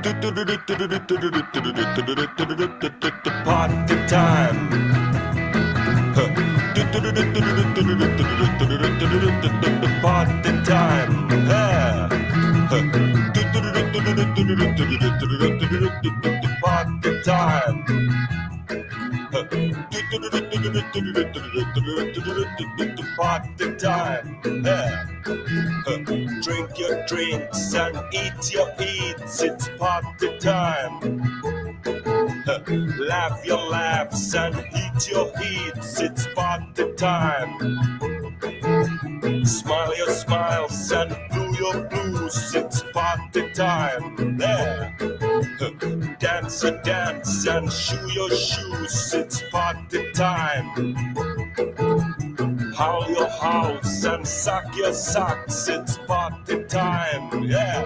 Party time. Party time. Party time. Party time. Drink your drinks and eat your eats. It's party time. Laugh your laughs and heat your heats. It's party time. Smile your smiles and blue your blues. It's party time. There. Dance a dance and shoe your shoes. It's party time. Howl your howls and suck your socks. It's party time. Yeah.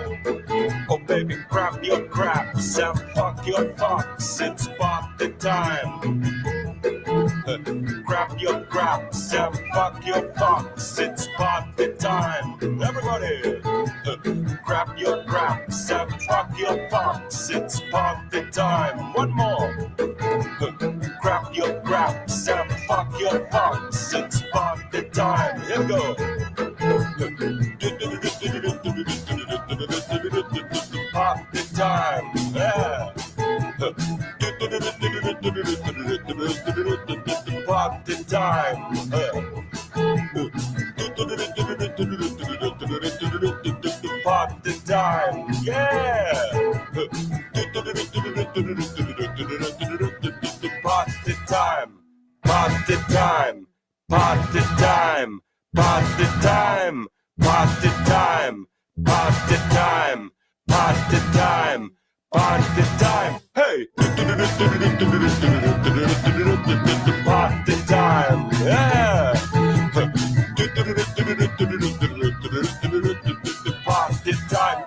Oh baby, grab your craps and fuck your fucks. It's party time. Grab your craps and fuck your fucks. It's party time. Everybody, grab your craps and fuck your fucks. It's party time. One more. Grab your craps and fuck your fucks. It's party time. Here we go. Party time. Yeah. Party time. Party time. Yeah. Party time. Party time. Party time. Party time. Party time. Party time. Party time. Party time. Hey. Party time. Yeah. Party time.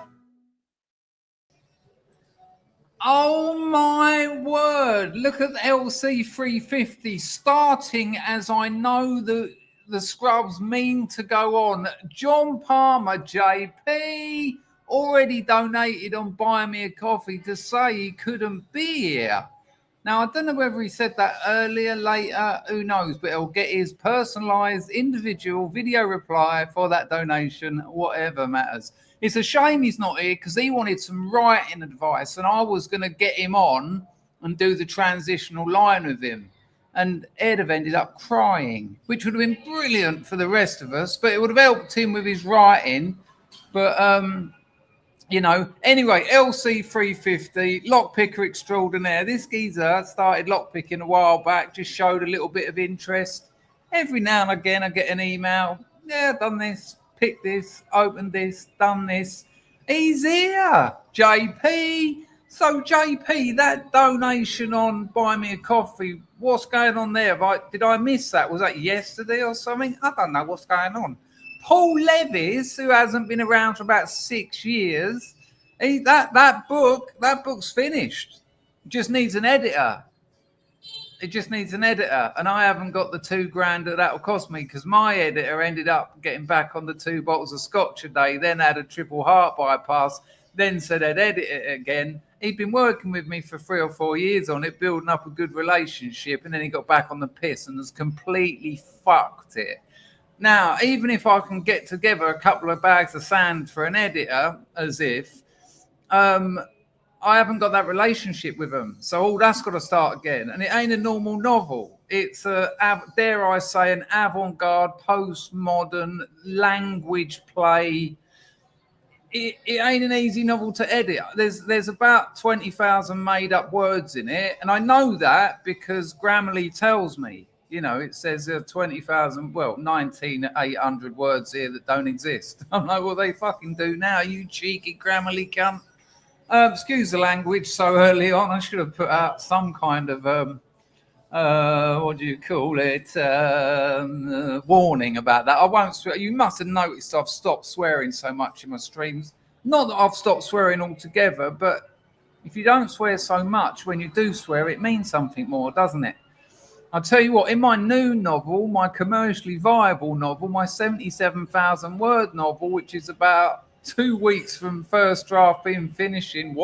Oh my word, look at the LC350 starting as I know the scrubs mean to go on. John Palmer, JP, already donated on Buy Me a Coffee to say he couldn't be here. Now, I don't know whether he said that earlier, later, who knows, but he'll get his personalised individual video reply for that donation, whatever matters. It's a shame he's not here because he wanted some writing advice and I was going to get him on and do the transitional line with him. And Ed have ended up crying, which would have been brilliant for the rest of us, but it would have helped him with his writing. But, you know, anyway, LC350, lockpicker extraordinaire. This geezer started lockpicking a while back, just showed a little bit of interest. Every now and again, I get an email. Yeah, done this, picked this, opened this, done this. He's here, JP. So, JP, that donation on Buy Me a Coffee, what's going on there? Did I miss that? Was that yesterday or something? I don't know what's going on. Paul Levis, who hasn't been around for about 6 years, that book's finished. It just needs an editor. It just needs an editor. And I haven't got the $2,000 that'll cost me because my editor ended up getting back on the 2 bottles of scotch a day, then had a triple heart bypass, then said I'd edit it again. He'd been working with me for 3 or 4 years on it, building up a good relationship, and then he got back on the piss and has completely fucked it. Now, even if I can get together a couple of bags of sand for an editor, as if, I haven't got that relationship with them. So all that's got to start again. And it ain't a normal novel. It's dare I say, an avant-garde, postmodern language play. It ain't an easy novel to edit. There's about 20,000 made-up words in it. And I know that because Grammarly tells me. You know, it says 20,000, 19,800 words here that don't exist. I'm like, well, they fucking do now, you cheeky Grammarly cunt. Excuse the language so early on. I should have put out some kind of, what do you call it, warning about that. I won't swear. You must have noticed I've stopped swearing so much in my streams. Not that I've stopped swearing altogether, but if you don't swear so much, when you do swear, it means something more, doesn't it? I'll tell you what, in my new novel, my commercially viable novel, my 77,000 word novel, which is about 2 weeks from first draft being finishing,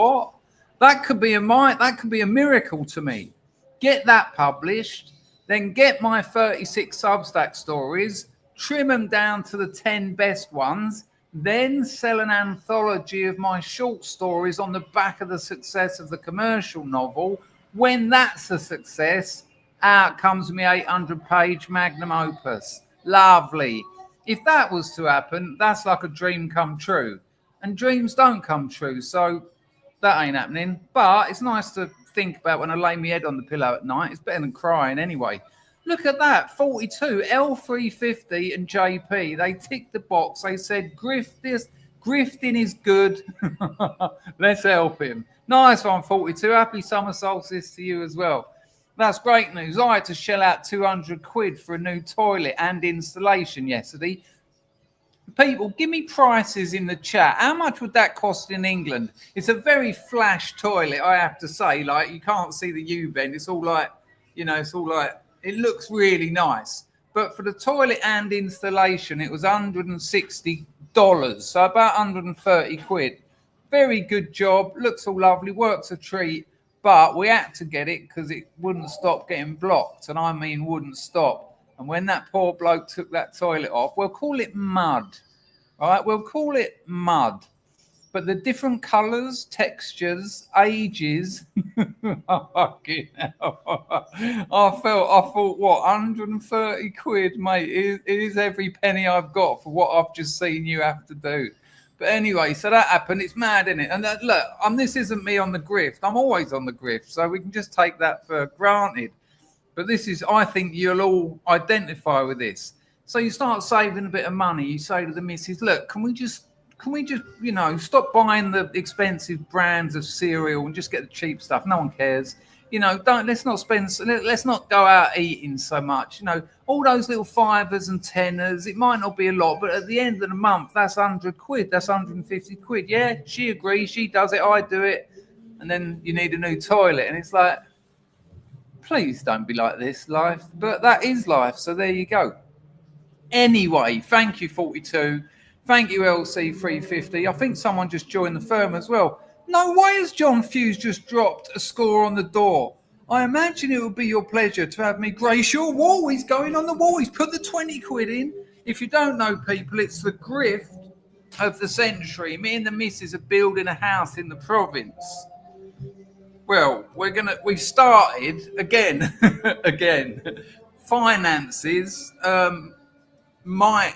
That could be a miracle to me. Get that published, then get my 36 Substack stories, trim them down to the 10 best ones, then sell an anthology of my short stories on the back of the success of the commercial novel. When that's a success, out comes my 800-page magnum opus. Lovely. If that was to happen, that's like a dream come true. And dreams don't come true, so that ain't happening. But it's nice to think about when I lay my head on the pillow at night. It's better than crying anyway. Look at that, 42, L350 and JP. They ticked the box. They said, grifting is good. Let's help him. Nice one, 42. Happy summer solstice to you as well. That's great news. I had to shell out 200 quid for a new toilet and installation yesterday. People, give me prices in the chat. How much would that cost in England? It's a very flash toilet, I have to say. Like, you can't see the U-bend. It's all like, it looks really nice. But for the toilet and installation, it was $160. So about 130 quid. Very good job. Looks all lovely. Works a treat. But we had to get it because it wouldn't stop getting blocked. And I mean wouldn't stop. And when that poor bloke took that toilet off, we'll call it mud. All right, we'll call it mud. But the different colours, textures, ages, fucking hell. I thought, what, 130 quid, mate? It is every penny I've got for what I've just seen you have to do. But anyway, so that happened. It's mad, isn't it? And look, this isn't me on the grift. I'm always on the grift, so we can just take that for granted. But this is, I think you'll all identify with this. So you start saving a bit of money. You say to the missus, look, can we just, stop buying the expensive brands of cereal and just get the cheap stuff? No one cares. Let's not go out eating so much. All those little fivers and tenors, it might not be a lot, but at the end of the month, that's 100 quid. That's 150 quid. Yeah, she agrees. She does it. I do it. And then you need a new toilet. And it's like, please don't be like this, life. But that is life. So there you go. Anyway, thank you, 42. Thank you, LC350. I think someone just joined the firm as well. No way has John Fuse just dropped a score on the door. I imagine it would be your pleasure to have me grace your wall. He's going on the wall. He's put the 20 quid in. If you don't know, people, it's the grift of the century. Me and the missus are building a house in the province. Well, we've started again. Finances might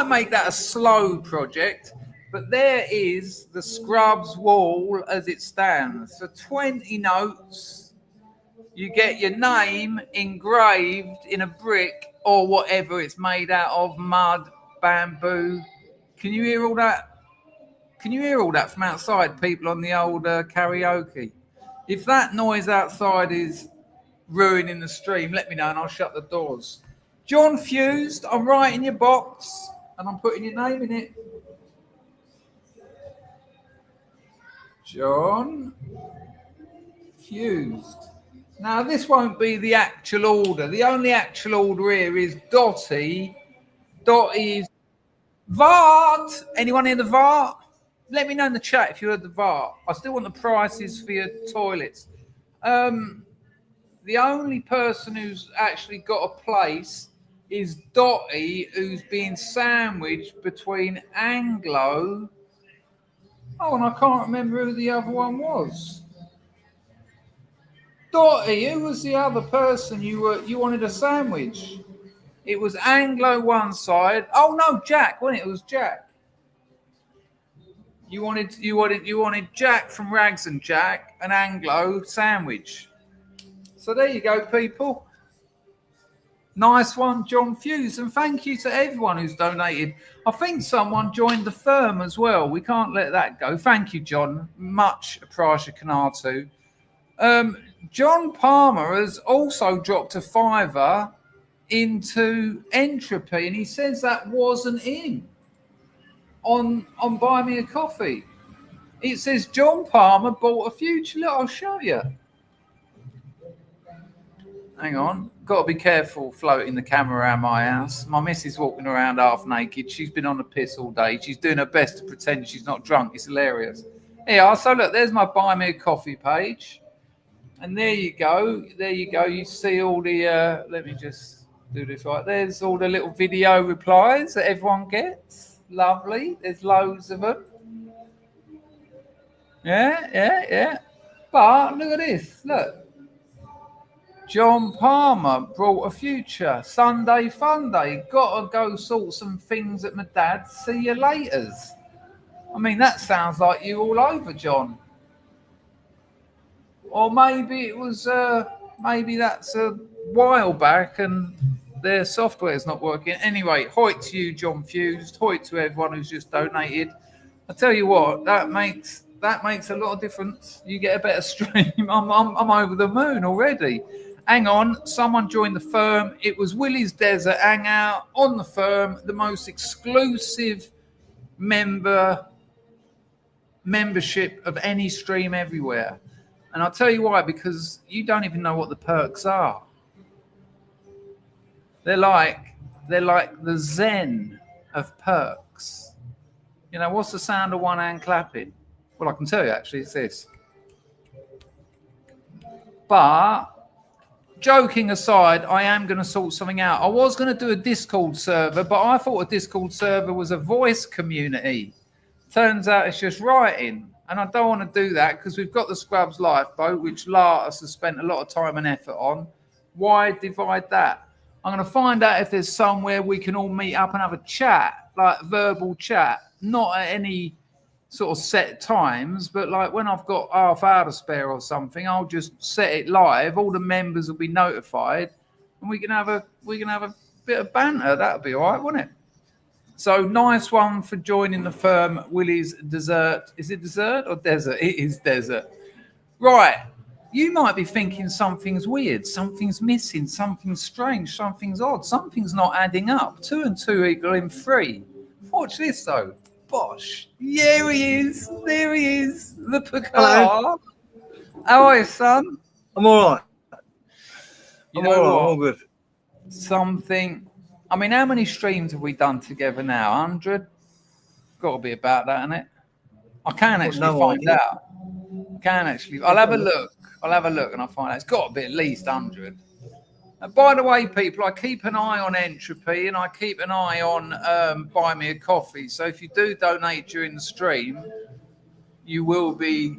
make that a slow project, but there is the Scrubs wall as it stands. For 20 notes, you get your name engraved in a brick or whatever it's made out of, mud, bamboo. Can you hear all that? Can you hear all that from outside, people on the old karaoke? If that noise outside is ruining the stream, let me know and I'll shut the doors. John Fused, I'm writing your box and I'm putting your name in it. John Fused. Now, this won't be the actual order. The only actual order here is Dotty. Dotty is Vart. Anyone in the Vart? Let me know in the chat if you heard the Vart. I still want the prices for your toilets. The only person who's actually got a place is Dotty, who's being sandwiched between Anglo. Oh, and I can't remember who the other one was. Dotty, who was the other person you wanted a sandwich? It was Anglo one side. Oh no, Jack, wasn't it? It was Jack. You wanted Jack from Rags and Jack, an Anglo sandwich. So there you go, people. Nice one, John Fuse. And thank you to everyone who's donated. I think someone joined the firm as well. We can't let that go. Thank you, John. Much appreciated. John Palmer has also dropped a £5 into Entropy, and he says that wasn't in on Buy Me a Coffee. It says John Palmer bought a future. Look, I'll show you. Hang on. Got to be careful floating the camera around my house. My missus walking around half naked. She's been on the piss all day. She's doing her best to pretend she's not drunk. It's hilarious. Yeah, so look, there's my Buy Me a Coffee page. And there you go. There you go. You see all the, let me just do this right. There's all the little video replies that everyone gets. Lovely. There's loads of them. Yeah. But look at this. Look. John Palmer brought a future. Sunday fun day. Gotta go sort some things at my dad's. See you laters. I mean, that sounds like you all over, John. Or maybe it was, maybe that's a while back and their software's not working. Anyway, hoit to you, John Fused. Hoit to everyone who's just donated. I tell you what, that makes a lot of difference. You get a better stream. I'm over the moon already. Hang on, someone joined the firm. It was Willie's Desert Hangout on the firm, the most exclusive membership of any stream everywhere. And I'll tell you why, because you don't even know what the perks are. They're like the zen of perks. You know, what's the sound of one hand clapping? Well, I can tell you actually, it's this. But joking aside, I am going to sort something out. I was going to do a Discord server, but I thought a Discord server was a voice community. Turns out it's just writing. And I don't want to do that because we've got the Scrubs Lifeboat, which Lars has spent a lot of time and effort on. Why divide that? I'm going to find out if there's somewhere we can all meet up and have a chat, like verbal chat, not at any sort of set times, but like when I've got half hour to spare or something, I'll just set it live. All the members will be notified, and we can have a bit of banter. That'll be all right, wouldn't it? So nice one for joining the firm, Willie's Dessert. Is it dessert or desert? It is desert. Right. You might be thinking something's weird, something's missing, something's strange, something's odd, something's not adding up. 2 and 2 equaling 3. Watch this though. Bosh. There he is. There he is. The Picard. Hello. How are you, son? I'm all right. I'm all good. I mean, how many streams have we done together now? 100? Got to be about that, isn't it? I can actually find out. I'll have a look. And I'll find out. It's got to be at least 100. And by the way, people, I keep an eye on Entropy and I keep an eye on Buy Me a Coffee. So if you do donate during the stream, you will be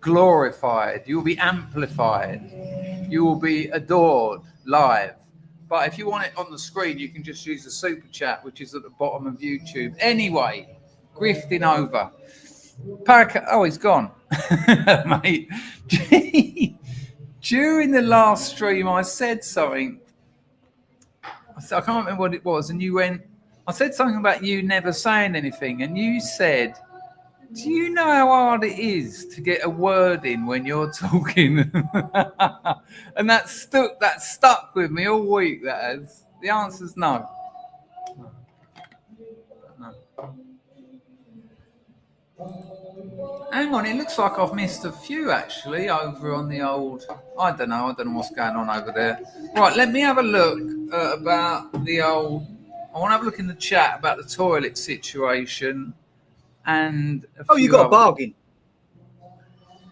glorified. You will be amplified. You will be adored live. But if you want it on the screen, you can just use the super chat, which is at the bottom of YouTube. Anyway, grifting over. He's gone. Mate. During the last stream, I said something. I can't remember what it was. And you went, I said something about you never saying anything. And you said, do you know how hard it is to get a word in when you're talking? And that stuck with me all week, that has. The answer's no. Hang on, it looks like I've missed a few actually over on the old. I don't know what's going on over there. Right, let me have a look about the old. I want to have a look in the chat about the toilet situation. And you got a bargain.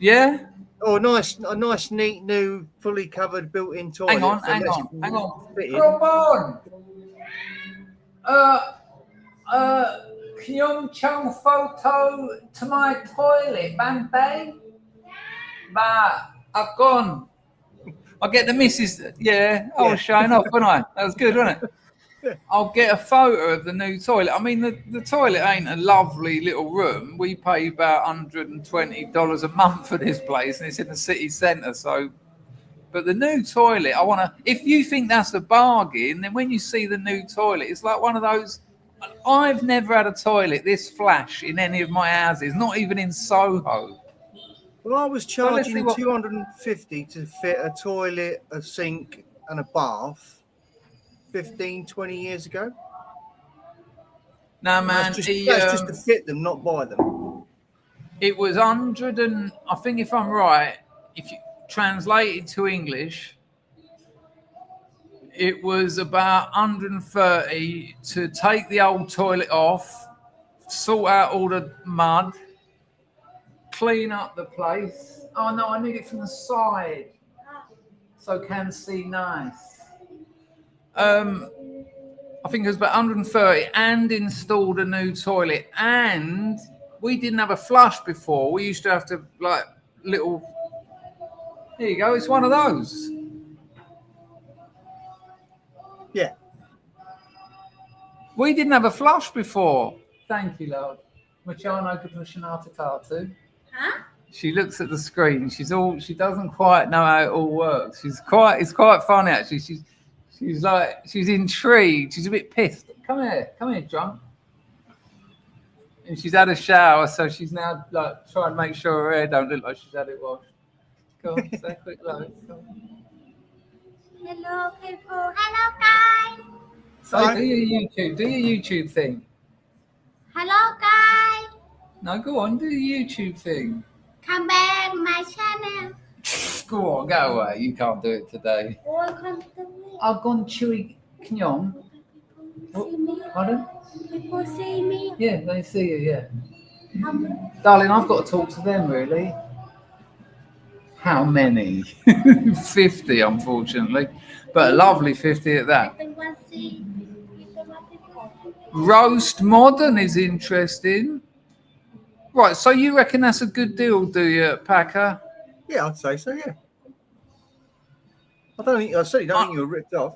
Yeah. Oh, a nice, neat, new, fully covered, built-in toilet. Hang on. Come on. Kyung Chung photo to my toilet, bang bang. But I've gone. I'll get the missus. Yeah, I was showing off, wasn't I? That was good, wasn't it? I'll get a photo of the new toilet. I mean, the toilet ain't a lovely little room. We pay about $120 a month for this place, and it's in the city centre. So, but the new toilet, if you think that's a bargain, then when you see the new toilet, it's like one of those. I've never had a toilet this flash in any of my houses, not even in Soho. Well, I was charging $250 to fit a toilet, a sink, and a bath 15, 20 years ago. No, man. That's just to fit them, not buy them. It was 100 and, I think if I'm right, if you translate it to English, it was about 130 to take the old toilet off, sort out all the mud, clean up the place. Oh no, I need it from the side so can see nice. I think it was about 130 and installed a new toilet. And we didn't have a flush before. We used to have to like little. Here you go. It's one of those. Yeah. We didn't have a flush before. Thank you, love. Machano Kapushinata Tatu. Huh? She looks at the screen. She doesn't quite know how it all works. It's quite funny actually. She's intrigued. She's a bit pissed. Come here, drunk. And she's had a shower, so she's now like trying to make sure her hair don't look like she's had it washed. Go on, say a quick hello. Hello, people. Hello, guys. So do your YouTube thing. Hello, guys. No, go on, do your YouTube thing. Come back my channel. Go on, go away. You can't do it today. Welcome to me. I've gone chewy knyong. See me. Pardon? People see me. Yeah, they see you, yeah. Darling, I've got to talk to them, really. How many? 50, unfortunately. But a lovely 50 at that. Roast Modern is interesting. Right, so you reckon that's a good deal, do you, Packer? Yeah, I'd say so, yeah. I certainly don't think you were ripped off.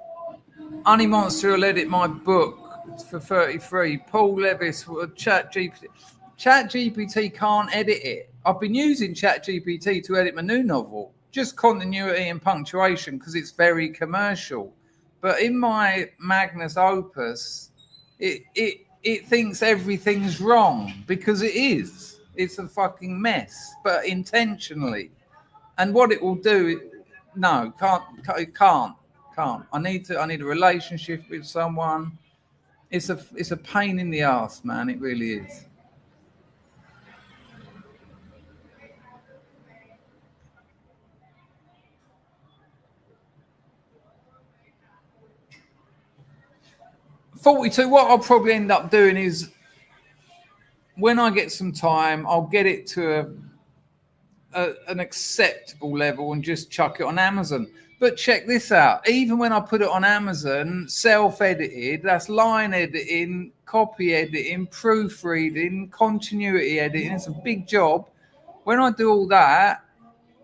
Honey Monster will edit my book for 33. Paul Levis, ChatGPT. ChatGPT can't edit it. I've been using ChatGPT to edit my new novel, just continuity and punctuation because it's very commercial. But in my Magnus Opus, it thinks everything's wrong because it is. It's a fucking mess, but intentionally. And what it will do, no, can't. I need a relationship with someone. It's a pain in the ass, man. It really is. $42. What I'll probably end up doing is, when I get some time, I'll get it to an acceptable level and just chuck it on Amazon. But check this out. Even when I put it on Amazon, self-edited, that's line editing, copy editing, proofreading, continuity editing. It's a big job. When I do all that,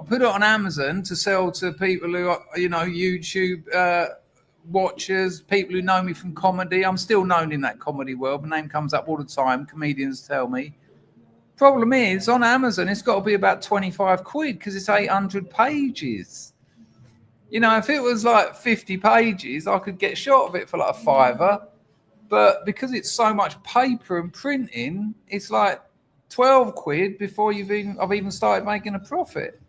I put it on Amazon to sell to people who are, YouTube watchers, people who know me from comedy. I'm still known in that comedy world. My name comes up all the time. Comedians tell me. Problem is, on Amazon, it's got to be about 25 quid because it's 800 pages. If it was like 50 pages, I could get short of it for like a $5. But because it's so much paper and printing, it's like 12 quid before I've even started making a profit.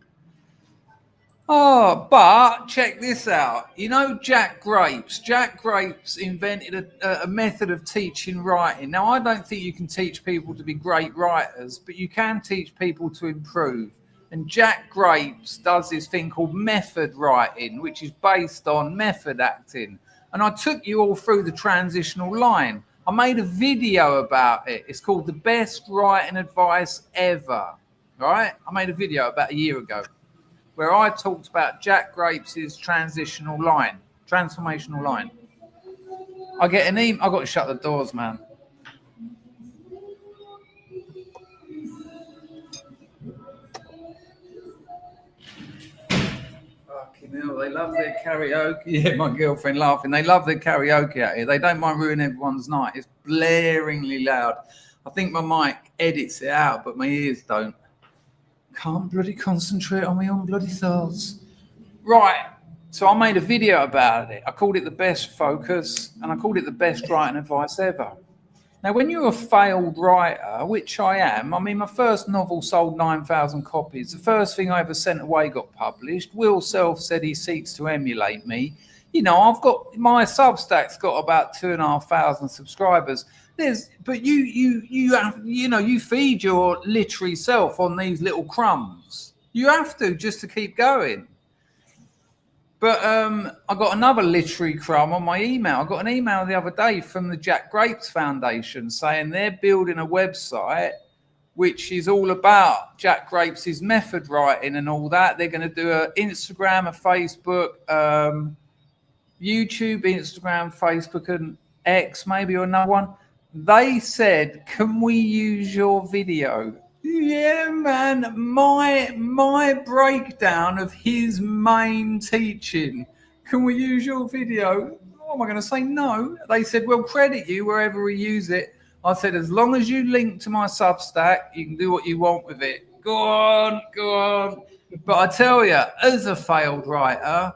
Oh, but check this out. Jack Grapes. Jack Grapes invented a method of teaching writing. Now, I don't think you can teach people to be great writers, but you can teach people to improve. And Jack Grapes does this thing called method writing, which is based on method acting. And I took you all through the transitional line. I made a video about it. It's called The Best Writing Advice Ever. Right? I made a video about a year ago where I talked about Jack Grapes' transformational line. I get an email. I've got to shut the doors, man. Fucking hell, they love their karaoke. Yeah, my girlfriend laughing. They love their karaoke out here. They don't mind ruining everyone's night. It's blaringly loud. I think my mic edits it out, but my ears don't. Can't bloody concentrate on my own bloody thoughts. Right. So I made a video about it. I called it The Best Focus, and I called it The Best Writing Advice Ever. Now, when you're a failed writer, which I am, my first novel sold 9,000 copies. The first thing I ever sent away got published. Will Self said he seeks to emulate me. I've got my SUBSTACK's got about 2,500 subscribers. But you feed your literary self on these little crumbs. You have to, just to keep going. But I got another literary crumb on my email. I got an email the other day from the Jack Grapes Foundation saying they're building a website which is all about Jack Grapes' method writing and all that. They're going to do an Instagram, a Facebook, YouTube, Instagram, Facebook, and X, maybe, or another one. They said, can we use your video? Yeah, man, my breakdown of his main teaching. Can we use your video? What am I going to say? No. They said, we'll credit you wherever we use it. I said, as long as you link to my Substack, you can do what you want with it. Go on, go on. But I tell you, as a failed writer,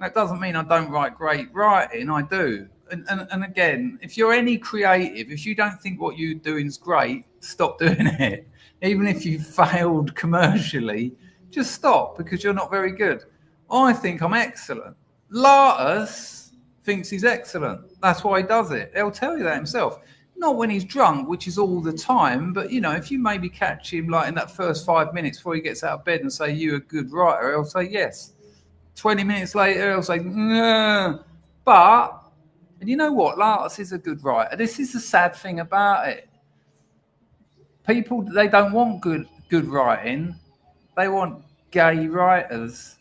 that doesn't mean I don't write great writing. I do. And again, if you're any creative, if you don't think what you're doing is great, stop doing it. Even if you failed commercially, just stop, because you're not very good. I think I'm excellent. Latus thinks he's excellent. That's why he does it. He'll tell you that himself. Not when he's drunk, which is all the time, but, you know, if you maybe catch him like in that first 5 minutes before he gets out of bed and say, you're a good writer, he'll say yes. 20 minutes later, he'll say, no. But, and you know what? Latus is a good writer. This is the sad thing about it. People, they don't want good writing. They want gay writers.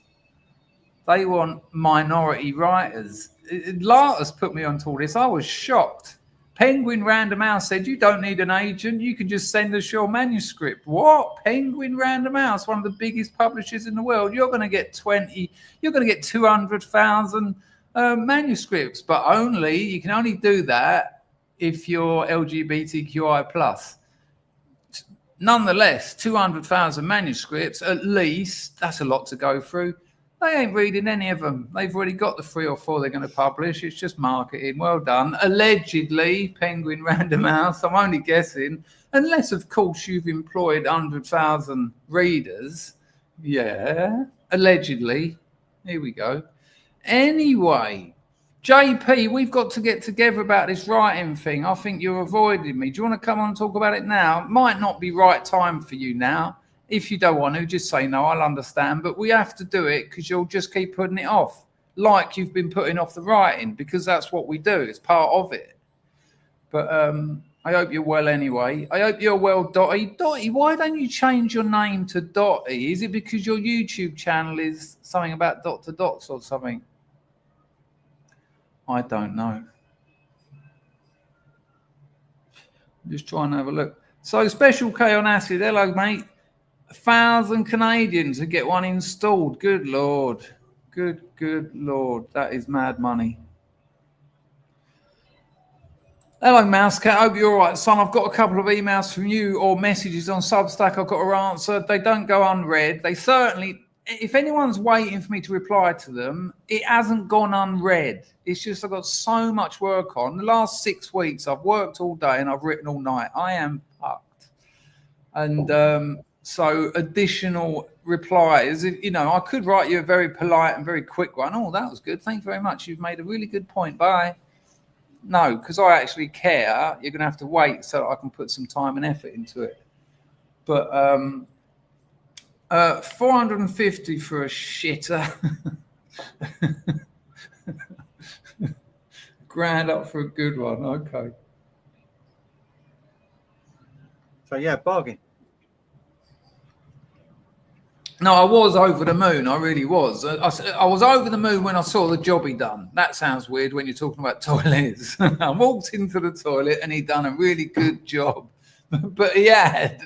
They want minority writers. Latus put me onto all this. I was shocked. Penguin Random House said, you don't need an agent. You can just send us your manuscript. What? Penguin Random House, one of the biggest publishers in the world. You're going to get 200,000 manuscripts, but you can only do that if you're LGBTQI+. Nonetheless, 200,000 manuscripts, at least, that's a lot to go through. They ain't reading any of them. They've already got the 3 or 4 they're going to publish. It's just marketing. Well done. Allegedly, Penguin Random House. I'm only guessing. Unless, of course, you've employed 100,000 readers. Yeah. Allegedly. Here we go. Anyway, JP, we've got to get together about this writing thing. I think you're avoiding me. Do you want to come on and talk about it now? Might not be right time for you now. If you don't want to, just say no, I'll understand. But we have to do it because you'll just keep putting it off, like you've been putting off the writing, because that's what we do. It's part of it. But I hope you're well anyway. I hope you're well, Dotty. Dotty, why don't you change your name to Dotty? Is it because your YouTube channel is something about Dr. Dots or something? I don't know. I'm just trying to have a look. So Special K on Acid. Hello, mate. 1,000 Canadians to get one installed. Good Lord. Good Lord. That is mad money. Hello, Mousecat. Hope you're all right, son. I've got a couple of emails from you or messages on Substack I've got to answer. They don't go unread. They certainly, if anyone's waiting for me to reply to them, it hasn't gone unread. It's just I've got so much work on. The last 6 weeks, I've worked all day and I've written all night. I am fucked. And so additional replies, you know, I could write you a very polite and very quick one. Oh, that was good. Thank you very much. You've made a really good point. Bye. No, because I actually care. You're going to have to wait so I can put some time and effort into it. But 450 for a shitter. Grand up for a good one. Okay. So, yeah, bargain. No, I was over the moon. I really was. I was over the moon when I saw the job he done. That sounds weird when you're talking about toilets. I walked into the toilet and he done a really good job. But he had.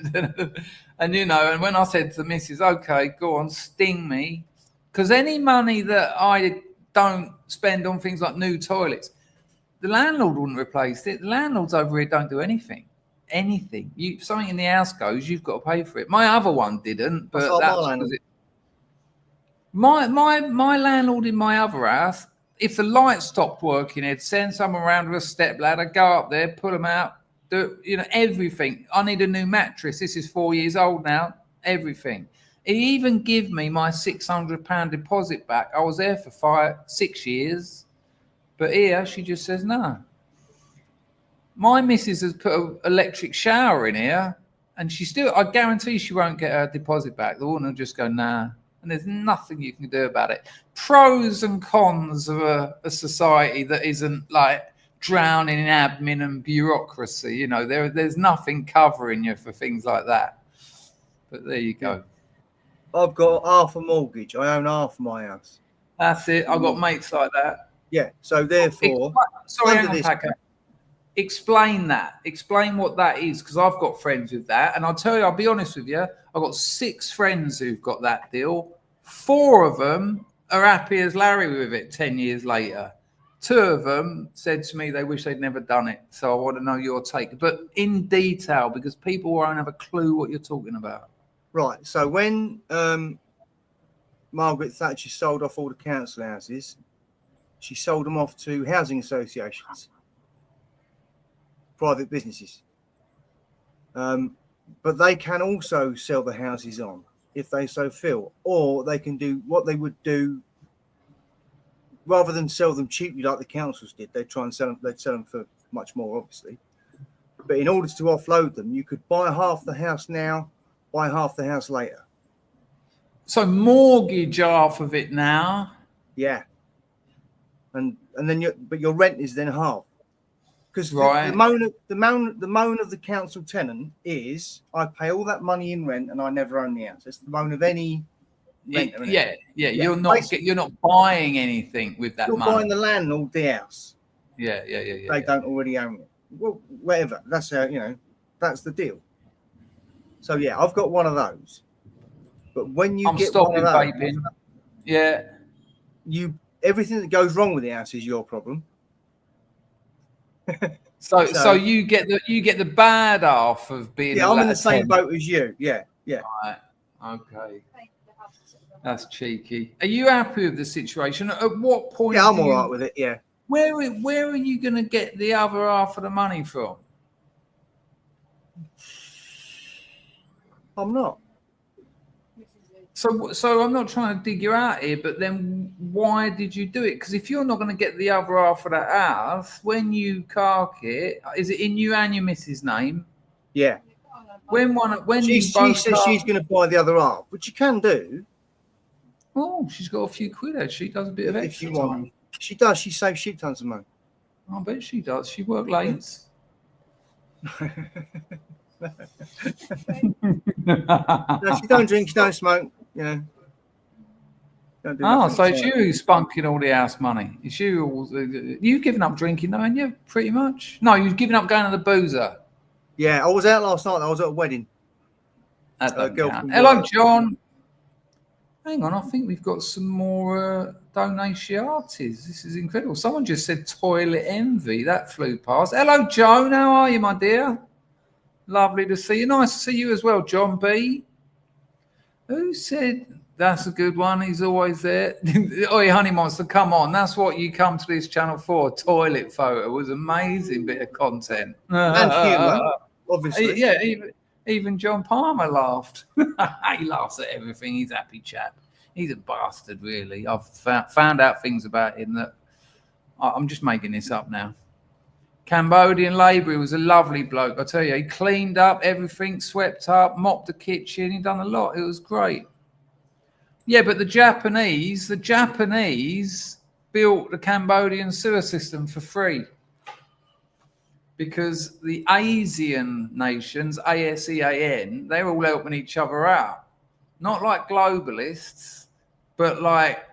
And, you know, and when I said to the missus, okay, go on, sting me. Because any money that I don't spend on things like new toilets, the landlord wouldn't replace it. The landlords over here don't do anything. Anything. Something in the house goes, you've got to pay for it. My other one didn't, but that's because it. My landlord in my other house, if the light stopped working, he'd send someone around with a step ladder, go up there, pull them out, do, you know, everything. I need a new mattress. This is 4 years old now. Everything. He even give me my £600 deposit back. I was there for 6 years, but here she just says no. My missus has put an electric shower in here, and I guarantee she won't get her deposit back. The woman will just go, nah. And there's nothing you can do about it. Pros and cons of a society that isn't like drowning in admin and bureaucracy. You know, there's nothing covering you for things like that. But there you go. I've got half a mortgage. I own half my house. That's it. I've got mates like that. Yeah. So therefore, sorry, under this, explain that. Explain what that is, because I've got friends with that. And I'll tell you, I'll be honest with you, I've got 6 friends who've got that deal. 4 of them are happy as Larry with it 10 years later. 2 of them said to me they wish they'd never done it. So I want to know your take, but in detail, because people won't have a clue what you're talking about. Right. So when Margaret Thatcher sold off all the council houses, she sold them off to housing associations, private businesses. But they can also sell the houses on if they so feel, or they can do what they would do rather than sell them cheaply like the councils did. They'd try and sell them. They'd sell them for much more, obviously. But in order to offload them, you could buy half the house now, buy half the house later. So mortgage half of it now. Yeah. And then your rent is then half. Because right. the moan of the council tenant is, I pay all that money in rent and I never own the house. It's the moan of any renter. Yeah. You're not buying anything with that money. You're buying the landlord the house. Yeah. They don't already own it. Well, whatever. That's how, that's the deal. So yeah, I've got one of those. But when you get one of those, vaping. Yeah. Everything that goes wrong with the house is your problem. So you get the bad half of being. Yeah, I'm in the same boat as you. Yeah. Right. Okay. That's cheeky. Are you happy with the situation? At what point? Yeah, I'm all right with it. Yeah. Where are you going to get the other half of the money from? I'm not. So I'm not trying to dig you out here, but then why did you do it? Because if you're not going to get the other half of that house, when you cark it, is it in you and your missus' name? Yeah. When she says she's going to buy the other half, which you can do. Oh, she's got a few quid. She does a bit of extra time. She does. She saves shit tons of money. I bet she does. She works late. No, she don't drink. She don't smoke. Don't do so it's you who's spunking all the house money. It's you. You've given up drinking, though, haven't you? Pretty much. No, you've given up going to the boozer. Yeah, I was out last night. I was at a wedding. Hello, John. Hang on, I think we've got some more donations. This is incredible. Someone just said toilet envy. That flew past. Hello, Joan. How are you, my dear? Lovely to see you. Nice to see you as well, John B. Who said that's a good one? He's always there. Oi, Honey Monster, come on. That's what you come to this channel for. Toilet photo. It was an amazing bit of content. And humour, obviously. Yeah, even John Palmer laughed. He laughs at everything. He's a happy chap. He's a bastard, really. I've found out things about him that I'm just making this up now. Cambodian labourer was a lovely bloke. I tell you, he cleaned up everything, swept up, mopped the kitchen. He'd done a lot. It was great. Yeah, but the Japanese built the Cambodian sewer system for free because the ASEAN nations, ASEAN, they're all helping each other out. Not like globalists, but like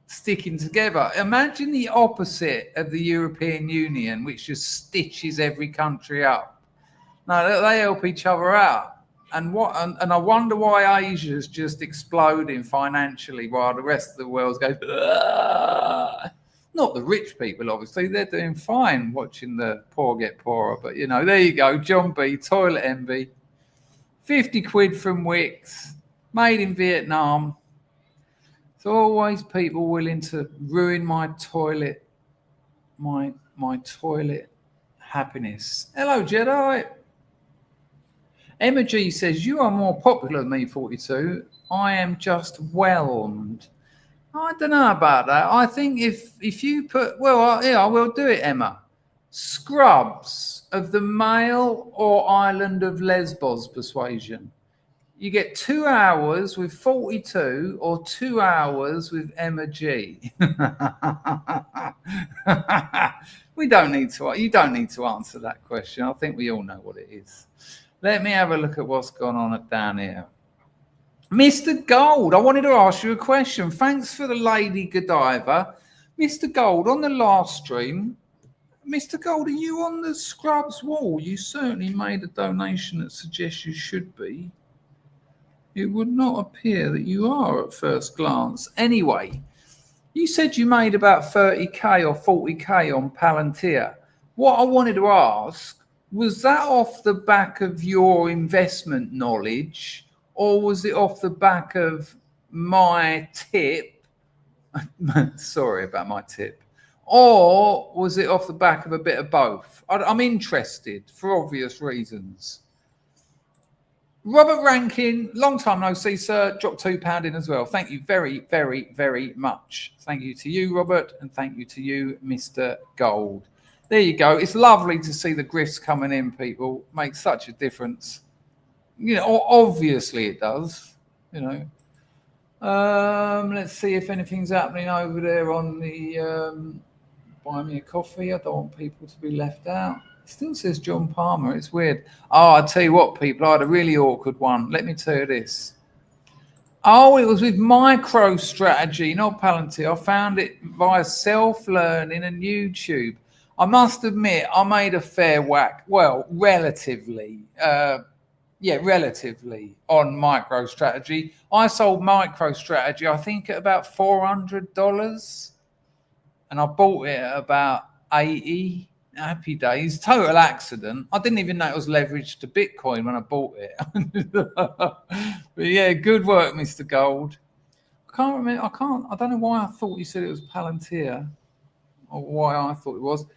sticking together. Imagine the opposite of the European Union, which just stitches every country up. No, they help each other out. And I wonder why Asia's just exploding financially while the rest of the world goes. Ugh. Not the rich people, obviously. They're doing fine watching the poor get poorer. But, there you go. John B, toilet envy. 50 quid from Wix. Made in Vietnam. So always people willing to ruin my toilet, my toilet happiness. Hello, Jedi. Emma G says, you are more popular than me, 42. I am just whelmed. I don't know about that. I think if you put, I will do it, Emma. Scrubs of the male or island of Lesbos persuasion. You get 2 hours with 42 or 2 hours with Emma G. You don't need to answer that question. I think we all know what it is. Let me have a look at what's gone on down here. Mr. Gold, I wanted to ask you a question. Thanks for the Lady Godiva. Mr. Gold, on the last stream, Mr. Gold, are you on the Scrubs wall? You certainly made a donation that suggests you should be. It would not appear that you are at first glance. Anyway, you said you made about 30k or 40k on Palantir. What I wanted to ask, was that off the back of your investment knowledge, or was it off the back of my tip? Sorry about my tip. Or was it off the back of a bit of both? I'm interested for obvious reasons. Robert Rankin, long time no see, sir. Dropped £2 in as well. Thank you very, very, very much. Thank you to you, Robert, and thank you to you, Mr. Gold. There you go. It's lovely to see the grifts coming in, people. Makes such a difference. You know, obviously it does. You know. Let's see if anything's happening over there on the buy me a coffee. I don't want people to be left out. It still says John Palmer. It's weird. Oh, I'll tell you what, people, I had a really awkward one. Let me tell you this. Oh, it was with MicroStrategy, not Palantir. I found it via self-learning and YouTube. I must admit, I made a fair whack. Well, relatively. Relatively on MicroStrategy. I sold MicroStrategy, I think, at about $400. And I bought it at about 80. Happy days. Total accident. I didn't even know it was leveraged to Bitcoin when I bought it. But yeah, good work, Mr. Gold. I can't remember. I don't know why I thought you said it was Palantir, or why I thought it was.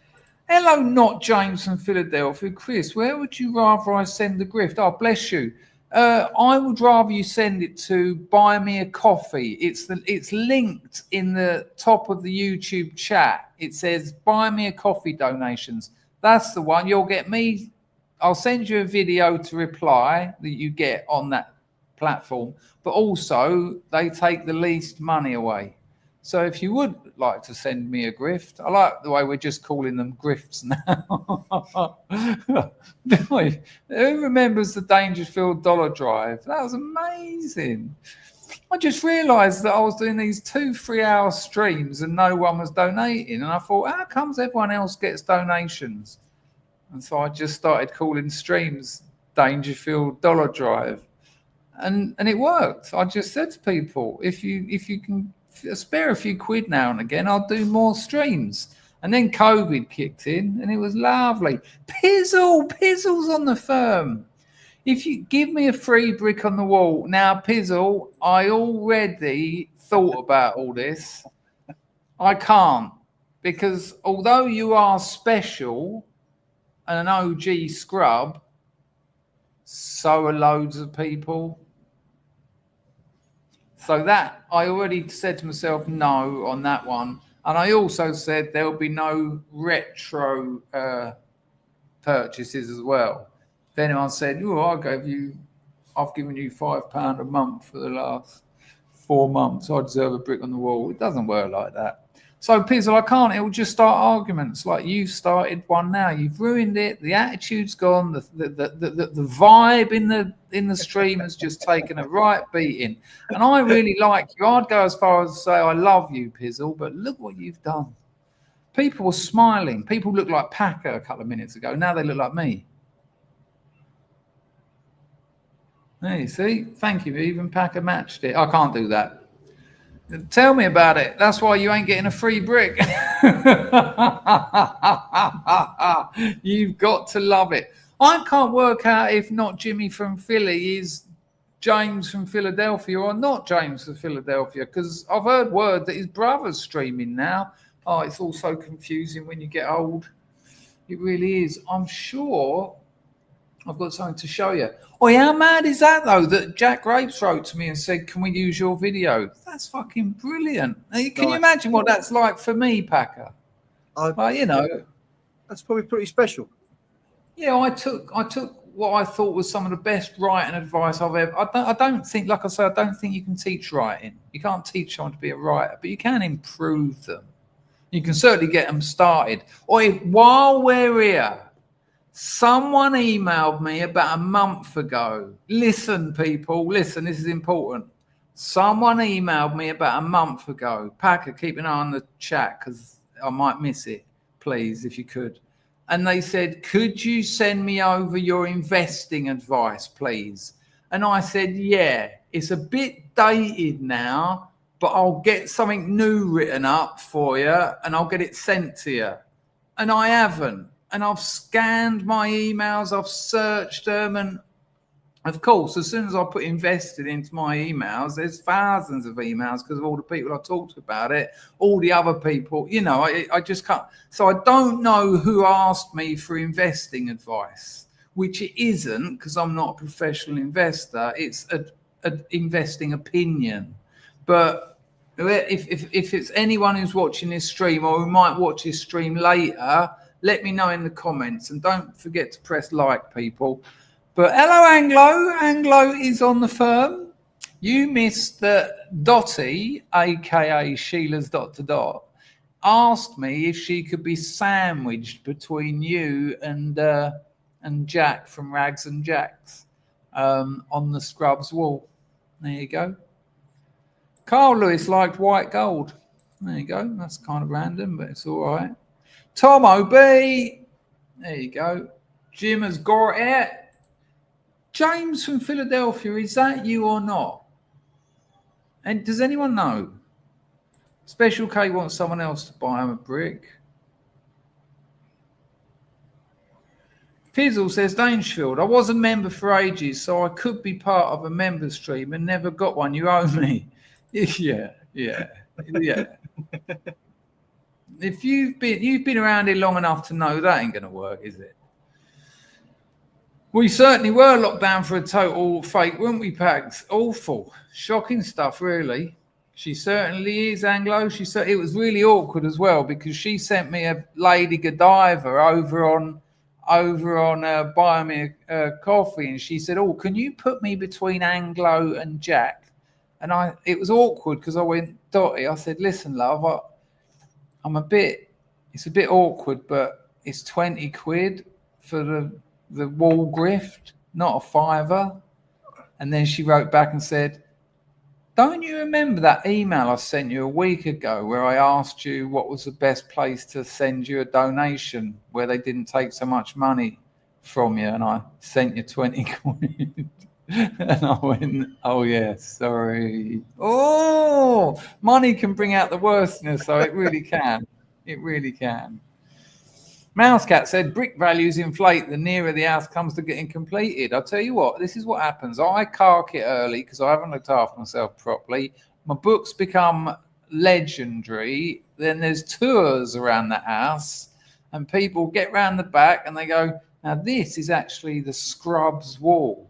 Hello, not James from Philadelphia. Chris, where would you rather I send the grift? Oh, bless you. I would rather you send it to Buy Me a Coffee. It's linked in the top of the YouTube chat. It says Buy Me a Coffee donations. That's the one. You'll get me. I'll send you a video to reply that you get on that platform. But also, they take the least money away. So if you would like to send me a grift, I like the way we're just calling them grifts now. Who remembers the Dangerfield Dollar Drive? That was amazing. I just realised that I was doing these 2-3 hour streams and no one was donating. And I thought, how comes everyone else gets donations? And so I just started calling streams Dangerfield Dollar Drive. And it worked. I just said to people, if you can spare a few quid now and again, I'll do more streams. And then COVID kicked in and it was lovely. Pizzle's on the firm. If you give me a free brick on the wall. Now, Pizzle, I already thought about all this. I can't, because although you are special and an OG scrub, so are loads of people. So that, I already said to myself no on that one. And I also said there'll be no retro purchases as well. If anyone said, oh, I've given you £5 a month for the last 4 months, I deserve a brick on the wall. It doesn't work like that. So, Pizzle, I can't. It will just start arguments like you've started one now. You've ruined it. The attitude's gone. The vibe in the stream has just taken a right beating. And I really like you. I'd go as far as to say I love you, Pizzle, but look what you've done. People were smiling. People looked like Packer a couple of minutes ago. Now they look like me. There you see. Thank you. Even Packer matched it. I can't do that. Tell me about it. That's why you ain't getting a free brick. You've got to love it. I can't work out if not Jimmy from Philly is James from Philadelphia or not James from Philadelphia, because I've heard word that his brother's streaming now. Oh, it's all so confusing when you get old. It really is. I'm sure I've got something to show you. Oh, how mad is that, though, that Jack Rapes wrote to me and said, can we use your video? That's fucking brilliant. Can you imagine what that's like for me, Packer? Well, you know. That's probably pretty special. Yeah, I took what I thought was some of the best writing advice I've ever. I don't think, like I say, I don't think you can teach writing. You can't teach someone to be a writer, but you can improve them. You can certainly get them started. Or while we're here, someone emailed me about a month ago. Listen, people, listen, this is important. Someone emailed me about a month ago. Packer, keep an eye on the chat because I might miss it, please, if you could. And they said, could you send me over your investing advice, please? And I said, yeah, it's a bit dated now, but I'll get something new written up for you and I'll get it sent to you. And I haven't. And I've scanned my emails, I've searched them. And of course, as soon as I put invested into my emails, there's thousands of emails because of all the people I talked about it, all the other people, you know, I just can't. So I don't know who asked me for investing advice, which it isn't because I'm not a professional investor. It's an investing opinion. But if it's anyone who's watching this stream or who might watch this stream later, let me know in the comments. And don't forget to press like, people. But hello, Anglo. Anglo is on the firm. You missed that Dottie, a.k.a. Sheila's ... asked me if she could be sandwiched between you and Jack from Rags and Jacks on the Scrubs wall. There you go. Carl Lewis liked white gold. There you go. That's kind of random, but it's all right. Tom O.B. There you go. Jim has got it. James from Philadelphia, is that you or not? And does anyone know? Special K wants someone else to buy him a brick. Pizzle says, Dangerfield, I was a member for ages, so I could be part of a member stream and never got one. You owe me. Yeah. If you've been around here long enough to know that ain't going to work, is it? We certainly were locked down for a total fake, weren't we, Pags? Awful. Shocking stuff, really. She certainly is, Anglo. It was really awkward as well because she sent me a Lady Godiva over on buying me a coffee, and she said, oh, can you put me between Anglo and Jack? And it was awkward because I went, Dottie, I said, listen, love, it's a bit awkward, but it's 20 quid for the wall grift, not a £5. And then she wrote back and said, don't you remember that email I sent you a week ago where I asked you what was the best place to send you a donation where they didn't take so much money from you? And I sent you 20 quid. And I went, oh, yes, sorry. Oh, money can bring out the worst in us, so it really can. It really can. Mousecat said, brick values inflate the nearer the house comes to getting completed. I'll tell you what, this is what happens. I cark it early because I haven't looked after myself properly. My books become legendary. Then there's tours around the house and people get round the back and they go, now this is actually the Scrubs wall.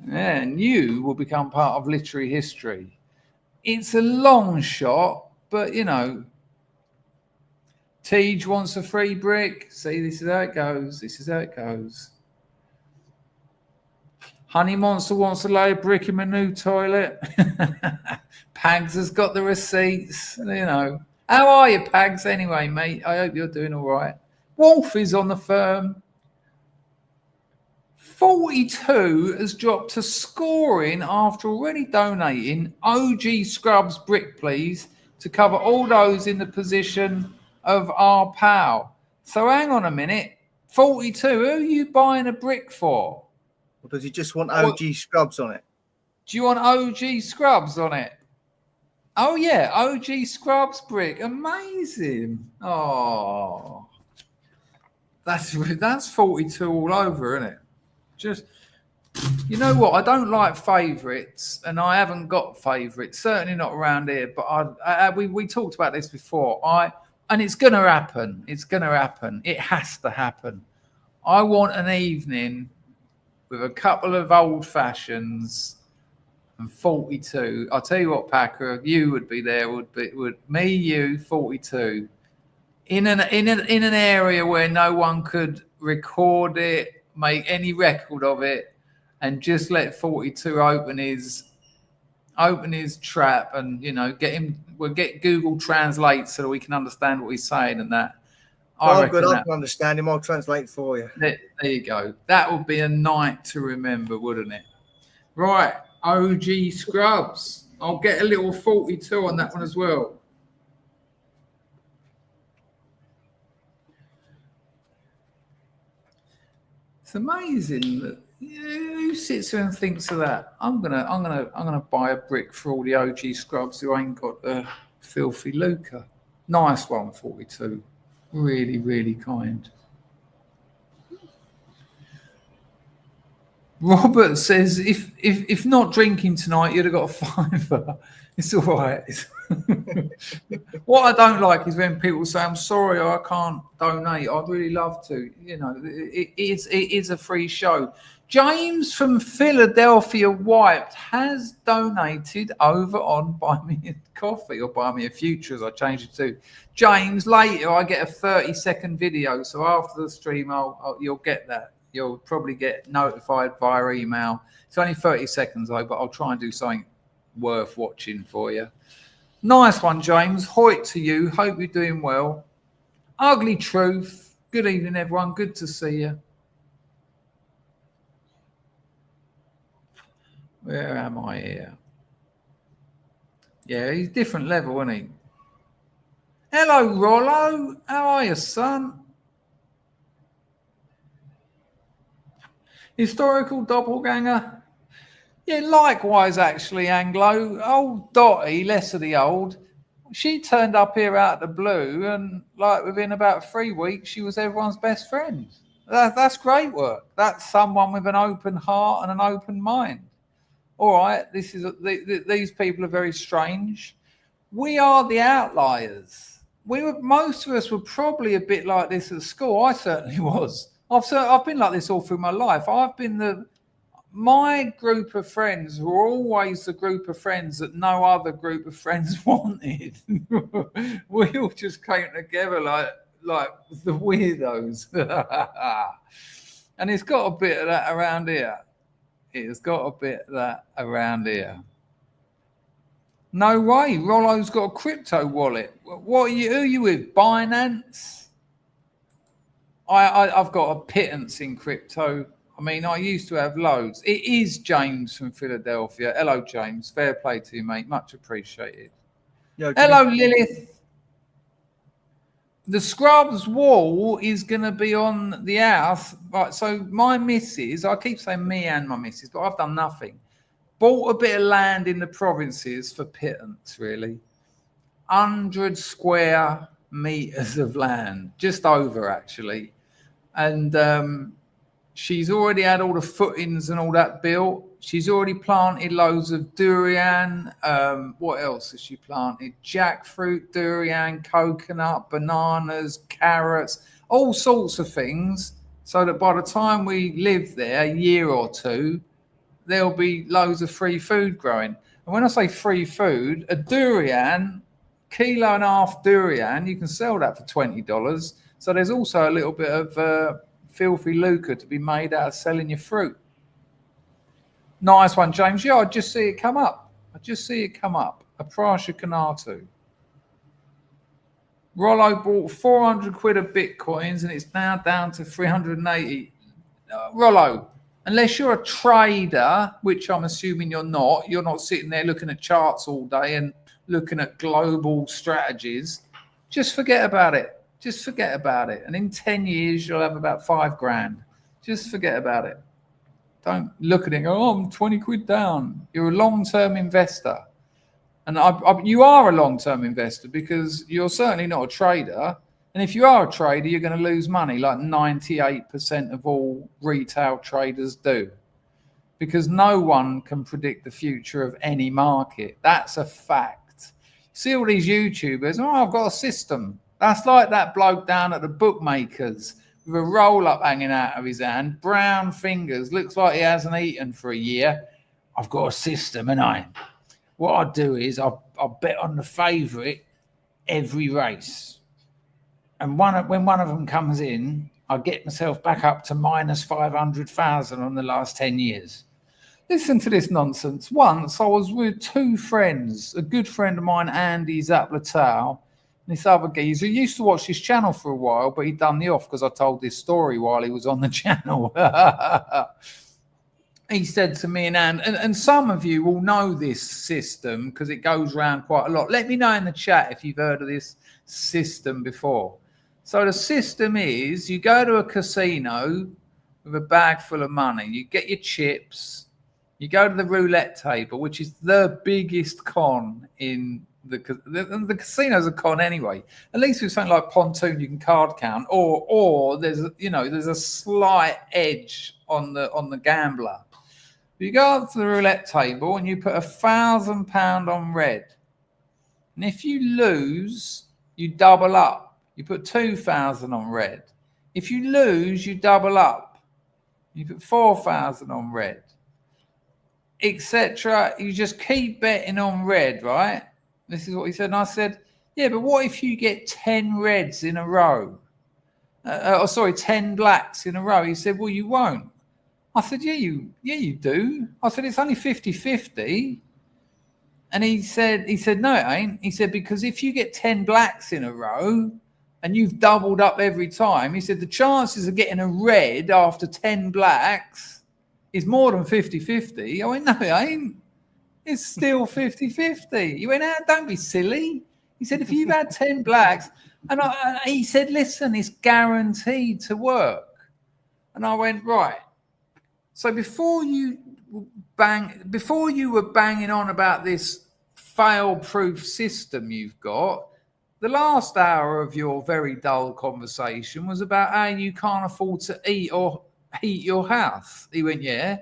Yeah, and you will become part of literary history. It's a long shot, but, you know, Tej wants a free brick. See, this is how it goes. This is how it goes. Honey Monster wants to lay a brick in my new toilet. Pags has got the receipts. You know. How are you, Pags, anyway, mate? I hope you're doing all right. Wolf is on the firm. 42 has dropped to scoring after already donating OG Scrubs brick, please, to cover all those in the position of our pal. So hang on a minute. 42, who are you buying a brick for? Or does he just want OG Scrubs on it? Do you want OG Scrubs on it? Oh, yeah, OG Scrubs brick. Amazing. Oh, that's 42 all over, isn't it? Just, you know what? I don't like favourites, and I haven't got favourites. Certainly not around here. But we talked about this before. And it's going to happen. It's going to happen. It has to happen. I want an evening with a couple of old fashions and 42. I'll tell you what, Packer, you would be there. Would me, you, 42, in an area where no one could record it, make any record of it, and just let 42 open his trap, and get him. We'll get Google Translate so that we can understand what he's saying and that. Oh, good. I can understand him. I'll translate for you. There you go. That would be a night to remember, wouldn't it? Right, OG Scrubs. I'll get a little 42 on that one as well. It's amazing that who sits there and thinks of that. I'm gonna buy a brick for all the OG Scrubs who ain't got the filthy lucre. Nice one, 42. Really, really kind. Robert says, if not drinking tonight, you'd have got a fiver. It's all right. What I don't like is when people say, I'm sorry, I can't donate. I'd really love to. It is a free show. James from Philadelphia Wiped has donated over on Buy Me a Coffee, or Buy Me a Future, as I changed it to. James, later I get a 30-second video. So after the stream, you'll get that. You'll probably get notified via email. It's only 30 seconds though, but I'll try and do something worth watching for you. Nice one, James. Hoyt to you. Hope you're doing well. Ugly Truth. Good evening, everyone. Good to see you. Where am I here? Yeah, he's different level, isn't he? Hello, Rollo. How are you, son? Historical doppelganger? Yeah, likewise, actually, Anglo. Old Dottie, less of the old, she turned up here out of the blue, and like within about 3 weeks, she was everyone's best friend. That's great work. That's someone with an open heart and an open mind. All right, these people are very strange. We are the outliers. Most of us were probably a bit like this at school. I certainly was. I've been like this all through my life. My group of friends were always the group of friends that no other group of friends wanted. We all just came together like the weirdos. And it's got a bit of that around here. It's got a bit of that around here. No way. Rollo's got a crypto wallet. Who are you with? Binance? I've got a pittance in crypto. I mean, I used to have loads. It is James from Philadelphia. Hello, James. Fair play to you, mate. Much appreciated. Hello, Lilith. The Scrubs wall is going to be on the house. Right, so my missus, I keep saying me and my missus, but I've done nothing. Bought a bit of land in the provinces for pittance, really. 100 square meters of land, just over, actually. And she's already had all the footings and all that built. She's already planted loads of durian. What else has she planted? Jackfruit, durian, coconut, bananas, carrots, all sorts of things. So that by the time we live there, a year or two, there'll be loads of free food growing. And when I say free food, a durian, 1.5 kilos durian, you can sell that for $20. So there's also a little bit of filthy lucre to be made out of selling your fruit. Nice one, James. Yeah, I just see it come up. A Prasha Kanatu. Rollo bought 400 quid of Bitcoins and it's now down to 380. Rollo, unless you're a trader, which I'm assuming you're not sitting there looking at charts all day and looking at global strategies, just forget about it. Just forget about it. And in 10 years, you'll have about 5 grand. Just forget about it. Don't look at it and go, oh, I'm 20 quid down. You're a long-term investor. And you are a long-term investor because you're certainly not a trader. And if you are a trader, you're going to lose money like 98% of all retail traders do. Because no one can predict the future of any market. That's a fact. See all these YouTubers, oh, I've got a system. That's like that bloke down at the bookmakers with a roll-up hanging out of his hand, brown fingers, looks like he hasn't eaten for a year. I've got a system, and what I do is I bet on the favourite every race. And when one of them comes in, I get myself back up to minus 500,000 on the last 10 years. Listen to this nonsense. Once I was with two friends, a good friend of mine, Andy Zaplatal, and this other geezer. He used to watch this channel for a while, but he'd done the off because I told this story while he was on the channel. He said to me and some of you will know this system because it goes around quite a lot. Let me know in the chat if you've heard of this system before. So the system is you go to a casino with a bag full of money. You get your chips. You go to the roulette table, which is the biggest con in the casino's a con anyway. At least with something like Pontoon, you can card count, or there's a slight edge on the gambler. You go up to the roulette table and you put £1,000 on red. And if you lose, you double up. You put 2,000 on red. If you lose, you double up. You put 4,000 on red, etc. You just keep betting on red, right? This is what he said. And I said, yeah, but what if you get 10 reds in a row? 10 blacks in a row. He said, well, you won't. I said, yeah, you do. I said, it's only 50-50. And he said, no, it ain't. He said, because if you get 10 blacks in a row and you've doubled up every time, he said, the chances of getting a red after 10 blacks is more than 50-50. I went, no, it ain't. It's still 50-50. He went, don't be silly. He said, if you've had 10 blacks, and he said, listen, it's guaranteed to work. And I went, right. So before you were banging on about this fail-proof system you've got, the last hour of your very dull conversation was about how you can't afford to eat or heat your house. He went, yeah.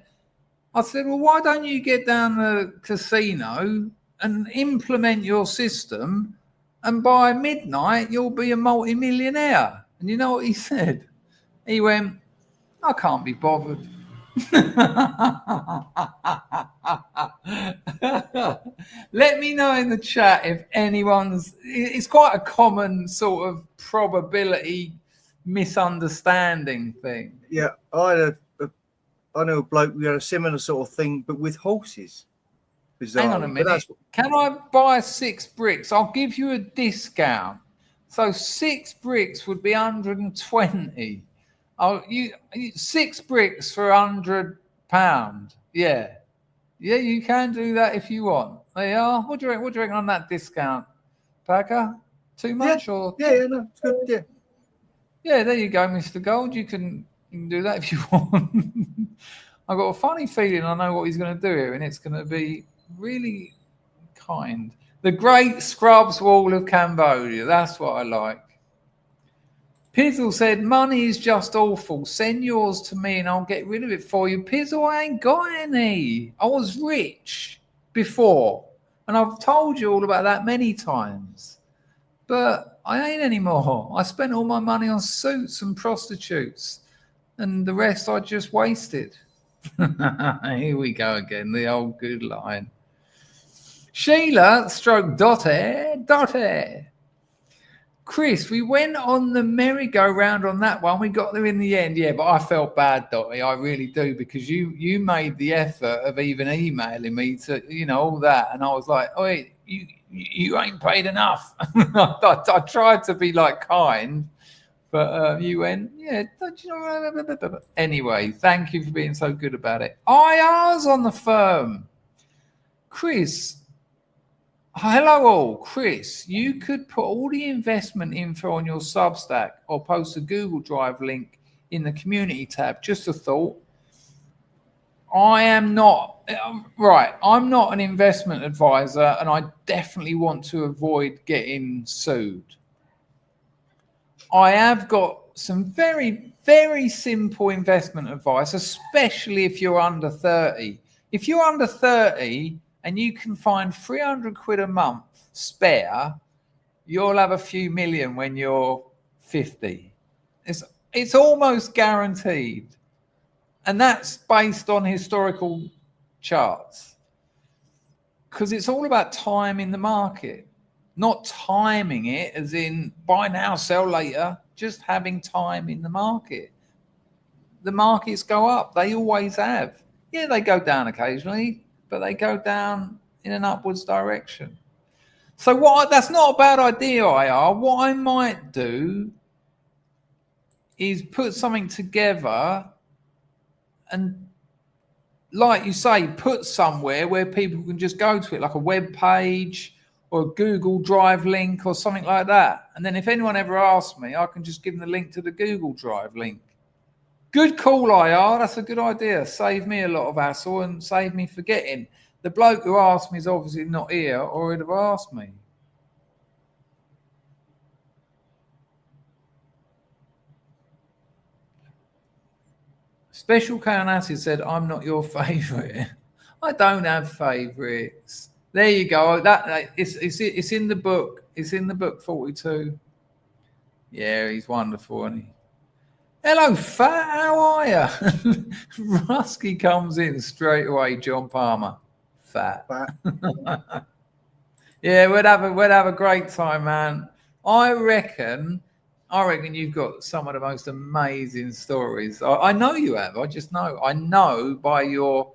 I said, well, why don't you get down the casino and implement your system, and by midnight you'll be a multi-millionaire? And you know what he said? He went, I can't be bothered. Let me know in the chat if it's quite a common sort of probability misunderstanding thing. Yeah, I know a bloke who had a similar sort of thing, but with horses. Bizarre. Hang on a minute. Can I buy 6 bricks? I'll give you a discount. So 6 bricks would be 120. Oh, 6 bricks for £100. Yeah, you can do that if you want. There you are. What do you reckon on that discount, Packer? Too much or? Yeah, no, it's good. Yeah. Yeah, there you go, Mr. Gold. You can do that if you want. I've got a funny feeling I know what he's going to do here, and it's going to be really kind. The Great Scrubs Wall of Cambodia. That's what I like. Pizzle said, money is just awful. Send yours to me and I'll get rid of it for you. Pizzle, I ain't got any. I was rich before. And I've told you all about that many times. But I ain't anymore. I spent all my money on suits and prostitutes. And the rest I just wasted. Here we go again. The old good line. Sheila stroke Dottie. Chris, we went on the merry-go-round on that one. We got there in the end. Yeah, but I felt bad, Dottie. I really do, because you made the effort of even emailing me to, all that. And I was like, oh, wait, you ain't paid enough. I tried to be kind, but you went, yeah, don't you know? Anyway, thank you for being so good about it. IR's on the firm. Chris. Hello all, Chris. You could put all the investment info on your Substack or post a Google Drive link in the community tab. Just a thought. I'm not an investment advisor, and I definitely want to avoid getting sued. I have got some very, very simple investment advice, especially if you're under 30. If you're under 30, and you can find 300 quid a month spare, you'll have a few million when you're 50. It's almost guaranteed. And that's based on historical charts. Because it's all about time in the market, not timing it as in buy now, sell later. just having time in the market. The markets go up. They always have. Yeah, they go down occasionally, but they go down in an upwards direction. So that's not a bad idea, IR. What I might do is put something together and, like you say, put somewhere where people can just go to it, like a web page or a Google Drive link or something like that. And then if anyone ever asks me, I can just give them the link to the Google Drive link. Good call, IR. That's a good idea. Save me a lot of hassle and save me forgetting. The bloke who asked me is obviously not here, or he'd have asked me. Special K on Acid said, I'm not your favourite. I don't have favourites. There you go. It's in the book. It's in the book 42. Yeah, he's wonderful, isn't he? Hello, Fat. How are you? Rusky comes in straight away. John Palmer. Fat. Yeah, we'd have a great time, man. I reckon you've got some of the most amazing stories. I know you have. I know by your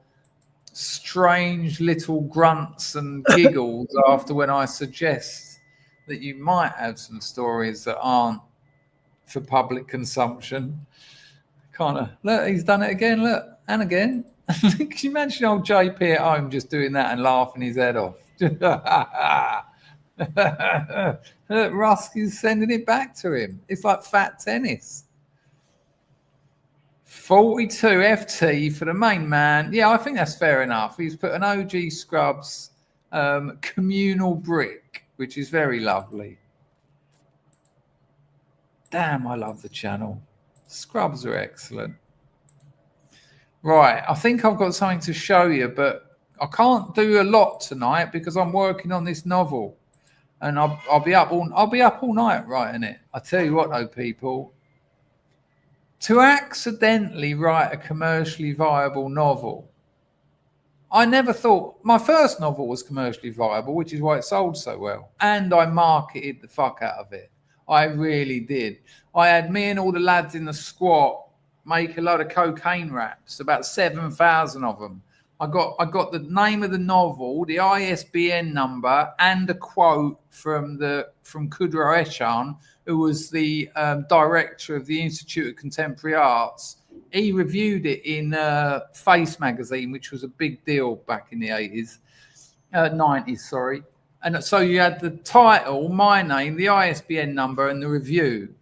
strange little grunts and giggles after when I suggest that you might have some stories that aren't for public consumption. Kind of, look, he's done it again, look, and again. Can you imagine old JP at home just doing that and laughing his head off? Look, Rusky's sending it back to him. It's like fat tennis. 42 FT for the main man. Yeah, I think that's fair enough. He's put an OG Scrubs communal brick, which is very lovely. Damn, I love the channel. Scrubs are excellent. Right, I think I've got something to show you, but I can't do a lot tonight because I'm working on this novel, and I'll be up all night writing it. I tell you what, though, people, to accidentally write a commercially viable novel, I never thought my first novel was commercially viable, which is why it sold so well, and I marketed the fuck out of it. I really did. I had me and all the lads in the squat make a load of cocaine raps, about 7,000 of them. I got the name of the novel, the ISBN number, and a quote from Kudrow Eshon, who was the director of the Institute of Contemporary Arts. He reviewed it in Face magazine, which was a big deal back in the 90s, sorry. And so you had the title, my name, the ISBN number, and the review.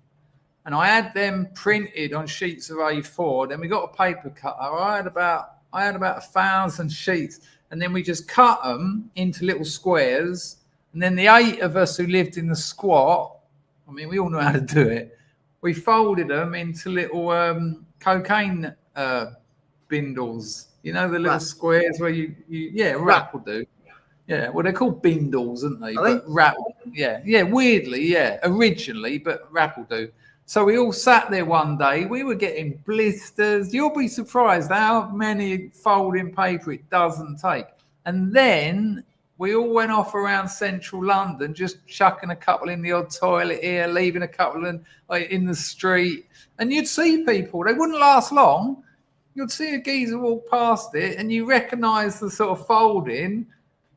And I had them printed on sheets of A4. Then we got a paper cutter. I had about 1,000 sheets, and then we just cut them into little squares. And then the 8 of us who lived in the squat, I mean, we all know how to do it. We folded them into little cocaine bindles. You know, the little squares where wrap will do. Yeah, well, they're called bindles, aren't they? But wrap, weirdly, originally, but wrap will do. So we all sat there one day. We were getting blisters. You'll be surprised how many folding paper it doesn't take. And then we all went off around central London, just chucking a couple in the odd toilet here, leaving a couple in the street. And you'd see people. They wouldn't last long. You'd see a geezer walk past it, and you recognise the sort of folding.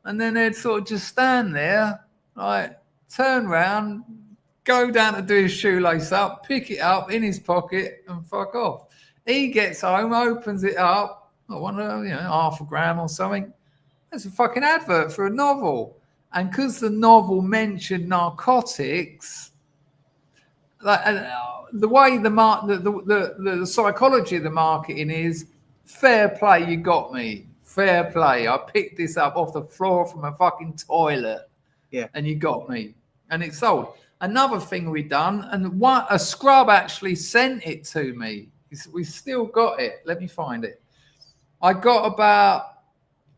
And then they'd sort of just stand there, like, turn round, go down to do his shoelace up, pick it up in his pocket, and fuck off. He gets home, opens it up. I wonder, half a gram or something. That's a fucking advert for a novel. And because the novel mentioned narcotics, like the way the psychology of the marketing is, fair play, you got me. Fair play. I picked this up off the floor from a fucking toilet. Yeah. And you got me. And it sold. Another thing we done, and a scrub actually sent it to me. We've still got it. Let me find it. I got about,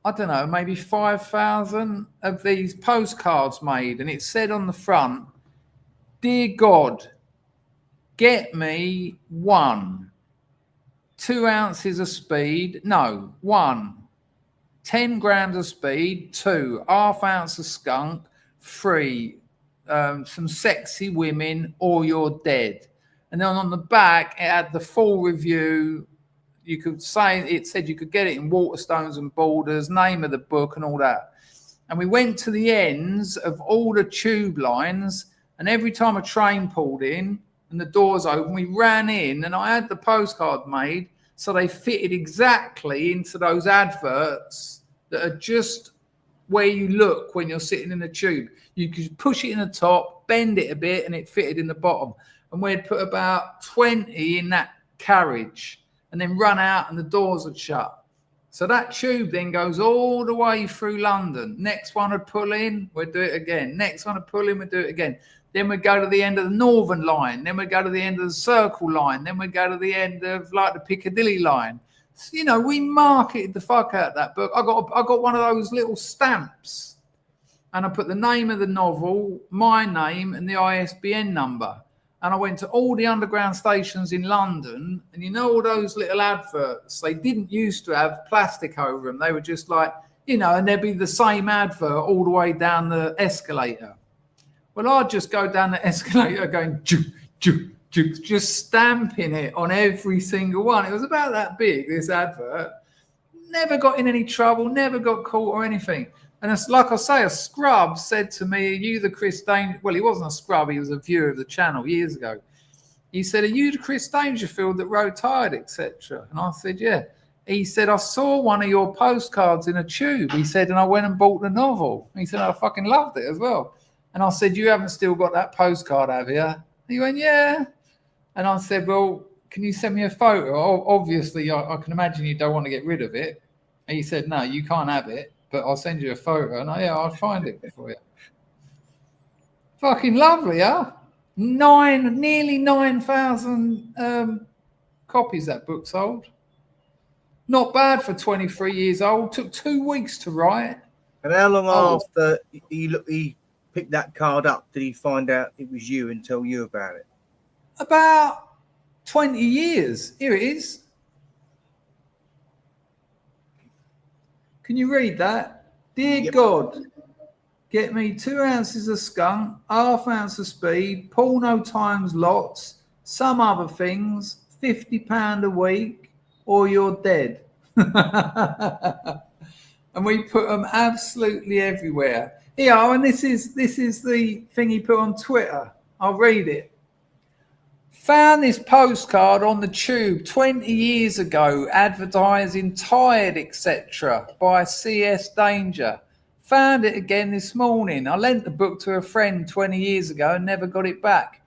I don't know, maybe 5,000 of these postcards made. And it said on the front, "Dear God, get me 1, 2 ounces of speed. No, 1, 10 grams of speed. 2, ½ ounce of skunk. 3, some sexy women, or you're dead." And then on the back, it had the full review. You could say, it said you could get it in Waterstones and Borders, name of the book and all that. And we went to the ends of all the tube lines, and every time a train pulled in and the doors open, we ran in, and I had the postcard made so they fitted exactly into those adverts that are just where you look when you're sitting in the tube. You could push it in the top, bend it a bit, and it fitted in the bottom. And we'd put about 20 in that carriage and then run out and the doors would shut. So that tube then goes all the way through London. Next one would pull in, we'd do it again. Next one would pull in, we'd do it again. Then we'd go to the end of the Northern line. Then we'd go to the end of the Circle line. Then we'd go to the end of like the Piccadilly line. So, you know, we marketed the fuck out of that book. I got one of those little stamps, and I put the name of the novel, my name, and the ISBN number. And I went to all the underground stations in London, and you know all those little adverts, they didn't used to have plastic over them. They were just like, you know, and there'd be the same advert all the way down the escalator. Well, I'd just go down the escalator going, just stamping it on every single one. It was about that big, this advert. Never got in any trouble, never got caught or anything. And it's like I say, a scrub said to me, are you the Chris Dangerfield? Well, he wasn't a scrub, he was a viewer of the channel years ago. He said, are you the Chris Dangerfield that wrote Tired, etc.? And I said, yeah. He said, I saw one of your postcards in a tube. He said, and I went and bought the novel. He said, I fucking loved it as well. And I said, you haven't still got that postcard, have you? He went, yeah. And I said, well, can you send me a photo? Obviously, I can imagine you don't want to get rid of it. And he said, no, you can't have it, but I'll send you a photo. And I'll find it for you. Fucking lovely, huh? Nearly 9,000 copies that book sold. Not bad for 23 years old. Took 2 weeks to write. And how long after he picked that card up did he find out it was you and tell you about it? About 20 years. Here it is. Can you read that? Dear God, get me 2 ounces of skunk, ½ ounce of speed, porno times lots, some other things, £50 a week, or you're dead. And we put them absolutely everywhere. Yeah, and this is the thing he put on Twitter. I'll read it. Found this postcard on the tube 20 years ago, advertising Tired, etc. by C.S. Danger. Found it again this morning. I lent the book to a friend 20 years ago and never got it back.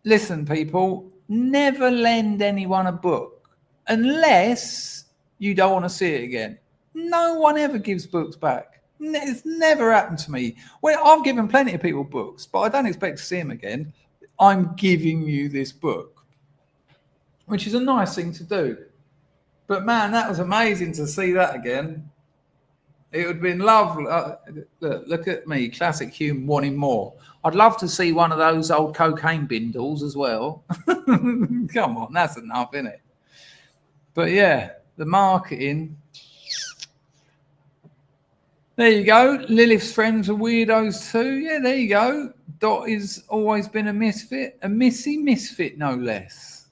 Listen, people, never lend anyone a book unless you don't want to see it again. No one ever gives books back. It's never happened to me. Well, I've given plenty of people books, but I don't expect to see them again. I'm giving you this book, which is a nice thing to do. But man, that was amazing to see that again. It would have been lovely. Look at me, classic Hume wanting more. I'd love to see one of those old cocaine bindles as well. Come on, that's enough, isn't it? But yeah, the marketing. There you go. Lilith's friends are weirdos too. Yeah, there you go. Dot has always been a misfit. A missy misfit, no less.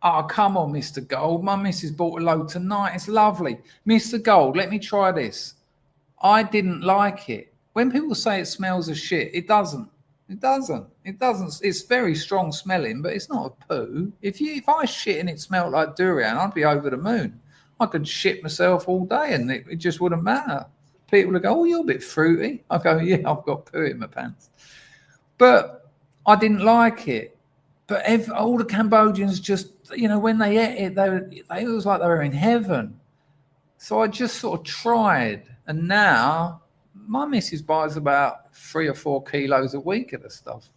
Oh, come on, Mr. Gold. My missus bought a load tonight. It's lovely. Mr. Gold, let me try this. I didn't like it. When people say it smells of shit, it doesn't. It doesn't. It doesn't. It's very strong smelling, but it's not a poo. If I shit and it smelled like durian, I'd be over the moon. I could shit myself all day and it just wouldn't matter. People would go, oh, you're a bit fruity. I go, yeah, I've got poo in my pants. But I didn't like it. But all the Cambodians just, you know, when they ate it, it was like they were in heaven. So I just sort of tried. And now my missus buys about 3 or 4 kilos a week of the stuff.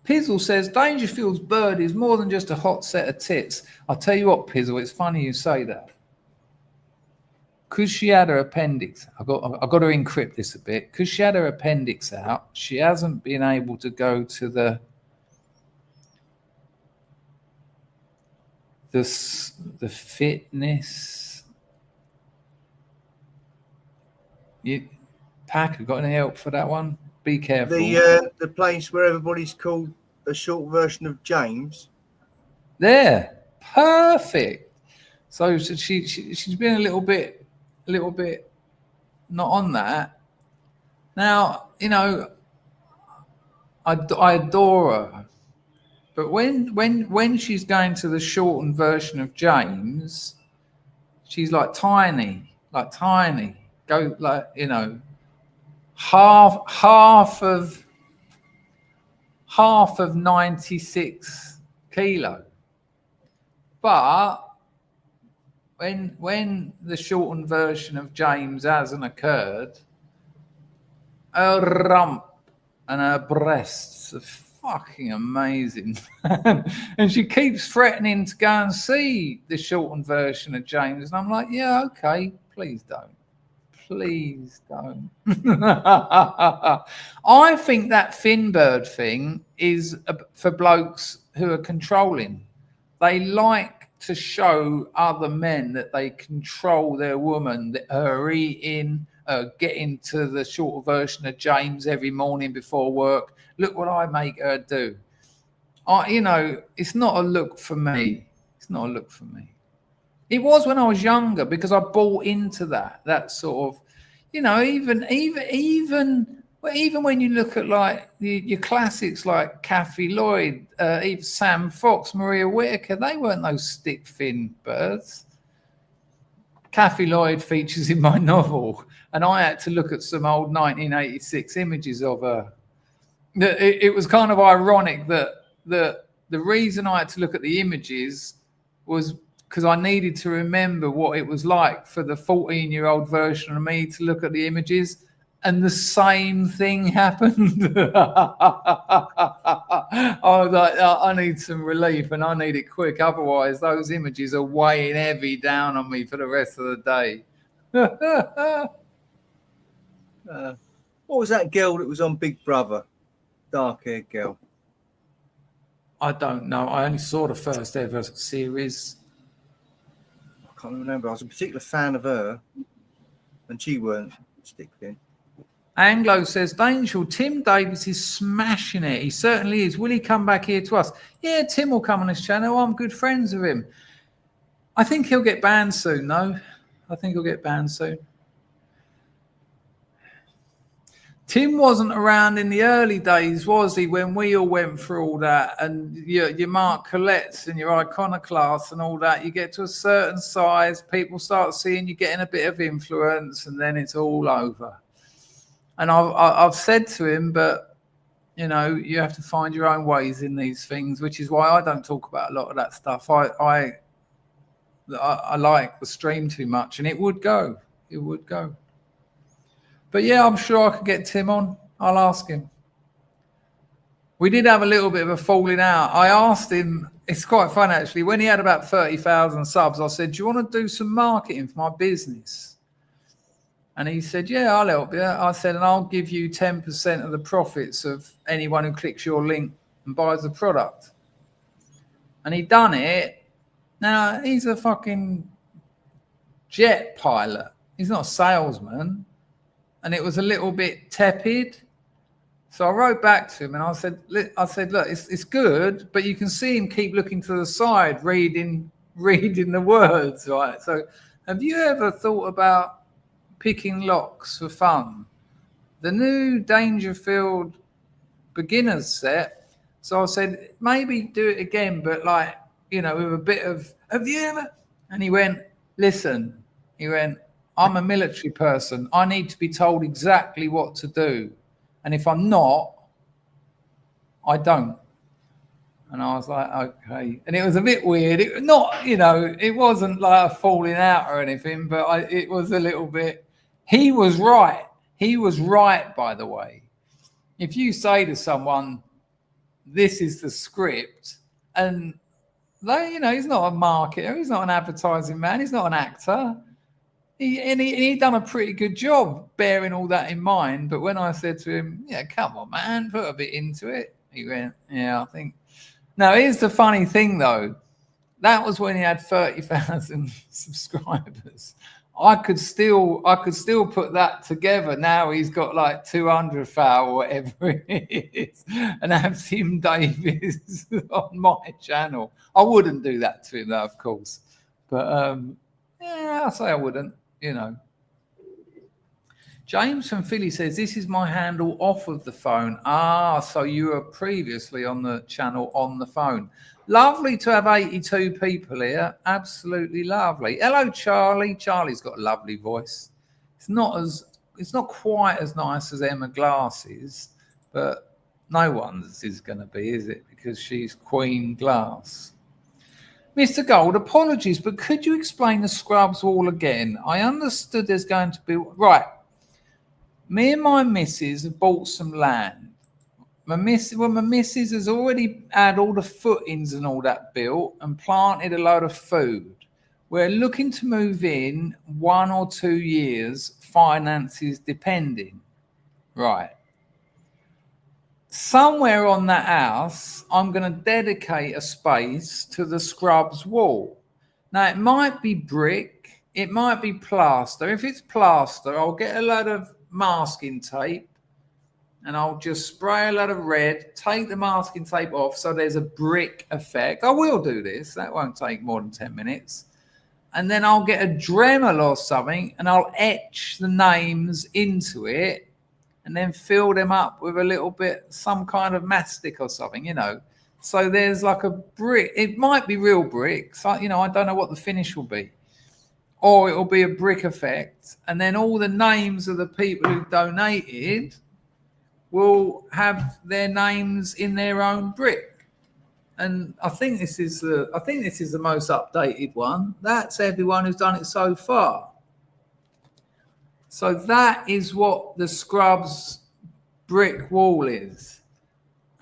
Pizzle says, Dangerfield's bird is more than just a hot set of tits. I'll tell you what, Pizzle, it's funny you say that. Because she had her appendix, I've got to encrypt this a bit. Because she had her appendix out, she hasn't been able to go to the fitness. Packer, got any help for that one? Be careful. The place where everybody's called a short version of James. There, perfect. So she's been a little bit not on that. Now, you know, I adore her, but when she's going to the shortened version of James, she's like tiny. Go like, you know, half of 96 kilo. But when the shortened version of James hasn't occurred, her rump and her breasts are fucking amazing. And she keeps threatening to go and see the shortened version of James. And I'm like, yeah, okay, please don't. Please don't. I think that Finbird thing is for blokes who are controlling. They like to show other men that they control their woman, that her eating, getting to the shorter version of James every morning before work. Look what I make her do. You know, it's not a look for me. It's not a look for me. It was when I was younger because I bought into that sort of, you know, even when you look at like your classics like Kathy Lloyd, even Sam Fox, Maria Whittaker, they weren't those stick fin birds. Kathy Lloyd features in my novel, and I had to look at some old 1986 images of her. It was kind of ironic that the reason I had to look at the images was because I needed to remember what it was like for the 14-year-old version of me to look at the images, and the same thing happened. I was like, I need some relief and I need it quick. Otherwise, those images are weighing heavy down on me for the rest of the day. What was that girl that was on Big Brother? Dark-haired girl. I don't know. I only saw the first ever series. I can't remember. I was a particular fan of her, and she weren't stick thin. Anglo says, Dangerfield, Tim Davis is smashing it. He certainly is. Will he come back here to us? Yeah, Tim will come on this channel. I'm good friends with him. I think he'll get banned soon, though. I think he'll get banned soon. Tim wasn't around in the early days, was he, when we all went through all that, and your Mark Colette's and your Iconoclasts and all that. You get to a certain size, people start seeing you getting a bit of influence, and then it's all over. And I've said to him, but, you know, you have to find your own ways in these things, which is why I don't talk about a lot of that stuff. I like the stream too much, and it would go. It would go. But yeah, I'm sure I could get Tim on. I'll ask him. We did have a little bit of a falling out. I asked him, it's quite fun actually, when he had about 30,000 subs, I said, do you want to do some marketing for my business? And he said, yeah, I'll help you. I said, and I'll give you 10% of the profits of anyone who clicks your link and buys the product. And he done it. Now, he's a fucking jet pilot. He's not a salesman. And it was a little bit tepid. So I wrote back to him and I said, look, it's good, but you can see him keep looking to the side, reading the words, right? So have you ever thought about picking locks for fun? The new Dangerfield beginners set. So I said, maybe do it again, but like, you know, with a bit of, have you ever? And he went, listen, I'm a military person. I need to be told exactly what to do. And if I'm not, I don't. And I was like, okay. And it was a bit weird. It wasn't like a falling out or anything, but it was a little bit. He was right. He was right, by the way. If you say to someone, this is the script, and they, he's not a marketer, he's not an advertising man, he's not an actor. He done a pretty good job bearing all that in mind. But when I said to him, yeah, come on, man, put a bit into it, he went, yeah, I think. Now, here's the funny thing, though. That was when he had 30,000 subscribers. I could still put that together. Now he's got like 200,000 or whatever it is, and have Tim Davis on my channel. I wouldn't do that to him, though, of course. But yeah, I'll say I wouldn't. You know. James from Philly says, this is my handle off of the phone. Ah, so you were previously on the channel on the phone. Lovely to have 82 people here. Absolutely lovely. Hello, Charlie. Charlie's got a lovely voice. It's not quite as nice as Emma Glass's, but no one's is going to be, is it? Because she's Queen Glass. Mr. Gold, apologies, but could you explain the Scrubs wall again? I understood there's going to be... Right. Me and my missus have bought some land. My missus has already had all the footings and all that built and planted a load of food. We're looking to move in 1 or 2 years, finances depending. Right. Somewhere on that house, I'm going to dedicate a space to the Scrubs wall. Now, it might be brick, it might be plaster. If it's plaster, I'll get a load of masking tape and I'll just spray a lot of red, take the masking tape off so there's a brick effect. I will do this. That won't take more than 10 minutes. And then I'll get a Dremel or something and I'll etch the names into it and then fill them up with a little bit, some kind of mastic or something, you know. So there's like a brick. It might be real brick. So, you know, I don't know what the finish will be. Or it will be a brick effect. And then all the names of the people who donated will have their names in their own brick. And I think this is the most updated one. That's everyone who's done it so far. So that is what the Scrubs brick wall is.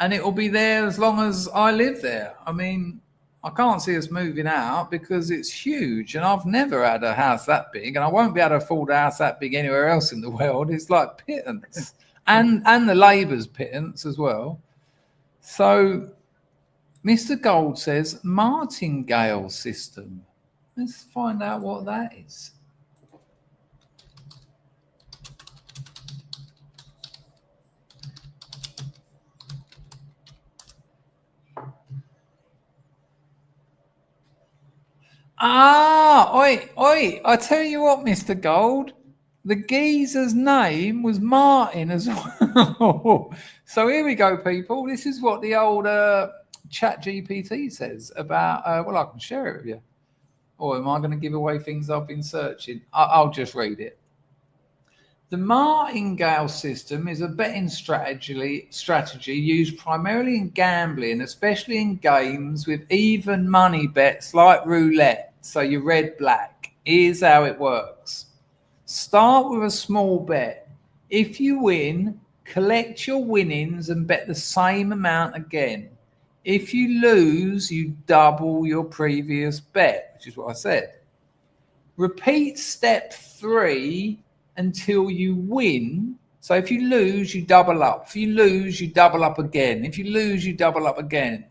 And it will be there as long as I live there. I mean, I can't see us moving out because it's huge. And I've never had a house that big. And I won't be able to afford a house that big anywhere else in the world. It's like pittance. And the Labour's pittance as well. So Mr. Gold says martingale system. Let's find out what that is. Oi, I tell you what, Mr. Gold, the geezer's name was Martin as well. So here we go, people. This is what the old chat GPT says about, well, I can share it with you. Or am I going to give away things I've been searching? I'll just read it. The martingale system is a betting strategy used primarily in gambling, especially in games with even money bets like roulette. So you're red-black. Here's how it works. Start with a small bet. If you win, collect your winnings and bet the same amount again. If you lose, you double your previous bet, which is what I said. Repeat step 3 until you win. So if you lose, you double up. If you lose, you double up again. If you lose, you double up again.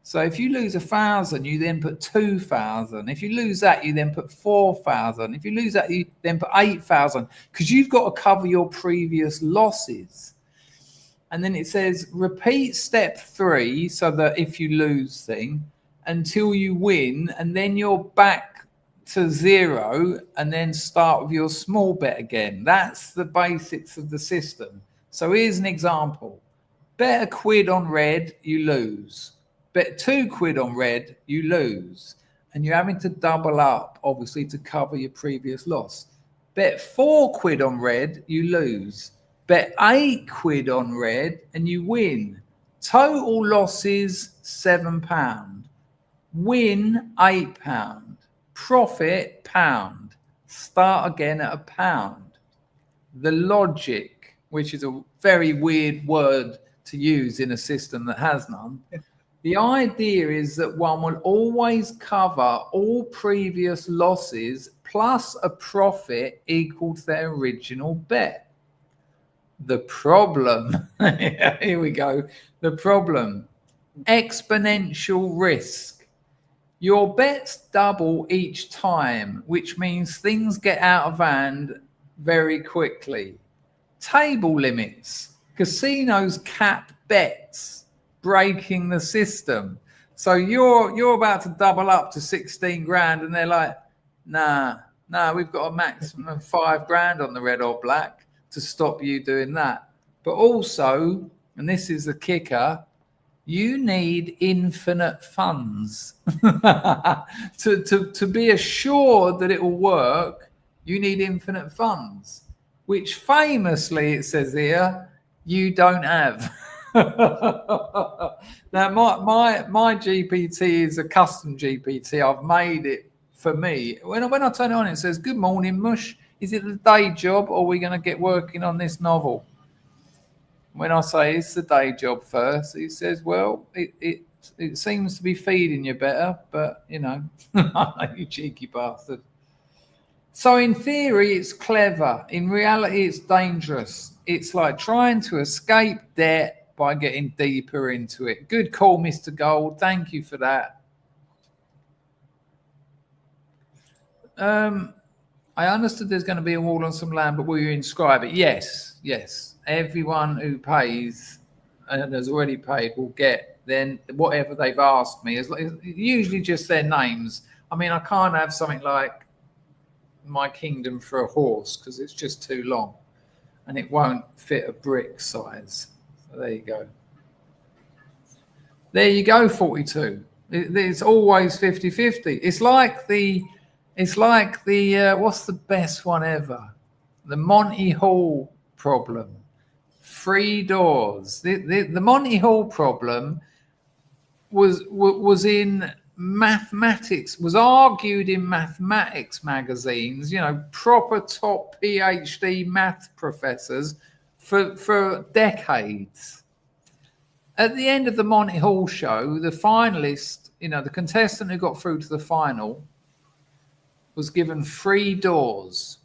So if you lose 1,000, you then put 2,000. If you lose that, you then put 4,000. If you lose that, you then put 8,000, because you've got to cover your previous losses. And then it says repeat step 3, so that if you lose thing, until you win, and then you're back to 0, and then start with your small bet again. That's the basics of the system. So here's an example. Bet £1 on red, you lose. Bet £2 on red, you lose. And you're having to double up, obviously, to cover your previous loss. Bet £4 on red, you lose. Bet £8 on red, and you win. Total losses, £7. Win, £8. Profit, £1. Start again at £1. The logic, which is a very weird word to use in a system that has none. The idea is that one will always cover all previous losses plus a profit equal to their original bet. The problem, here we go, the problem, exponential risk. Your bets double each time, which means things get out of hand very quickly. Table limits. Casinos cap bets, breaking the system. So you're about to double up to 16 grand and they're like, nah, we've got a maximum of 5 grand on the red or black to stop you doing that. But also, and this is the kicker, you need infinite funds. to be assured that it will work, you need infinite funds, which famously, it says here, you don't have. Now, my GPT is a custom GPT. I've made it for me. When I turn it on, it says, "Good morning, Mush. Is it the day job or are we going to get working on this novel?" When I say it's the day job first, he says, well, it seems to be feeding you better, but, you know, you cheeky bastard. So in theory, it's clever. In reality, it's dangerous. It's like trying to escape debt by getting deeper into it. Good call, Mr. Gold. Thank you for that. I understood there's going to be a wall on some land, but will you inscribe it? Yes. Everyone who pays and has already paid will get then whatever they've asked me. It's usually just their names. I mean, I can't have something like my kingdom for a horse because it's just too long and it won't fit a brick size. So there you go. There you go, 42. It's always 50-50. It's like the what's the best one ever? The Monty Hall problem. 3 doors. The Monty Hall problem was in mathematics, was argued in mathematics magazines, you know, proper top PhD math professors for decades. At the end of the Monty Hall show, the finalist, you know, the contestant who got through to the final was given 3 doors.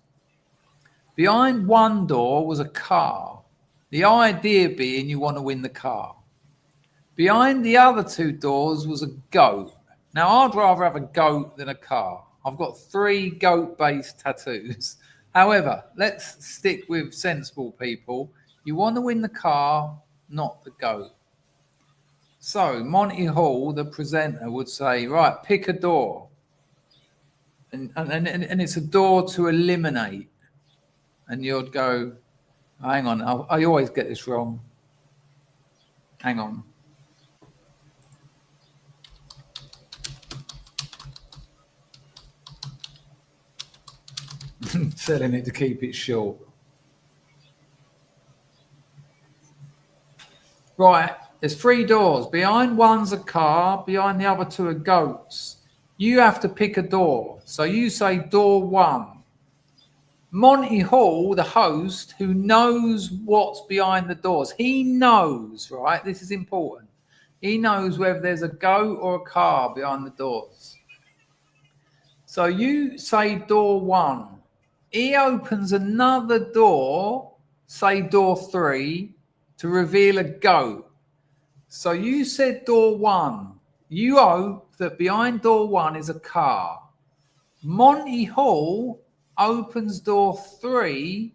Behind one door was a car. The idea being you want to win the car. Behind the other 2 doors was a goat. Now, I'd rather have a goat than a car. I've got 3 goat-based tattoos. However, let's stick with sensible people. You want to win the car, not the goat. So, Monty Hall, the presenter, would say, right, pick a door. And it's a door to eliminate. And you'd go, hang on, I always get this wrong. Hang on. Selling it to keep it short. Right, there's 3 doors. Behind one's a car, behind the other 2 are goats. You have to pick a door. So you say door 1. Monty Hall, the host, who knows what's behind the doors, he knows, right? This is important. He knows whether there's a goat or a car behind the doors. So you say door 1. He opens another door, say door 3, to reveal a goat. So you said door 1. You hope that behind door 1 is a car. Monty Hall opens door 3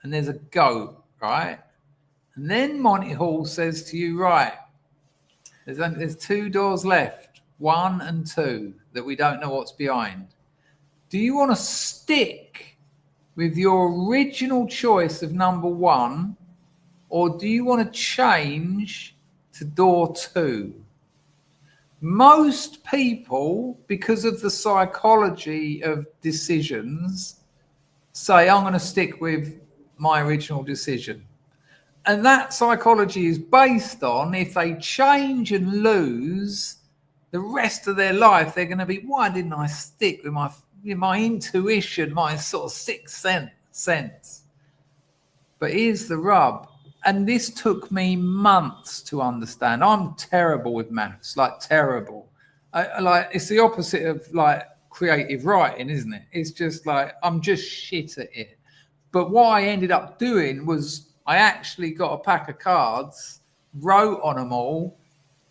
and there's a goat, right? And then Monty Hall says to you, right, there's 2 doors left, 1 and 2, that we don't know what's behind. Do you want to stick with your original choice of number 1, or do you want to change to door 2? Most people, because of the psychology of decisions, say, I'm going to stick with my original decision. And that psychology is based on if they change and lose the rest of their life, they're going to be, why didn't I stick with my intuition, my sort of sixth sense? But here's the rub. And this took me months to understand. I'm terrible with maths, like terrible. Like it's the opposite of like creative writing, isn't it? It's just like I'm just shit at it. But what I ended up doing was I actually got a pack of cards, wrote on them all,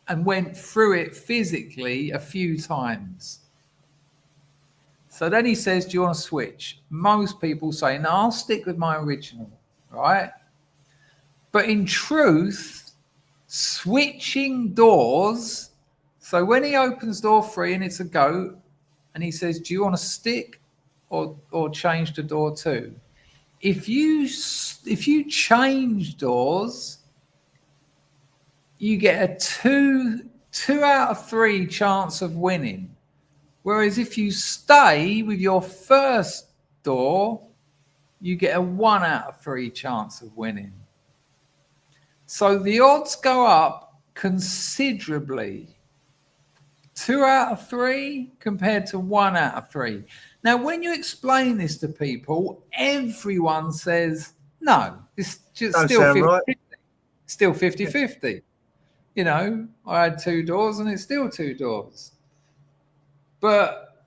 and went through it physically a few times. So then he says, do you want to switch? Most people say, no, I'll stick with my original, right? But in truth, switching doors, so when he opens door 3 and it's a goat, and he says, do you want to stick or change to door 2? If you change doors, you get a two out of 3 chance of winning. Whereas if you stay with your first door, you get a 1 out of 3 chance of winning. So the odds go up considerably. 2 out of 3 compared to 1 out of 3. Now, when you explain this to people, everyone says, no, it's just still 50-50. Right. Still 50-50. You know, I had 2 doors and it's still 2 doors. But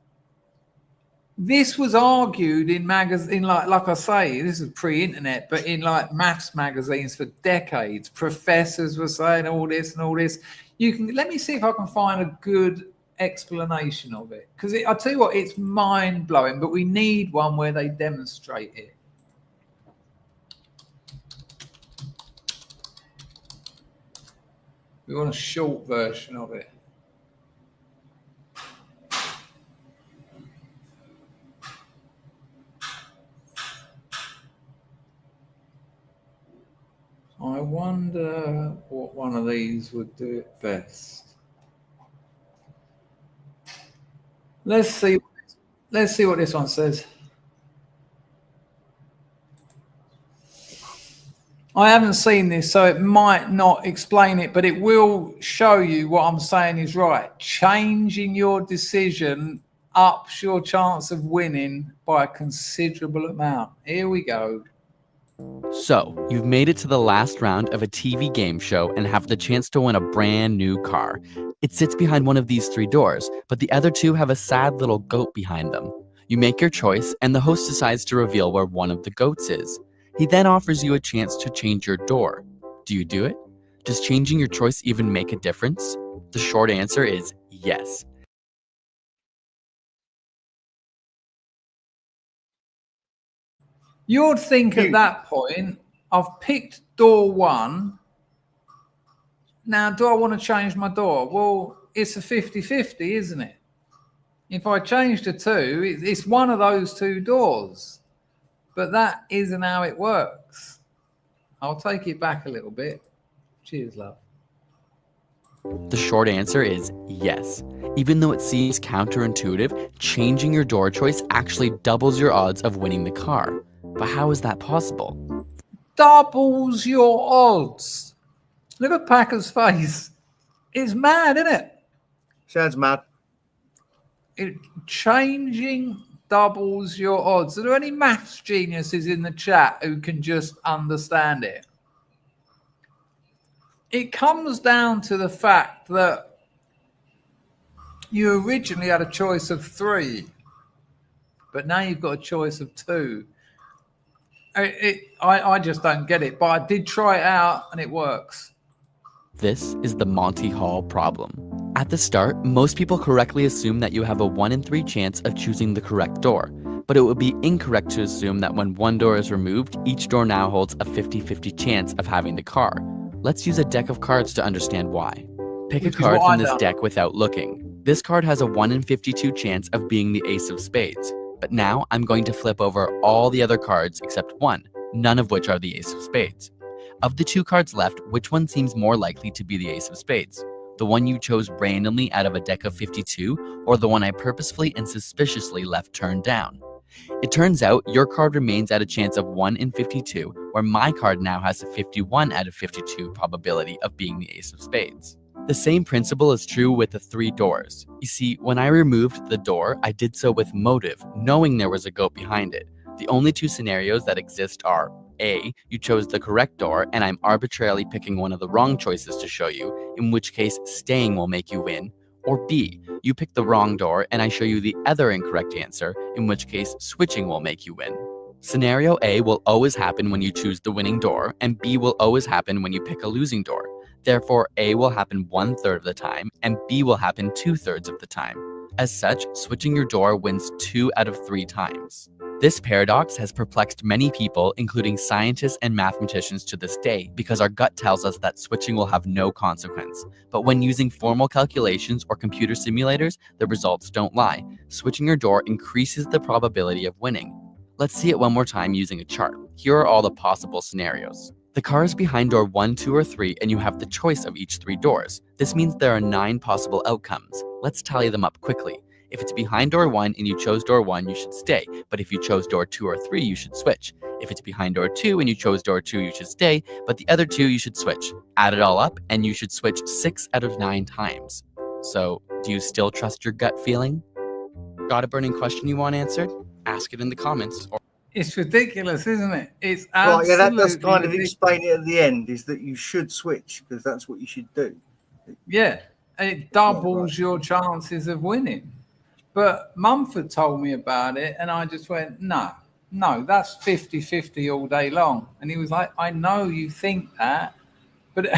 this was argued in magazine, like I say, this is pre-internet, but in like maths magazines for decades. Professors were saying all this and all this. Let me see if I can find a good explanation of it, because I'll tell you what, it's mind-blowing, but we need one where they demonstrate it. We want a short version of it. I wonder what one of these would do it best. Let's see what this one says. I haven't seen this, so it might not explain it, but it will show you what I'm saying is right. Changing your decision ups your chance of winning by a considerable amount. Here we go. So, you've made it to the last round of a TV game show and have the chance to win a brand new car. It sits behind one of these 3 doors, but the other 2 have a sad little goat behind them. You make your choice, and the host decides to reveal where one of the goats is. He then offers you a chance to change your door. Do you do it? Does changing your choice even make a difference? The short answer is yes. You would think at that point, I've picked door 1. Now, do I want to change my door? Well, it's a 50-50, isn't it? If I change to 2, it's one of those 2 doors. But that isn't how it works. I'll take it back a little bit. Cheers, love. The short answer is yes. Even though it seems counterintuitive, changing your door choice actually doubles your odds of winning the car. But how is that possible? Doubles your odds. Look at Packer's face. It's mad, isn't it? Sounds mad. Changing doubles your odds. Are there any maths geniuses in the chat who can just understand it? It comes down to the fact that you originally had a choice of 3, but now you've got a choice of 2. I just don't get it, but I did try it out and it works. This is the Monty Hall problem. At the start, most people correctly assume that you have a 1 in 3 chance of choosing the correct door, but it would be incorrect to assume that when one door is removed, each door now holds a 50-50 chance of having the car. Let's use a deck of cards to understand why. Pick a card from this deck without looking. This card has a 1 in 52 chance of being the ace of spades. But now I'm going to flip over all the other cards except 1, none of which are the ace of spades. Of the 2 cards left, which one seems more likely to be the ace of spades? The one you chose randomly out of a deck of 52, or the one I purposefully and suspiciously left turned down? It turns out your card remains at a chance of 1 in 52, where my card now has a 51 out of 52 probability of being the ace of spades. The same principle is true with the 3 doors. You see, when I removed the door, I did so with motive, knowing there was a goat behind it. The only 2 scenarios that exist are A, you chose the correct door and I'm arbitrarily picking one of the wrong choices to show you, in which case staying will make you win, or B, you pick the wrong door and I show you the other incorrect answer, in which case switching will make you win. Scenario A will always happen when you choose the winning door, and B will always happen when you pick a losing door. Therefore, A will happen 1/3 of the time and B will happen 2/3 of the time. As such, switching your door wins 2 out of 3 times. This paradox has perplexed many people, including scientists and mathematicians to this day, because our gut tells us that switching will have no consequence. But when using formal calculations or computer simulators, the results don't lie. Switching your door increases the probability of winning. Let's see it one more time using a chart. Here are all the possible scenarios. The car is behind door 1, 2, or 3, and you have the choice of each 3 doors. This means there are 9 possible outcomes. Let's tally them up quickly. If it's behind door 1 and you chose door 1, you should stay. But if you chose door 2 or 3, you should switch. If it's behind door 2 and you chose door 2, you should stay. But the other 2, you should switch. Add it all up, and you should switch 6 out of 9 times. So, do you still trust your gut feeling? Got a burning question you want answered? Ask it in the comments. It's ridiculous, isn't it? It's Well, absolutely yeah, that does kind of ridiculous. explain it at the end, is that you should switch because that's what you should do. Yeah, it doubles your chances of winning. But Mumford told me about it, and I just went, no, that's 50-50 all day long. And he was like, I know you think that, but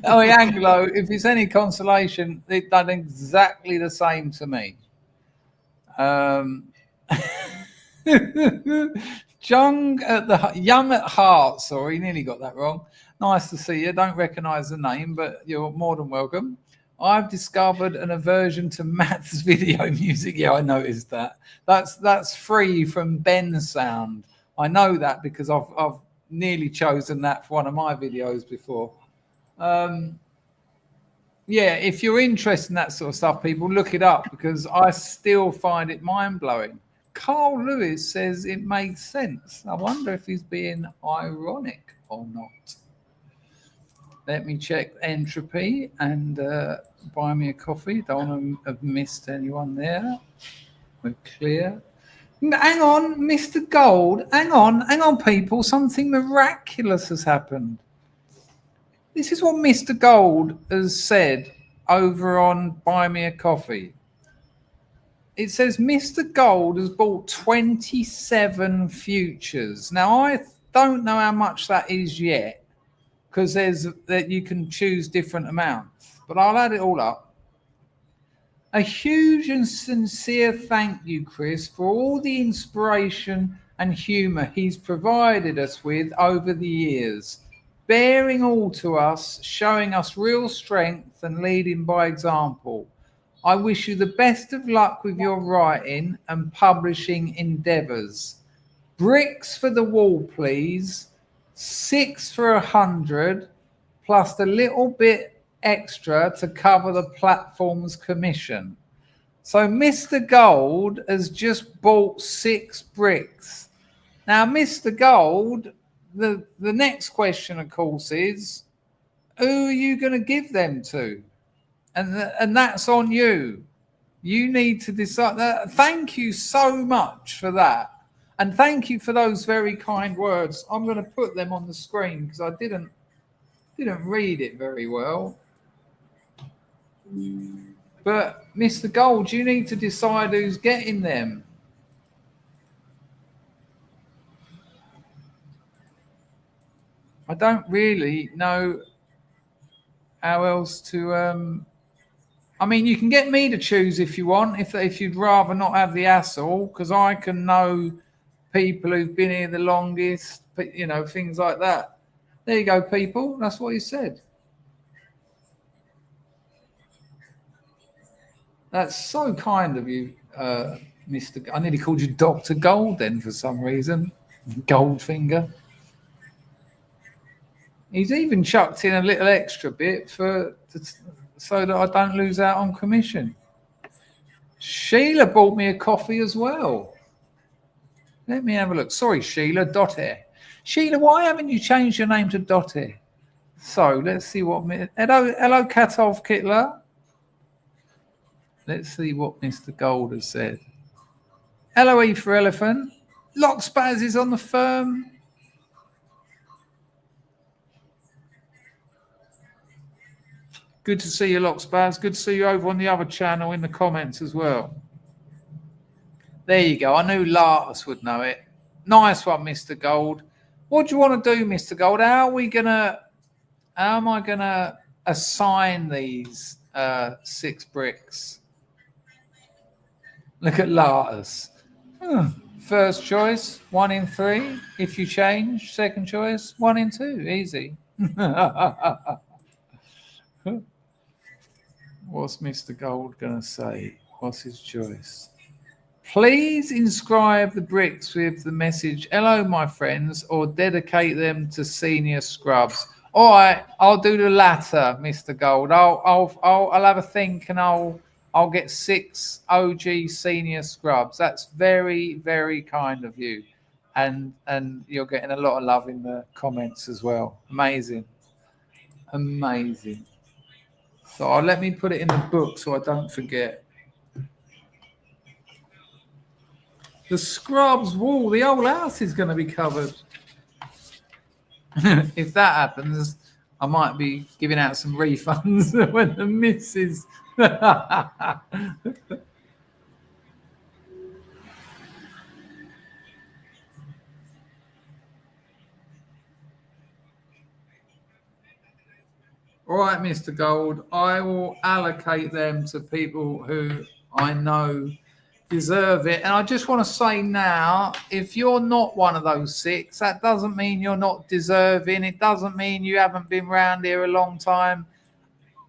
oh, Anglo, if it's any consolation, it done exactly the same to me. Young at heart, sorry, nearly got that wrong. Nice to see you. Don't recognise the name, but you're more than welcome. I've discovered an aversion to Matt's video music. Yeah, I noticed that. That's free from Ben's sound. I know that because I've nearly chosen that for one of my videos before. Yeah, if you're interested in that sort of stuff, people, look it up because I still find it mind-blowing. Carl Lewis says it makes sense. I wonder if he's being ironic or not. Let me check entropy and buy me a coffee. Don't want to have missed anyone there. We're clear. Hang on, Mr. Gold. Hang on, people. Something miraculous has happened. This is what Mr. Gold has said over on Buy Me a Coffee. It says Mr. Gold has bought 27 futures. Now, I don't know how much that is yet because there's that you can choose different amounts, but I'll add it all up. A huge and sincere thank you, Chris, for all the inspiration and humour he's provided us with over the years, bearing all to us, showing us real strength and leading by example. I wish you the best of luck with your writing and publishing endeavours. Bricks for the wall, please. 6 for 100, plus a little bit extra to cover the platform's commission. So Mr. Gold has just bought 6 bricks. Now, Mr. Gold, the next question, of course, is who are you going to give them to? And that's on you. You need to decide that. Thank you so much for that. And thank you for those very kind words. I'm going to put them on the screen because I didn't read it very well. But Mr. Gold, you need to decide who's getting them. I don't really know how else to I mean, you can get me to choose if you want, if you'd rather not have the hassle, because I can know people who've been here the longest, you know, things like that. There you go, people. That's what he said. That's so kind of you, Mr. I nearly called you Dr. Gold then for some reason. Goldfinger. He's even chucked in a little extra bit so that I don't lose out on commission. Sheila bought me a coffee as well. Let me have a look. Sorry, Sheila, Dotter. Sheila, why haven't you changed your name to Dotter? So let's see what... Hello, Katov Kittler. Let's see what Mr. Gold has said. Hello, E for Elephant. Lockspaz is on the firm. Good to see you, Lockspaz. Good to see you over on the other channel in the comments as well. There you go. I knew Lartus would know it. Nice one, Mr. Gold. What do you want to do, Mr. Gold? How are we going to How am I going to assign these 6 bricks? Look at Latus. First choice, 1 in 3. If you change, second choice, 1 in 2. Easy. What's Mr. Gold going to say? What's his choice? Please inscribe the bricks with the message, "Hello, my friends," or dedicate them to senior scrubs. All right, I'll do the latter, Mr. Gold. I'll have a think, and I'll get 6 OG senior scrubs. That's very, very kind of you, and you're getting a lot of love in the comments as well. Amazing. So let me put it in the book so I don't forget. The scrubs wall, the whole house is going to be covered. If that happens, I might be giving out some refunds when the missus. All right, Mr. Gold, I will allocate them to people who I know deserve it. And I just want to say now, if you're not one of those 6, that doesn't mean you're not deserving. It doesn't mean you haven't been around here a long time.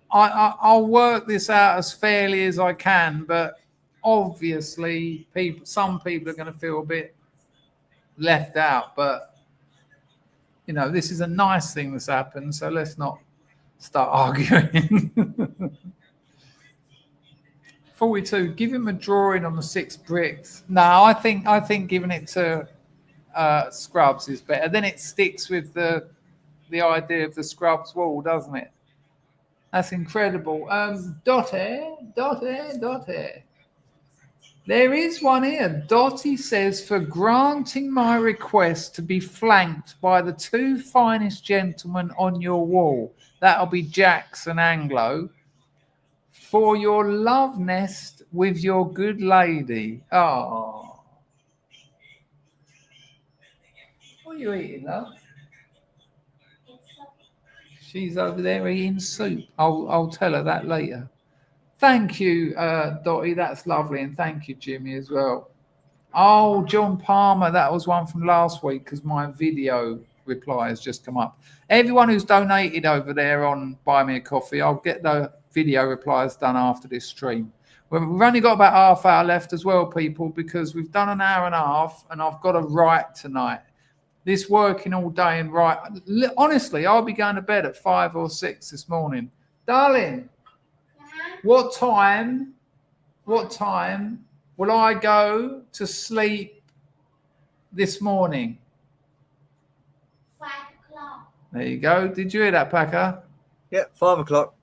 I'll work this out as fairly as I can, but obviously some people are going to feel a bit left out. But, you know, this is a nice thing that's happened, so let's not start arguing. 42. Give him a drawing on the 6 bricks. No, I think giving it to Scrubs is better. Then it sticks with the idea of the Scrubs wall, doesn't it? That's incredible. Dottie. There is one here. Dottie says, for granting my request to be flanked by the 2 finest gentlemen on your wall. That'll be Jax and Anglo. For your love nest with your good lady. Oh. What are you eating, love? She's over there eating soup. I'll tell her that later. Thank you, Dottie. That's lovely. And thank you, Jimmy, as well. Oh, John Palmer. That was one from last week because my video reply has just come up. Everyone who's donated over there on Buy Me a Coffee, I'll get the video replies done after this stream. We've only got about half hour left as well, people, because we've done an hour and a half and I've got to write tonight. This working all day and write. Honestly, I'll be going to bed at 5 or 6 this morning. Darling, what time will I go to sleep this morning? 5 o'clock. There you go. Did you hear that, Packer? Yeah, 5 o'clock.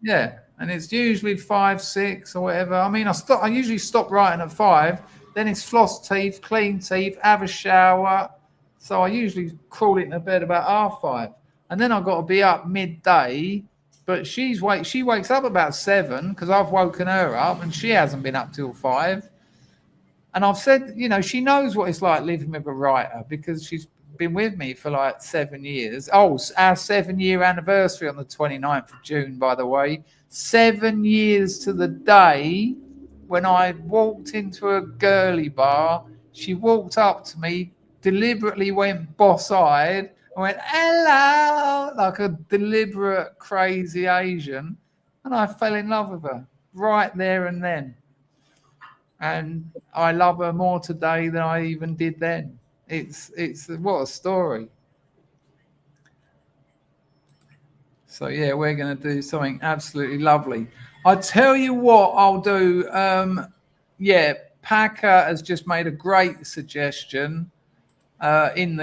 Yeah, and it's usually 5, 6 or whatever. I mean, I usually stop writing at 5. Then it's floss teeth, clean teeth, have a shower. So I usually crawl into bed about 5:30. And then I've got to be up midday. But she wakes up about 7 because I've woken her up and she hasn't been up till 5. And I've said, you know, she knows what it's like living with a writer because she's been with me for like 7 years. Oh, our 7-year anniversary on the 29th of June, by the way. 7 years to the day when I walked into a girly bar. She walked up to me, deliberately went boss-eyed, I went, hello, like a deliberate, crazy Asian. And I fell in love with her right there and then. And I love her more today than I even did then. It's what a story. So, yeah, we're going to do something absolutely lovely. I tell you what I'll do. Packer has just made a great suggestion. Do you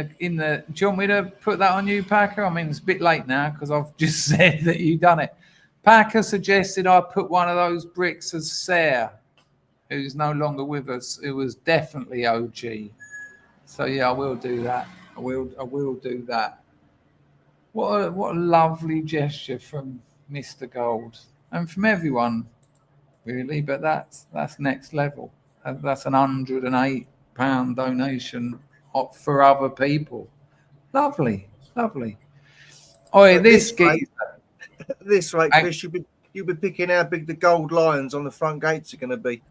want me to put that on you, Packer? I mean, it's a bit late now because I've just said that you've done it. Packer suggested I put one of those bricks as Sarah, who's no longer with us. It was definitely OG. So yeah, I will do that. I will do that. What a lovely gesture from Mr. Gold and from everyone, really. But that's next level. That's an £108 donation for other people. Lovely. Oi, At this rate- geezer. At this rate, I- Chris, you'll be picking how big the gold lions on the front gates are going to be.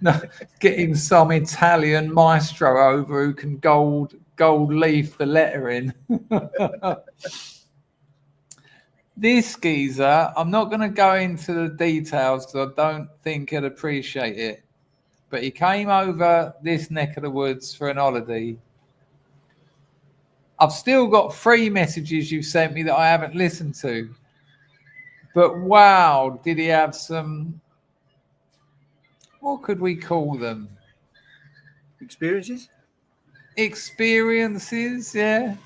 No, getting some Italian maestro over who can gold leaf the lettering. This geezer, I'm not going to go into the details because I don't think he'd appreciate it. But he came over this neck of the woods for an holiday. I've still got 3 messages you've sent me that I haven't listened to. But wow, did he have some, what could we call them? Experiences? Experiences, yeah.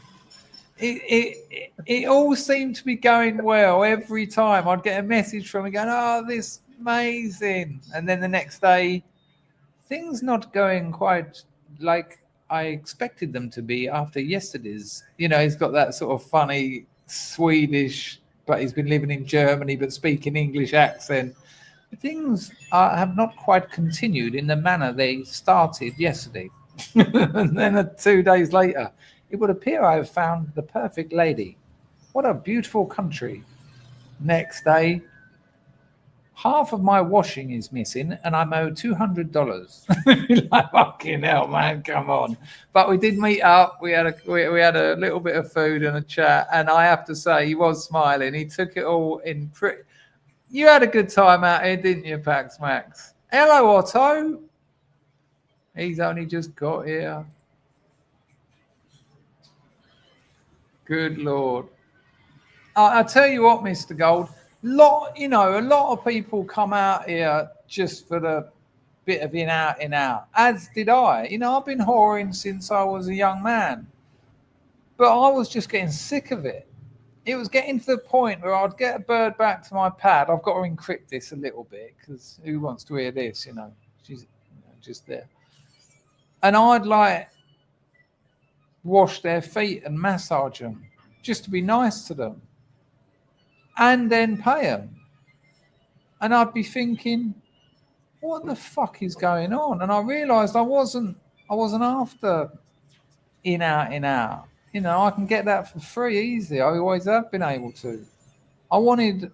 It all seemed to be going well every time. I'd get a message from him going, "Oh, this is amazing," and then the next day, things not going quite like I expected them to be after yesterday's. You know, he's got that sort of funny Swedish, but he's been living in Germany but speaking English accent. Things have not quite continued in the manner they started yesterday. And then 2 days later, it would appear I have found the perfect lady. What a beautiful country. Next day, half of my washing is missing and I'm owed $200. Like, fucking hell, man, come on. But we did meet up. We had a little bit of food and a chat. And I have to say, he was smiling. He took it all in pretty... You had a good time out here, didn't you, Pax Max? Hello, Otto. He's only just got here. Good Lord. I tell you what, Mr. Gold, a lot of people come out here just for the bit of in out, as did I. You know, I've been whoring since I was a young man, but I was just getting sick of it. It was getting to the point where I'd get a bird back to my pad. I've got to encrypt this a little bit because who wants to hear this, you know? She's just there. And I'd like wash their feet and massage them just to be nice to them and then pay them. And I'd be thinking, what the fuck is going on? And I realized I wasn't after in out. You know, I can get that for free easy. I always have been able to. I wanted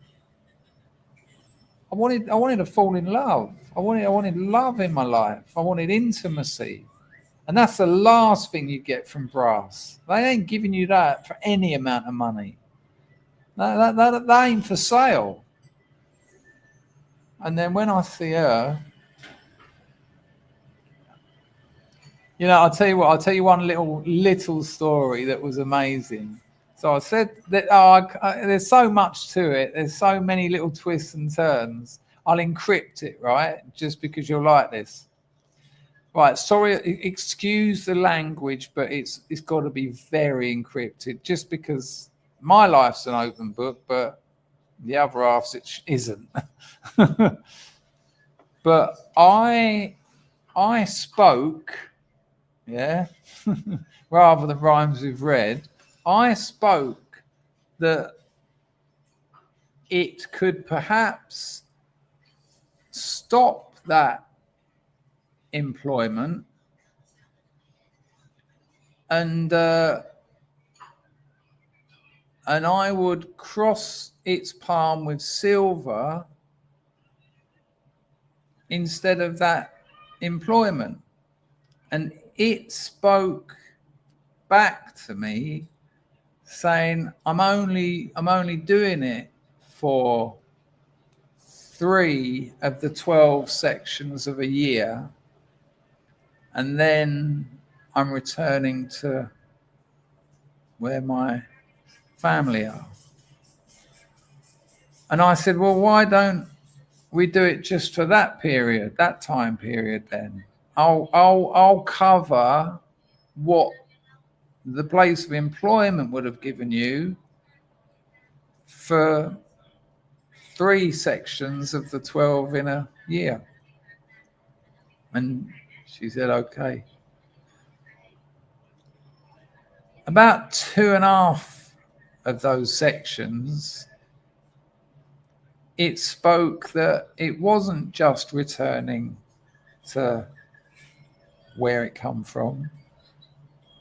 to fall in love. I wanted love in my life. I wanted intimacy. And that's the last thing you get from brass. They ain't giving you that for any amount of money. That ain't for sale. And then when I see her, you know, I'll tell you one little story that was amazing. So I said that there's so much to it. There's so many little twists and turns. I'll encrypt it, right? Just because you'll like this. Right, sorry, excuse the language, but it's got to be very encrypted just because my life's an open book, but the other half's it isn't. But I spoke, yeah, rather than rhymes we've read, I spoke that it could perhaps stop that employment and I would cross its palm with silver instead of that employment. And it spoke back to me saying, I'm only doing it for 3 of the 12 sections of a year. And then I'm returning to where my family are. And I said, well, why don't we do it just for that period, that time period then? I'll cover what the place of employment would have given you for 3 sections of the 12 in a year. And she said, okay. About 2.5 of those sections, it spoke that it wasn't just returning to where it come from.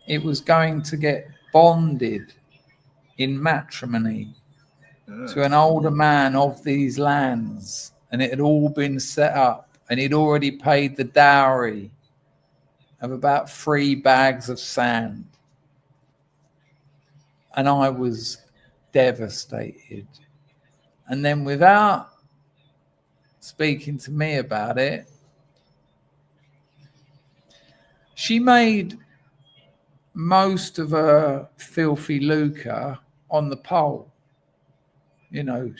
It was going to get bonded in matrimony to an older man of these lands, and it had all been set up, and he'd already paid the dowry of about 3 bags of sand. And I was devastated. And then, without speaking to me about it, she made most of her filthy lucre on the pole. You know,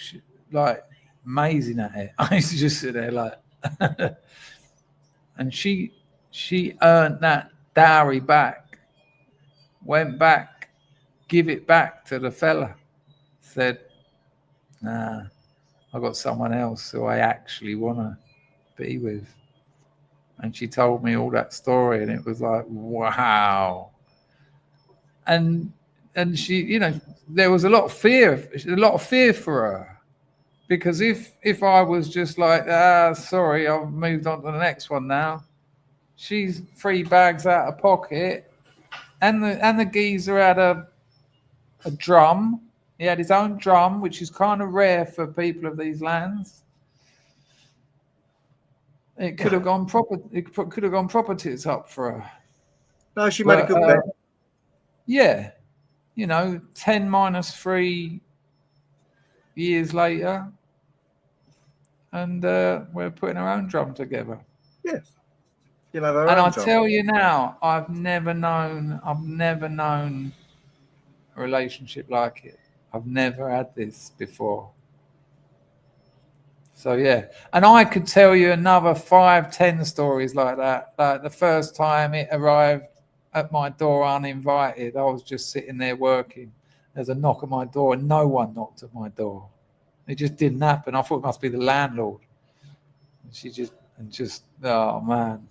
like amazing at it. I used to just sit there like, and she earned that dowry back, went back, give it back to the fella, said, nah, I got someone else who I actually want to be with. And she told me all that story, and it was like, wow. And she, you know, there was a lot of fear for her, because if I was just like, sorry, I've moved on to the next one now, she's 3 bags out of pocket, and the geezer had a drum. He had his own drum, which is kind of rare for people of these lands. It could have gone proper. It could have gone proper tits up for her. No, she made a good bet. Yeah, you know, 10 minus 3 years later, and we're putting our own drum together. Yes. You'll have our And own I drum. tell you now, I've never known a relationship like it. I've never had this before. So yeah, and I could tell you another 5-10 stories like that. Like the first time it arrived at my door uninvited, I was just sitting there working. There's a knock at my door, and no one knocked at my door. It just didn't happen. I thought it must be the landlord. And she just oh man,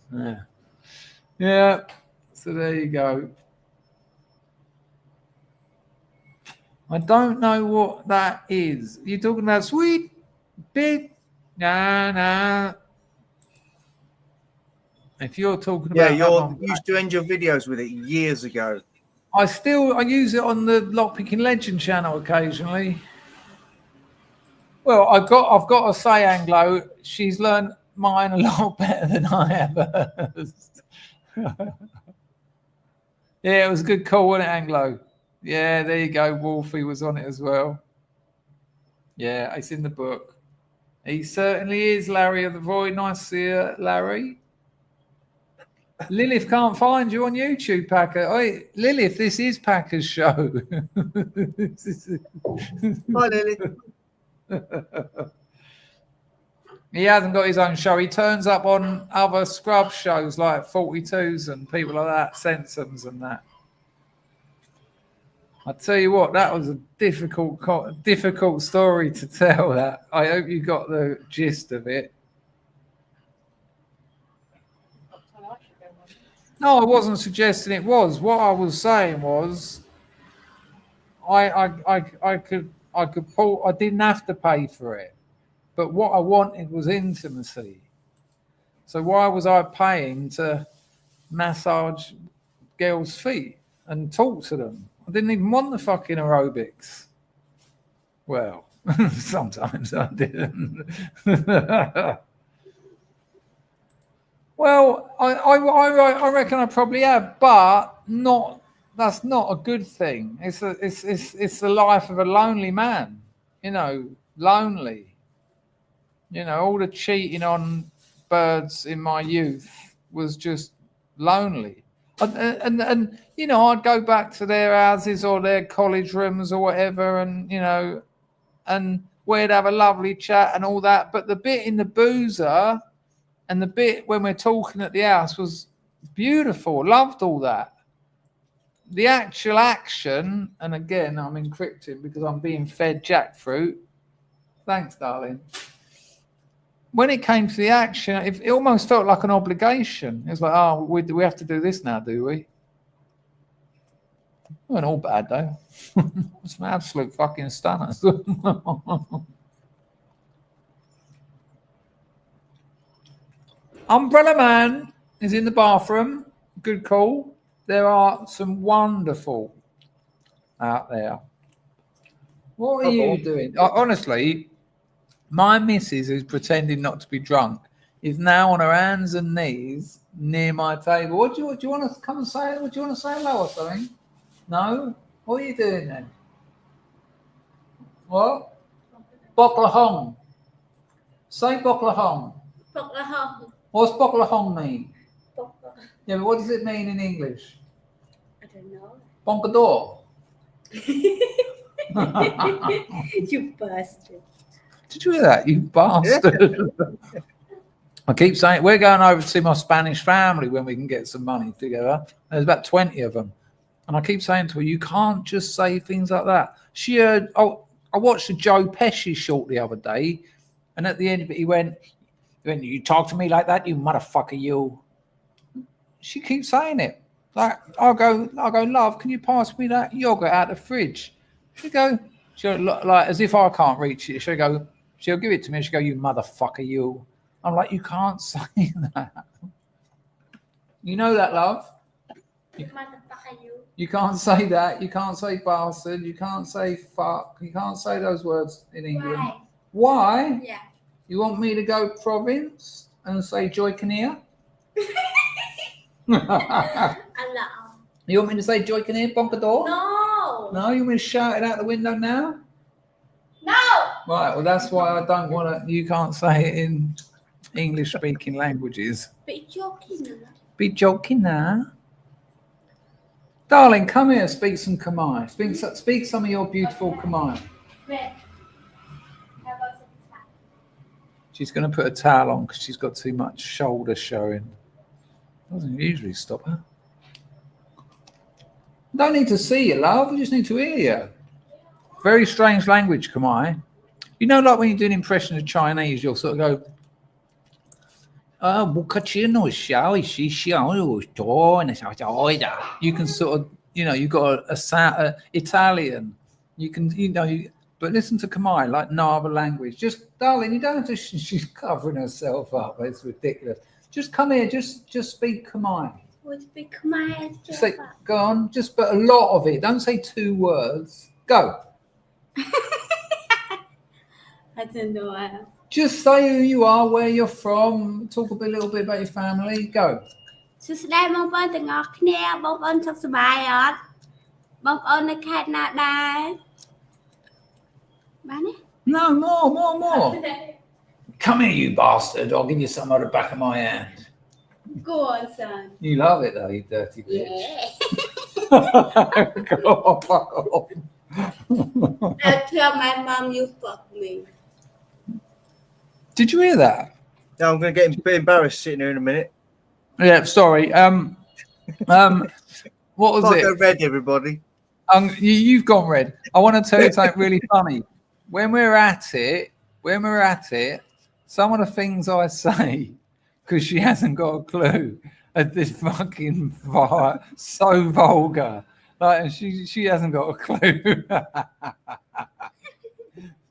yeah. So there you go. I don't know what that is. You're talking about sweet big. Nah. If you're talking about you used to end your videos with it years ago. I use it on the Lockpicking Legend channel occasionally. Well, I've got to say, Anglo, she's learned mine a lot better than I have hers. Yeah, it was a good call, wasn't it, Anglo? Yeah, there you go. Wolfie was on it as well. Yeah, it's in the book. He certainly is, Larry of the Void. Nice to see you, Larry. Lilith can't find you on YouTube, Packer. Oi, Lilith, this is Packer's show. Hi, Lily. He hasn't got his own show. He turns up on other scrub shows like 42s and people like that, Sensums and that. I tell you what, that was a difficult story to tell. That I hope you got the gist of it. No, I wasn't suggesting it was. What I was saying was, I could pull. I didn't have to pay for it, but what I wanted was intimacy. So why was I paying to massage girls' feet and talk to them? I didn't even want the fucking aerobics. Well, sometimes I didn't. Well, I reckon I probably have, but not. That's not a good thing. It's the life of a lonely man. You know, lonely. You know, all the cheating on birds in my youth was just lonely. And you know, I'd go back to their houses or their college rooms or whatever, and you know, and we'd have a lovely chat and all that. But the bit in the boozer and the bit when we're talking at the house was beautiful. Loved all that. The actual action, and again, I'm encrypting because I'm being fed jackfruit. Thanks, darling. When it came to the action, it almost felt like an obligation. It was like, oh, we have to do this now, do we? It wasn't all bad, though. It's an absolute fucking stunner. Umbrella Man is in the bathroom. Good call. There are some wonderful out there. What are Oh, you God. doing? Honestly, my missus, who's pretending not to be drunk, is now on her hands and knees near my table. What do you want to come and say? What do you want to say hello or something? No? What are you doing then? What? Boklahong. Say Boklahong. Boklahong. What's Boklahong mean? Boklahong. Yeah, but what does it mean in English? I don't know. Bonkador. You bastard. Did you hear that, you bastard? I keep saying we're going over to see my Spanish family when we can get some money together. There's about 20 of them. And I keep saying to her, you can't just say things like that. She heard, I watched a Joe Pesci short the other day, and at the end of it, he went, you talk to me like that, you motherfucker, you. She keeps saying it. Like, I'll go, love, can you pass me that yogurt out the fridge? She'll look like as if I can't reach it. She'll give it to me. She'll go, you motherfucker, you. I'm like, you can't say that. You know that, love? Motherfucker, you. You can't say that. You can't say bastard. You can't say fuck. You can't say those words in England. Why? Yeah. You want me to go province and say Joy Kinnear? Allah. You want me to say Joy Kinnear, Bonkador? No. No, you want me to shout it out the window now? No. Right, well, that's why I don't want to. You can't say it in English-speaking languages. Be joking. Be joking now. Darling, come here, speak some Khmer. Speak some of your beautiful Khmer. Wait. How about some time? She's going to put a towel on because she's got too much shoulder showing. Doesn't usually stop her. Don't need to see you, love. We just need to hear you. Very strange language, Khmer. You know, like when you do an impression of Chinese, you'll sort of go, you can sort of, you've got a Italian. You can, but listen to Khmer like no other language. Just, darling, you don't have to, she's covering herself up. It's ridiculous. Just come here, just speak Khmer. Would be Khmer. Just say, go on, but a lot of it. Don't say 2 words. Go. I don't know. Just say who you are, where you're from, talk a little bit about your family. Go. សួស្តីបងប្អូនទាំងអស់គ្នាបងប្អូនសុខសប្បាយអត់បងប្អូននៅខេត្តណាដែរបានទេ No, more. Come here, you bastard. I'll give you some out of the back of my hand. Go on son You love it though, you dirty bitch. Yeah. Go on, fuck off. I tell my mom you fuck me. Did you hear that? Now I'm going to get a bit embarrassed sitting here in a minute. Yeah, sorry. What was I'll it? go red, everybody. You've gone red. I want to tell you something really funny. When we're at it, some of the things I say, because she hasn't got a clue, are this fucking so vulgar. Like she hasn't got a clue.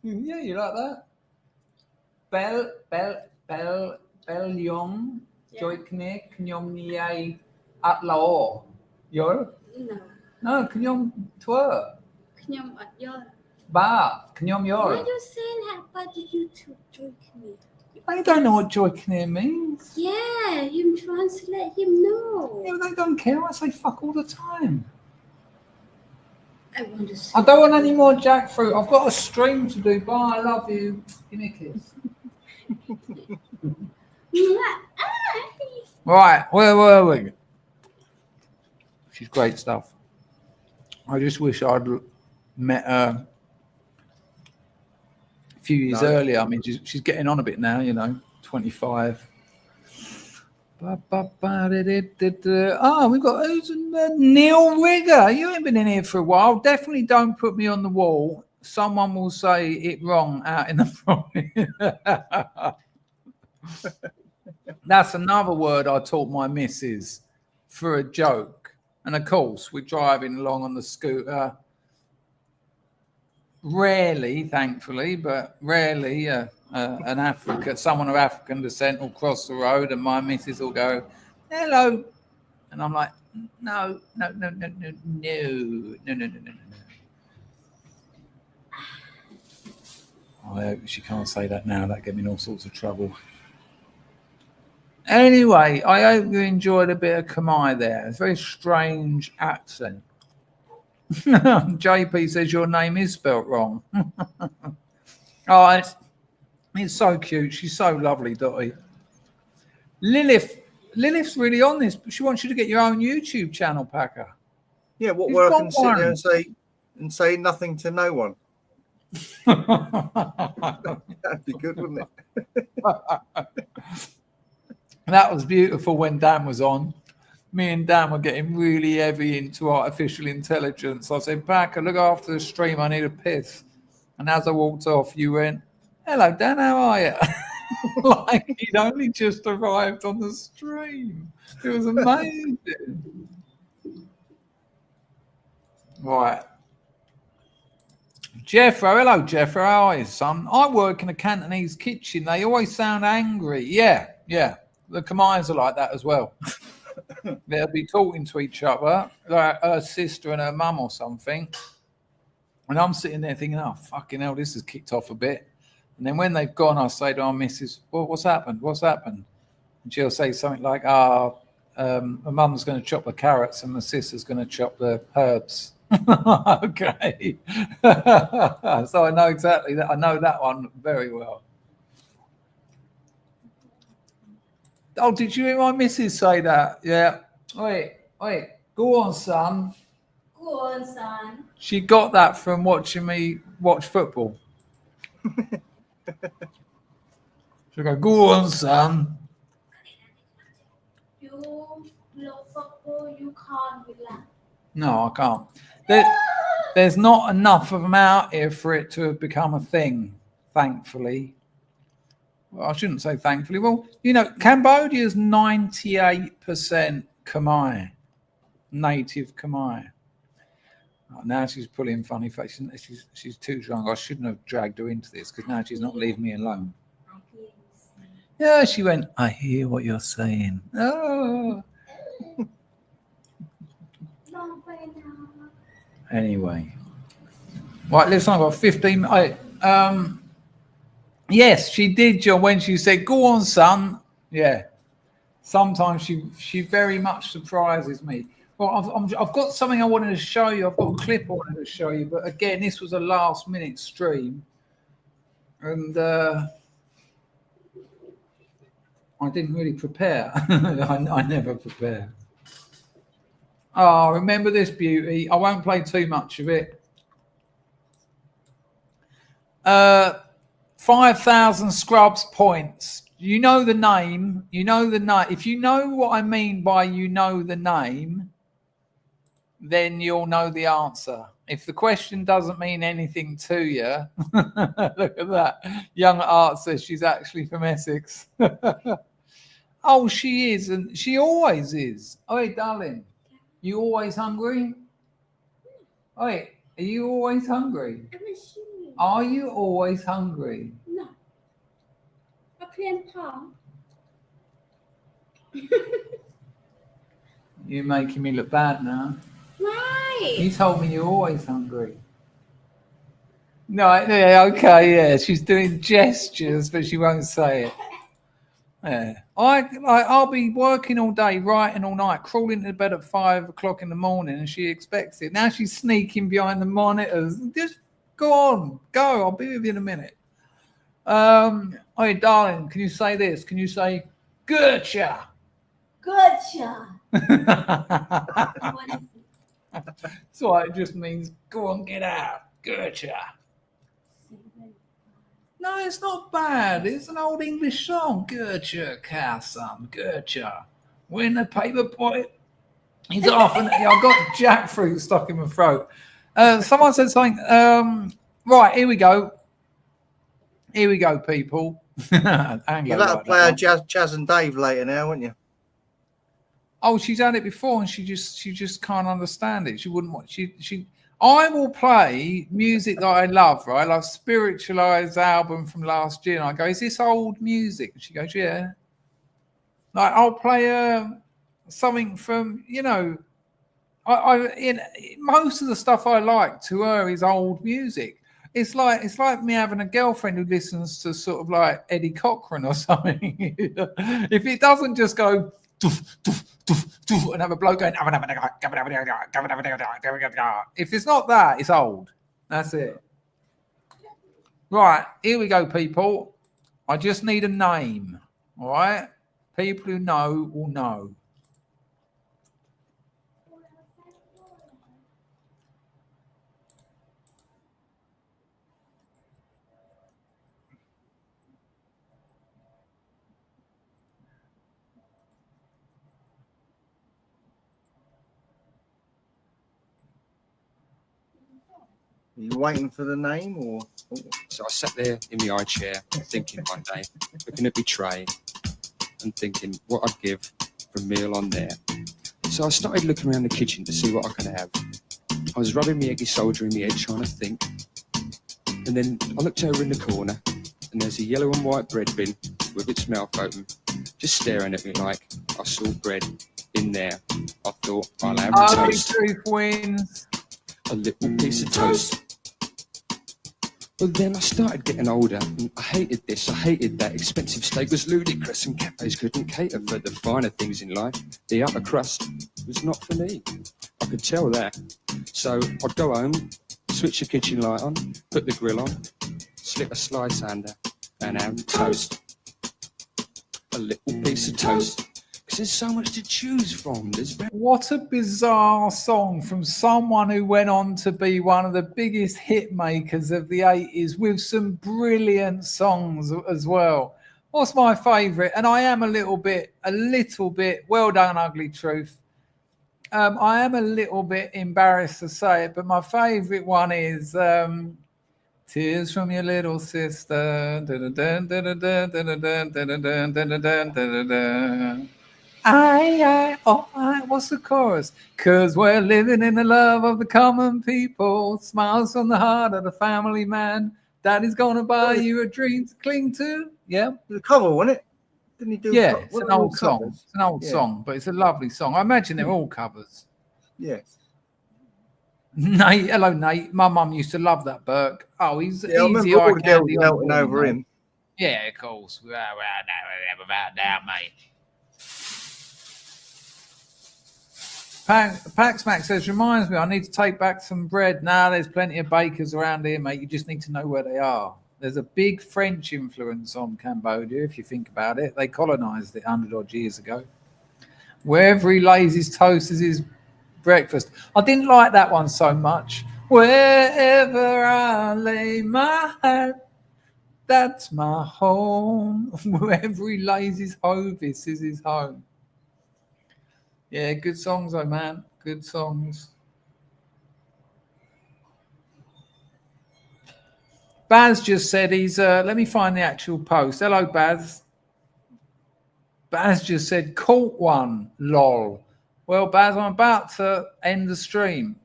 Yeah, you like that? Bell Yong, Joy Knick, Nyom Nye at Lao. Yo? No, Knyom Twer. ខ្ញុំអត់យល់ Ba, Knyom Why Yor. you saying that about the YouTube joke me? I don't know what Joy Knick means. Yeah, him translate him know. Yeah, they don't care. I say fuck all the time. I want to say I don't want any more jackfruit. I've got a stream to do. Bye, I love you. Give me a kiss. Right, where were we? She's great stuff. I just wish I'd met her a few years earlier. I mean, she's getting on a bit now, 25. Oh, we've got Neil Rigger. You ain't been in here for a while. Definitely don't put me on the wall. Someone will say it wrong out in the front. That's another word I taught my missus for a joke. And of course, we're driving along on the scooter. Rarely, thankfully, but rarely, someone of African descent will cross the road, and my missus will go, "Hello," and I'm like, "No." I hope she can't say that now. That get me in all sorts of trouble. Anyway, I hope you enjoyed a bit of Khmer there. It's a very strange accent. JP says your name is spelt wrong. Oh, it's so cute. She's so lovely, Dottie. Lilith's really on this. She wants you to get your own YouTube channel, Packer. Yeah, You've where I got can sit there and say nothing to no one. That'd be good, wouldn't it? That was beautiful when Dan was on. Me and Dan were getting really heavy into artificial intelligence. I said, Packer, look after the stream. I need a piss. And as I walked off, you went, hello, Dan, how are you? Like he'd only just arrived on the stream. It was amazing. Right. Jeffro, hello, Jeffro. How are you, son? I work in a Cantonese kitchen. They always sound angry. Yeah. The Khmers are like that as well. They'll be talking to each other, like her sister and her mum or something. And I'm sitting there thinking, oh, fucking hell, this has kicked off a bit. And then when they've gone, I say to our missus, well, what's happened? And she'll say something like, my mum's going to chop the carrots and my sister's going to chop the herbs. Okay. So I know exactly that. I know that one very well. Oh, did you hear my missus say that? Yeah. Wait. Go on, son. Go on, son. She got that from watching me watch football. She'll go on, son. You love football, you can't relax. No, I can't. There's not enough of them out here for it to have become a thing, thankfully. Well, I shouldn't say thankfully. Well, Cambodia's 98% Khmer, native Khmer. Oh, now she's pulling funny faces. She's too drunk. I shouldn't have dragged her into this because now she's not leaving me alone. Yeah, she went, I hear what you're saying. Oh. Anyway. Right, listen, I've got 15 minutes. Yes, she did, John, when she said, go on, son. Yeah. Sometimes she very much surprises me. Well, I've got something I wanted to show you. I've got a clip I wanted to show you. But again, this was a last-minute stream. And I didn't really prepare. I never prepare. Oh, remember this beauty. I won't play too much of it. 5,000 Scrubs points. You know the name. If you know what I mean by you know the name, then you'll know the answer. If the question doesn't mean anything to you, look at that. Young Art says she's actually from Essex. Oh, she is, and she always is. Oh, hey, darling, you always hungry? Oh, wait, are you always hungry? Are you always hungry? No. I play Pong. You're making me look bad now. Why? You told me you're always hungry. No, yeah, okay, yeah. She's doing gestures, but she won't say it. Yeah, I'll be working all day, writing all night, crawling to bed at 5 o'clock in the morning, and she expects it. Now she's sneaking behind the monitors. Just go on, go. I'll be with you in a minute. Hey, darling, can you say this? Can you say "Gotcha"? Gotcha. So it just means go on, get out. Gotcha. No, it's not bad. It's an old English song. Gotcha, Carson. Gotcha. When the paper boy is off, and I've got jackfruit stuck in my throat. Someone said something. Right, here we go. Here we go, people. You'll have to play a Chaz and Dave later now, won't you? Oh, she's had it before, and she just can't understand it. She wouldn't want. I will play music that I love, right? Like Spiritualized album from last year. And I go, is this old music? And she goes, yeah. Like I'll play something from, most of the stuff I like to her is old music. It's like me having a girlfriend who listens to sort of like Eddie Cochran or something. If it doesn't just go doof, doof, doof, doof, and have a bloke going, if it's not that, it's old. That's it. Right, here we go, people. I just need a name. All right, people who know will know. Are you waiting for the name or? So I sat there in the high chair thinking one day, looking at my tray and thinking what I'd give for a meal on there. So I started looking around the kitchen to see what I could have. I was rubbing my eggy soldier in my head trying to think. And then I looked over in the corner and there's a yellow and white bread bin with its mouth open, just staring at me like I saw bread in there. I thought, I'll have a toast. Truth wins. A little piece of toast. But then I started getting older and I hated this, I hated that. Expensive steak was ludicrous and cafes couldn't cater for the finer things in life. The upper crust was not for me. I could tell that. So I'd go home, switch the kitchen light on, put the grill on, slip a slice under and have toast. A little piece of toast. Because there's so much to choose from. What a bizarre song from someone who went on to be one of the biggest hit makers of the 80s with some brilliant songs as well. What's my favourite? And I am a little bit, well done, Ugly Truth. I am a little bit embarrassed to say it, but my favourite one is Tears from Your Little Sister. What's the chorus? 'Cause we're living in the love of the common people. Smiles from the heart of the family man. Daddy's gonna buy you a dream to cling to. Yeah. The cover, wasn't it? Didn't he do? Yeah, it's an old song. Covers? It's an old song, but it's a lovely song. I imagine they're all covers. Yeah. Nate, hello, Nate. My mum used to love that Burke. Oh, he's Yeah, I remember easy. all the girls melting over him. Yeah, of course. Without doubt, mate. Paxmax says, reminds me, I need to take back some bread. Now there's plenty of bakers around here, mate. You just need to know where they are. There's a big French influence on Cambodia, if you think about it. They colonized it 100 odd years ago. Wherever he lays his toast is his breakfast. I didn't like that one so much. Wherever I lay my head, that's my home. Wherever he lays his hovis is his home. Yeah, good songs though, man. Good songs. Baz just said he's let me find the actual post. Hello, Baz. Baz just said caught one, lol. Well, Baz, I'm about to end the stream.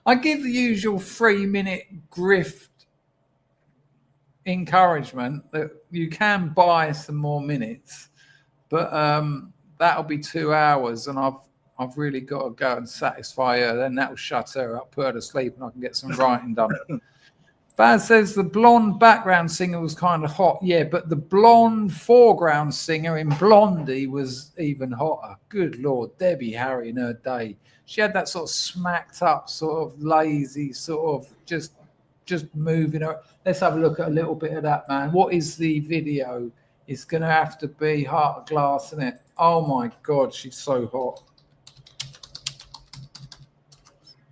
I give the usual 3-minute grift encouragement that you can buy some more minutes. But that'll be 2 hours, and I've really got to go and satisfy her. Then that'll shut her up, put her to sleep, and I can get some writing done. Baz says the blonde background singer was kind of hot. Yeah, but the blonde foreground singer in Blondie was even hotter. Good Lord, Debbie Harry in her day. She had that sort of smacked up, sort of lazy, sort of just moving her. Let's have a look at a little bit of that, man. What is the video? It's going to have to be Heart of Glass, isn't it? Oh, my God, she's so hot.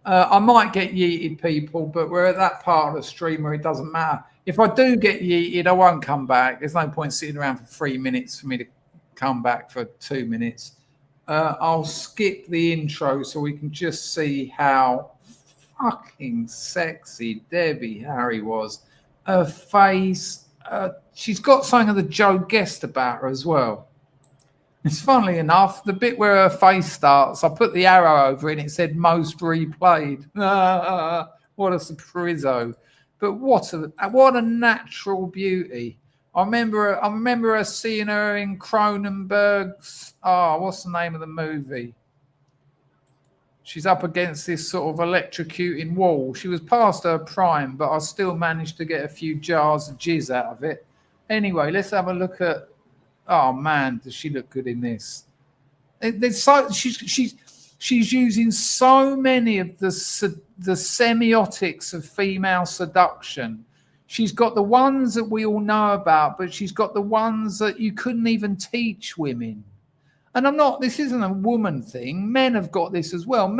I might get yeeted, people, but we're at that part of the stream where it doesn't matter. If I do get yeeted, I won't come back. There's no point sitting around for 3 minutes for me to come back for 2 minutes. I'll skip the intro so we can just see how fucking sexy Debbie Harry was. Her face... she's got something of the Joe Guest about her as well. It's funnily enough, the bit where her face starts, I put the arrow over it and it said most replayed. What a surpriso. But what a natural beauty. I remember her seeing her in Cronenberg's, what's the name of the movie? She's up against this sort of electrocuting wall. She was past her prime, but I still managed to get a few jars of jizz out of it. Anyway, let's have a look at. Oh man, does she look good in this? There's so she's using so many of the semiotics of female seduction. She's got the ones that we all know about, but she's got the ones that you couldn't even teach women. And this isn't a woman thing. Men have got this as well.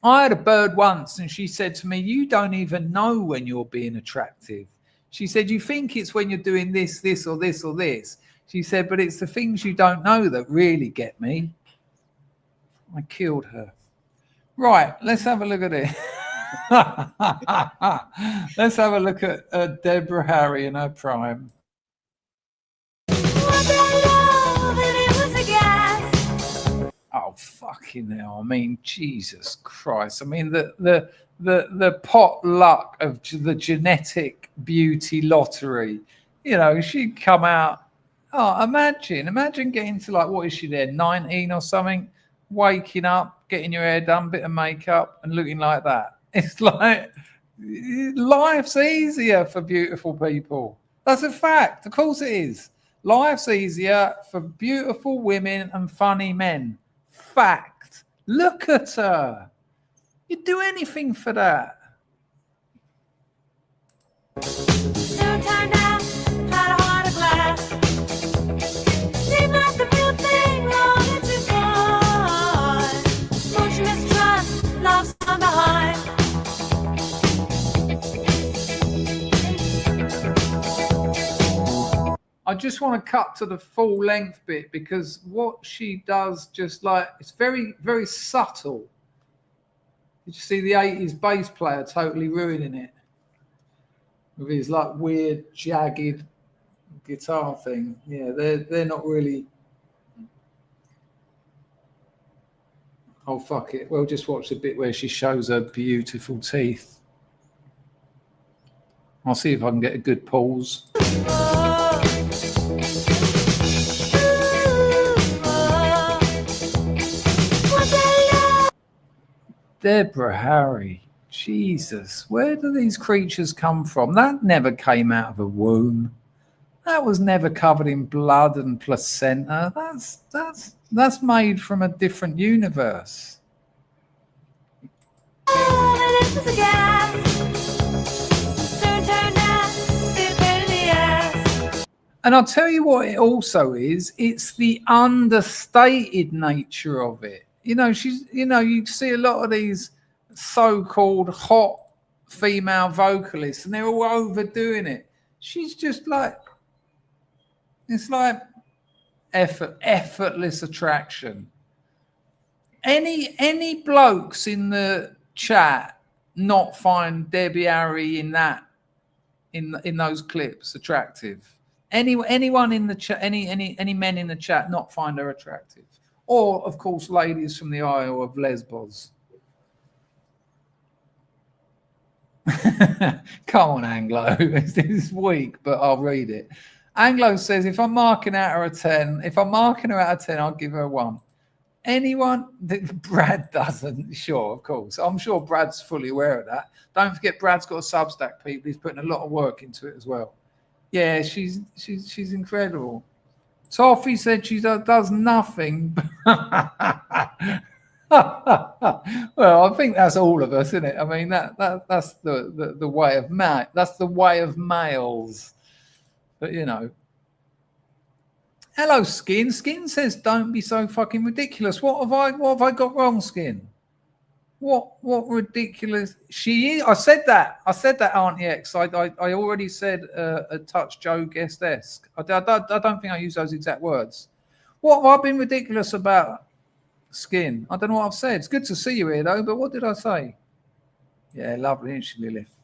I had a bird once and she said to me, you don't even know when you're being attractive. She said, you think it's when you're doing this, this, or this, or this. She said, but it's the things you don't know that really get me. I killed her. Right, let's have a look at it. Let's have a look at Deborah Harry in her prime. Oh, fucking hell. I mean, Jesus Christ. I mean, the potluck of the genetic beauty lottery. You know, she'd come out. Oh, imagine getting to like, what is she there, 19 or something? Waking up, getting your hair done, bit of makeup, and looking like that. It's like life's easier for beautiful people. That's a fact. Of course it is. Life's easier for beautiful women and funny men. Fact. Look at her. You'd do anything for that. Soon turned out, had a heart of glass. Seemed like the real thing, wanted to go. Much mistrust, love's on behind. I just want to cut to the full length bit because what she does just like, it's very, very subtle. Did you see the 80s bass player totally ruining it? With his like weird, jagged guitar thing. Yeah, they're not really. Oh, fuck it. We'll just watch the bit where she shows her beautiful teeth. I'll see if I can get a good pause. Deborah Harry. Jesus, where do these creatures come from? That never came out of a womb. That was never covered in blood and placenta. That's made from a different universe. And I'll tell you what it also is. It's the understated nature of it. You know, you see a lot of these so-called hot female vocalists and they're all overdoing it. She's just like, it's like effortless attraction. Any blokes in the chat not find Debbie Harry in those clips attractive? Anyone in the chat, any men in the chat not find her attractive? Or of course ladies from the Isle of Lesbos. Come on, Anglo. This is weak, but I'll read it. Anglo says, if I'm marking out her a 10, if I'm marking her out of 10, I'll give her a 1. Anyone that Brad doesn't, sure, of course. I'm sure Brad's fully aware of that. Don't forget, Brad's got a Substack, people. He's putting a lot of work into it as well. Yeah, she's incredible. Toffee said she does nothing. Well, I think that's all of us, isn't it? I mean, that's the way of that's the way of males. But you know. Hello, Skin. Skin says, "Don't be so fucking ridiculous." What have I got wrong, Skin? What ridiculous? She is. I said that, Auntie X. I already said a touch Joe Guest-esque. I don't think I use those exact words. What have I been ridiculous about, Skin? I don't know what I've said. It's good to see you here, though. But what did I say? Yeah, lovely, isn't she, Lilith?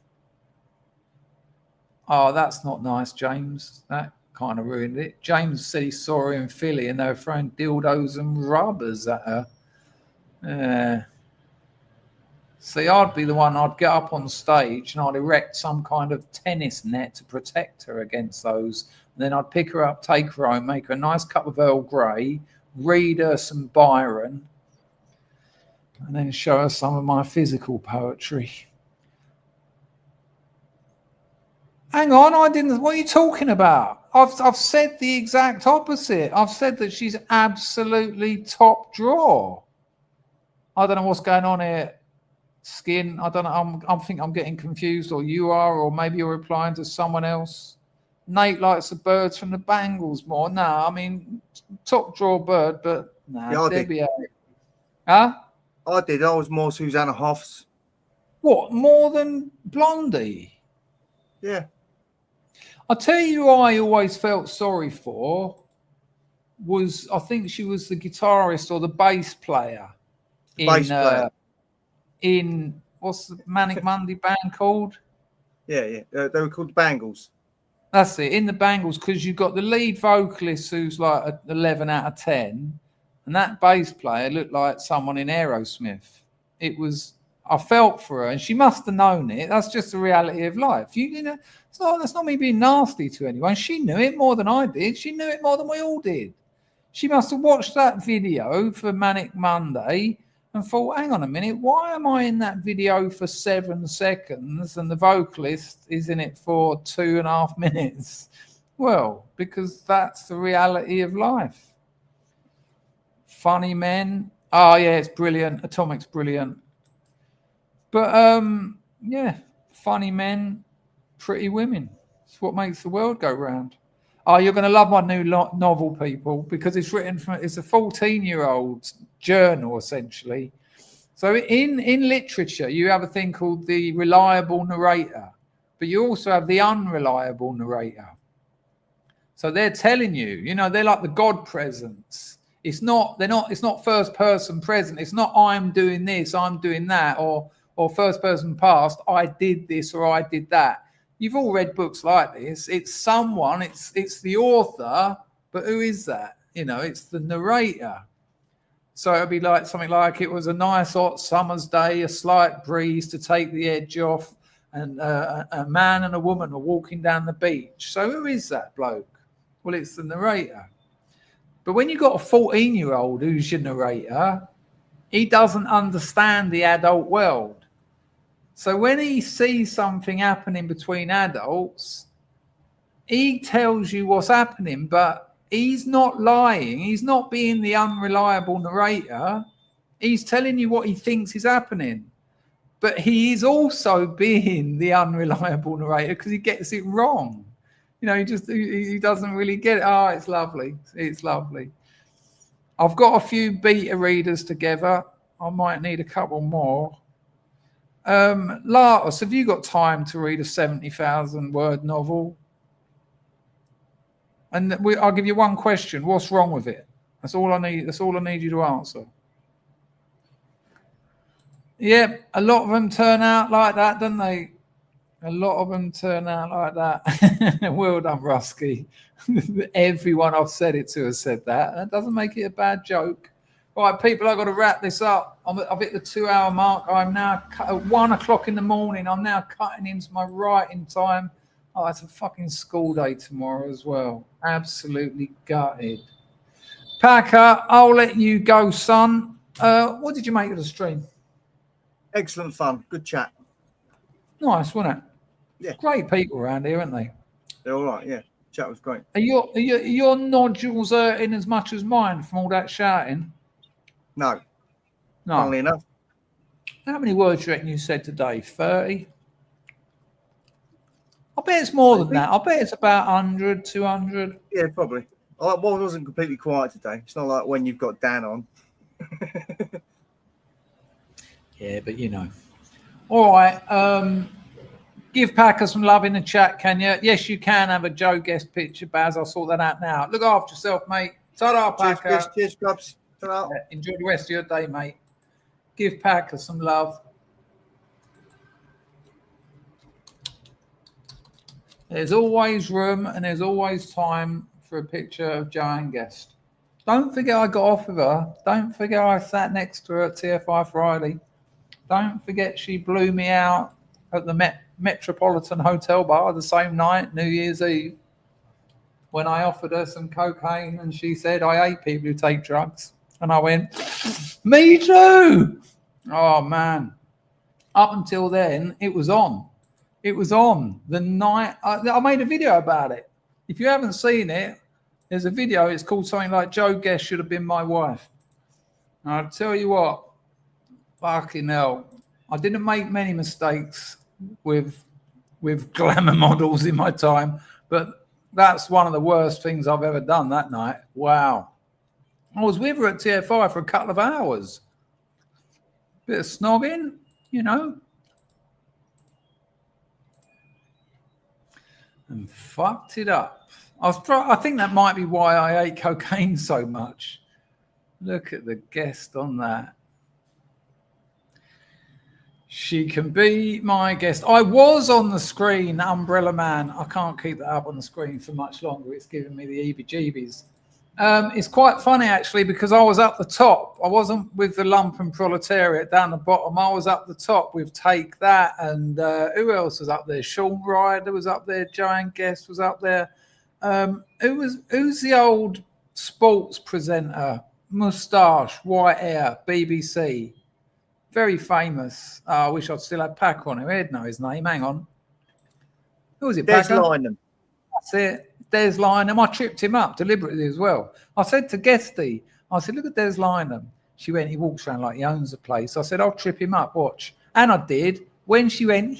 Oh, that's not nice, James. That kind of ruined it. James said he saw her in Philly and they were throwing dildos and rubbers at her. See, I'd be the one, I'd get up on stage and I'd erect some kind of tennis net to protect her against those. And then I'd pick her up, take her home, make her a nice cup of Earl Grey, read her some Byron, and then show her some of my physical poetry. Hang on, I didn't. What are you talking about? I've said the exact opposite. I've said that she's absolutely top drawer. I don't know what's going on here. Skin. I don't know. I think I'm getting confused, or you are, or maybe you're replying to someone else. Nate likes the birds from the Bangles more. No, I mean top drawer bird, but nah, Yeah, I did. Debbie. Huh? I did. I was more Susanna Hoffs. What, more than Blondie? Yeah. I'll tell you who I always felt sorry for was, I think she was the guitarist or the bass player in what's the Manic Monday band called? Yeah. They were called the Bangles. That's it, in the Bangles, because you've got the lead vocalist who's like an 11 out of 10, and that bass player looked like someone in Aerosmith. It was, I felt for her, and she must have known it. That's just the reality of life. You know, that's not me being nasty to anyone. She knew it more than I did. She knew it more than we all did. She must have watched that video for Manic Monday and thought, hang on a minute, why am I in that video for 7 seconds and the vocalist is in it for 2.5 minutes? Well, because that's the reality of life. Funny Men. Oh, yeah, it's brilliant. Atomic's brilliant. But, yeah, funny men, pretty women. It's what makes the world go round. Oh, you're going to love my new novel, people, because it's written from, it's a 14-year-old's journal, essentially. So in literature, you have a thing called the reliable narrator, but you also have the unreliable narrator. So they're telling you, you know, they're like the God presence. It's not first person present. It's not I'm doing this, I'm doing that, or first person past, I did this or I did that. You've all read books like this. It's someone, it's the author, but who is that? You know, it's the narrator. So it'd be like something like, it was a nice hot summer's day, a slight breeze to take the edge off, and a man and a woman were walking down the beach. So who is that bloke? Well, it's the narrator. But when you've got a 14-year-old who's your narrator, he doesn't understand the adult world. So when he sees something happening between adults, he tells you what's happening, but he's not lying. He's not being the unreliable narrator. He's telling you what he thinks is happening. But he is also being the unreliable narrator because he gets it wrong. You know, he doesn't really get it. Oh, it's lovely. It's lovely. I've got a few beta readers together. I might need a couple more. Latos, have you got time to read a 70,000 word novel? And I'll give you one question. What's wrong with it? That's all I need. That's all I need you to answer. Yep, a lot of them turn out like that, don't they? A lot of them turn out like that. Well done, Rusky. Everyone I've said it to has said that. That doesn't make it a bad joke. All right, people, I've got to wrap this up. I've hit the 2-hour mark. I'm now at 1 o'clock in the morning. I'm now cutting into my writing time. Oh, it's a fucking school day tomorrow as well. Absolutely gutted. Packer, I'll let you go, son. What did you make of the stream? Excellent fun. Good chat. Nice, wasn't it? Yeah. Great people around here, aren't they? They're all right, yeah. Chat was great. Are your nodules hurting as much as mine from all that shouting? No. No. Funnily enough. How many words do you reckon you said today? 30? I bet it's more than that. I bet it's about 100, 200. Yeah, probably. I wasn't completely quiet today. It's not like when you've got Dan on. Yeah, but you know. All right. Give Packer some love in the chat, can you? Yes, you can have a Joe guest picture, Baz. I'll sort that out now. Look after yourself, mate. Ta-da, Packer. Cheers, Scrubs. Ta-da. Enjoy the rest of your day, mate. Give Packer some love. There's always room and there's always time for a picture of Joanne Guest. Don't forget I got off with her. Don't forget I sat next to her at TFI Friday. Don't forget she blew me out at the Metropolitan Hotel bar the same night, New Year's Eve, when I offered her some cocaine and she said, I hate people who take drugs. And I went, me too. Oh man. Up until then, it was on. It was on the night. I made a video about it. If you haven't seen it, there's a video. It's called something like Joe Guest Should Have Been My Wife. And I'll tell you what, fucking hell. I didn't make many mistakes with glamour models in my time, but that's one of the worst things I've ever done that night. Wow. I was with her at TFI for a couple of hours. Bit of snogging, you know. And fucked it up. I think that might be why I ate cocaine so much. Look at the guest on that. She can be my guest. I was on the screen, Umbrella Man. I can't keep that up on the screen for much longer. It's giving me the heebie-jeebies. It's quite funny, actually, because I was up the top. I wasn't with the lumpen proletariat down the bottom. I was up the top with Take That. And who else was up there? Sean Ryder was up there. Joanne Guest was up there. Who's the old sports presenter? Moustache, white hair, BBC. Very famous. I wish I'd still had Packer on him. I'd know his name. Hang on. Who was it? Des Packer? Lynam. That's it. Des Lynam. I tripped him up deliberately as well. I said to Guesty, I said, look at Des Lynam. She went, he walks around like he owns the place. I said, I'll trip him up. Watch. And I did. When she went,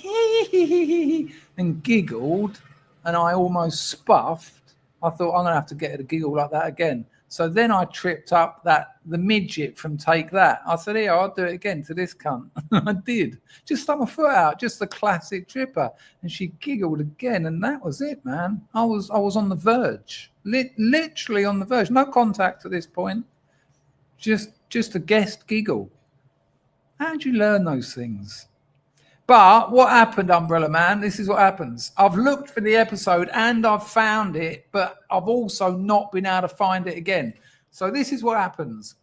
and giggled, and I almost spuffed, I thought, I'm going to have to get her to giggle like that again. So then I tripped up the midget from Take That. I said, here, I'll do it again to this cunt. I did. Just stuck my foot out, just the classic tripper. And she giggled again, and that was it, man. I was on the verge, literally on the verge. No contact at this point. Just a guest giggle. How did you learn those things? But what happened, Umbrella Man? This is what happens. I've looked for the episode and I've found it, but I've also not been able to find it again. So this is what happens.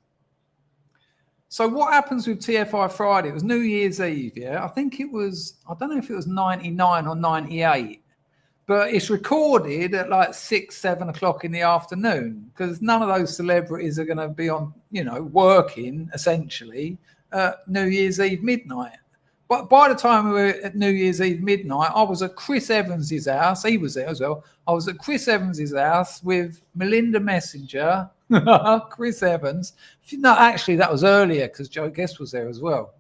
So what happens with TFI Friday? It was New Year's Eve, yeah? I think it was, I don't know if it was 99 or 98, but it's recorded at like 6, 7 o'clock in the afternoon because none of those celebrities are going to be on, working essentially New Year's Eve midnight. But by the time we were at New Year's Eve midnight, I was at Chris Evans's house. He was there as well. I was at Chris Evans's house with Melinda Messenger, Chris Evans. No, actually, that was earlier because Joe Guest was there as well.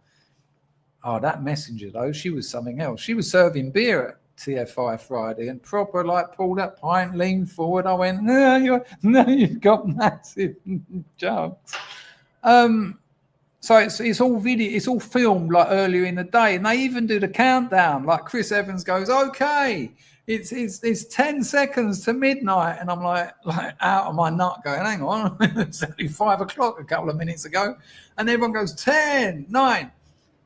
Oh, that Messenger, though, she was something else. She was serving beer at TFI Friday and proper, like, pulled that pint, leaned forward. I went, no, you've got massive jugs. So it's all video, it's all filmed like earlier in the day, and they even do the countdown. Like Chris Evans goes, "Okay, it's 10 seconds to midnight," and I'm like out of my nut, going, "Hang on, it's only 5 o'clock a couple of minutes ago," and everyone goes 10, 9.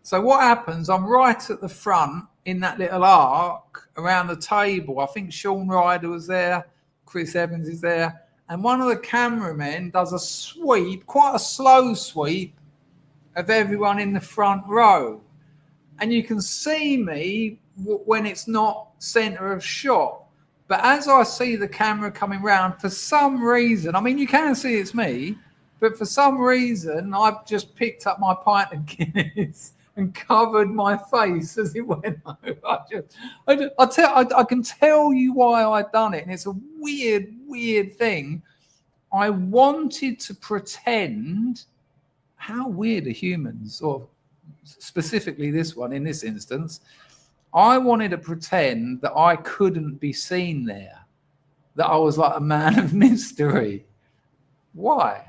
So what happens? I'm right at the front in that little arc around the table. I think Sean Ryder was there, Chris Evans is there, and one of the cameramen does a sweep, quite a slow sweep, of everyone in the front row. And you can see me when it's not center of shot. But as I see the camera coming round, for some reason, I mean, you can see it's me, but for some reason, I've just picked up my pint of Guinness and covered my face as it went over. I can tell you why I'd done it. And it's a weird thing. I wanted to pretend. How weird are humans, or specifically this one in this instance? I wanted to pretend that I couldn't be seen there, that I was like a man of mystery. Why?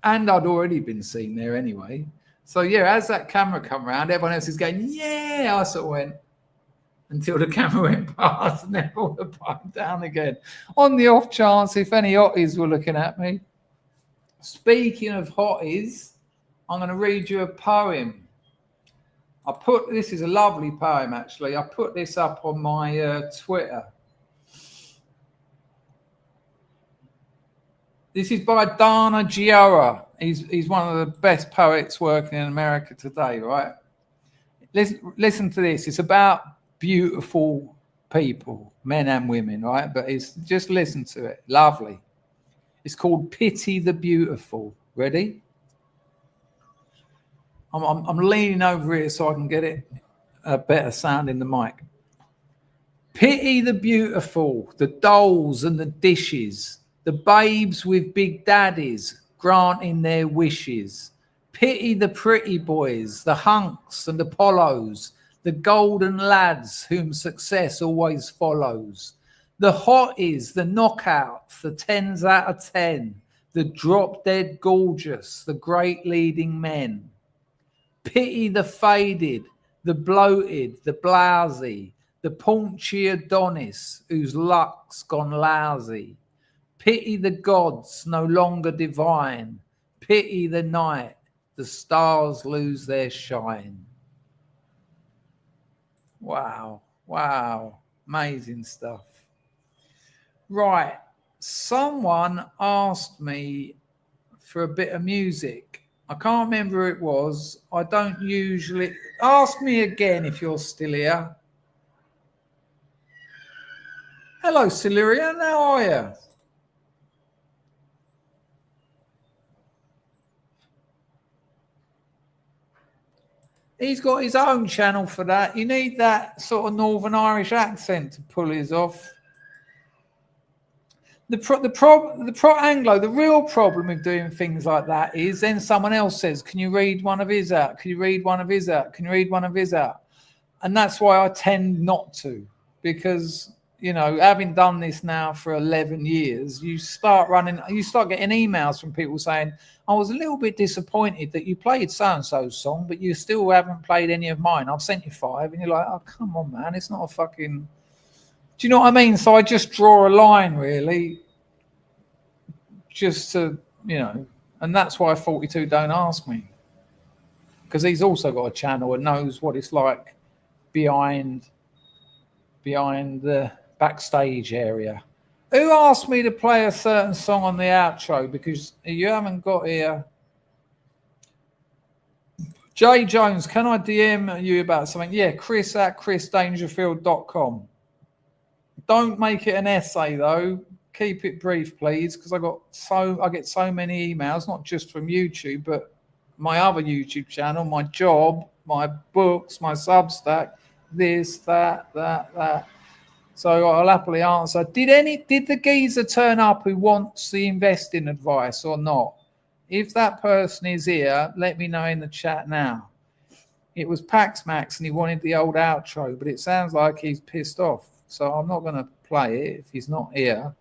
And I'd already been seen there anyway. So yeah, as that camera come around, everyone else is going, yeah, I sort of went, until the camera went past and then pulled the pipe down again. On the off chance, if any hotties were looking at me. Speaking of hotties, I'm going to read you a poem. This is a lovely poem, actually. I put this up on my Twitter. This is by Dana Giora. He's one of the best poets working in America today, right? Listen to this. It's about beautiful people, men and women, right? But just listen to it. Lovely. It's called Pity the Beautiful. Ready? I'm leaning over here so I can get it a better sound in the mic. Pity the beautiful, the dolls and the dishes, the babes with big daddies granting their wishes. Pity the pretty boys, the hunks and Apollos, the golden lads whom success always follows. The hotties, the knockouts, the 10s out of 10, the drop dead gorgeous, the great leading men. Pity the faded, the bloated, the blousy, the paunchy Adonis whose luck's gone lousy. Pity the gods no longer divine. Pity the night, the stars lose their shine. Wow, wow, amazing stuff. Right, someone asked me for a bit of music. I can't remember who it was. I don't usually... Ask me again if you're still here. Hello, Silurian. How are you? He's got his own channel for that. You need that sort of Northern Irish accent to pull his off. The Anglo, the real problem with doing things like that is then someone else says, can you read one of his out? Can you read one of his out? Can you read one of his out? And that's why I tend not to, because, you know, having done this now for 11 years, you start getting emails from people saying, I was a little bit disappointed that you played so-and-so's song, but you still haven't played any of mine. I've sent you 5. And you're like, oh, come on, man. It's not a fucking... Do you know what I mean? So I just draw a line, really, just to, you know, and that's why 42 don't ask me, because he's also got a channel and knows what it's like behind the backstage area. Who asked me to play a certain song on the outro? Because you haven't got here. Jay Jones, can I DM you about something? Yeah, chris@chrisdangerfield.com. Don't make it an essay though. Keep it brief, please, because I get so many emails, not just from YouTube, but my other YouTube channel, my job, my books, my Substack, this, that. So I'll happily answer. Did the geezer turn up who wants the investing advice or not? If that person is here, let me know in the chat now. It was Pax Max and he wanted the old outro, but it sounds like he's pissed off. So I'm not going to play it if he's not here.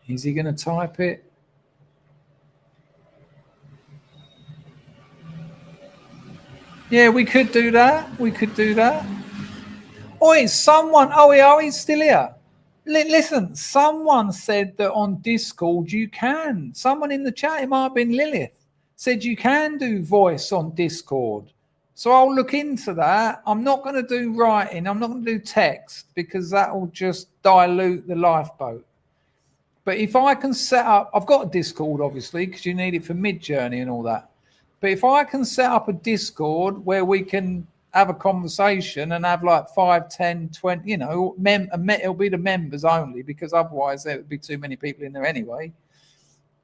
Is he going to type it? Yeah, we could do that. Oi, someone... Oh, he's still here. Listen, someone said that on Discord you can. Someone in the chat, it might have been Lilith, said you can do voice on Discord. So I'll look into that. I'm not going to do writing. I'm not going to do text because that will just dilute the lifeboat. But if I can set up, I've got a Discord, obviously, because you need it for Mid-Journey and all that. But if I can set up a Discord where we can have a conversation and have like 5, 10, 20, you know, it'll be the members only because otherwise there would be too many people in there anyway.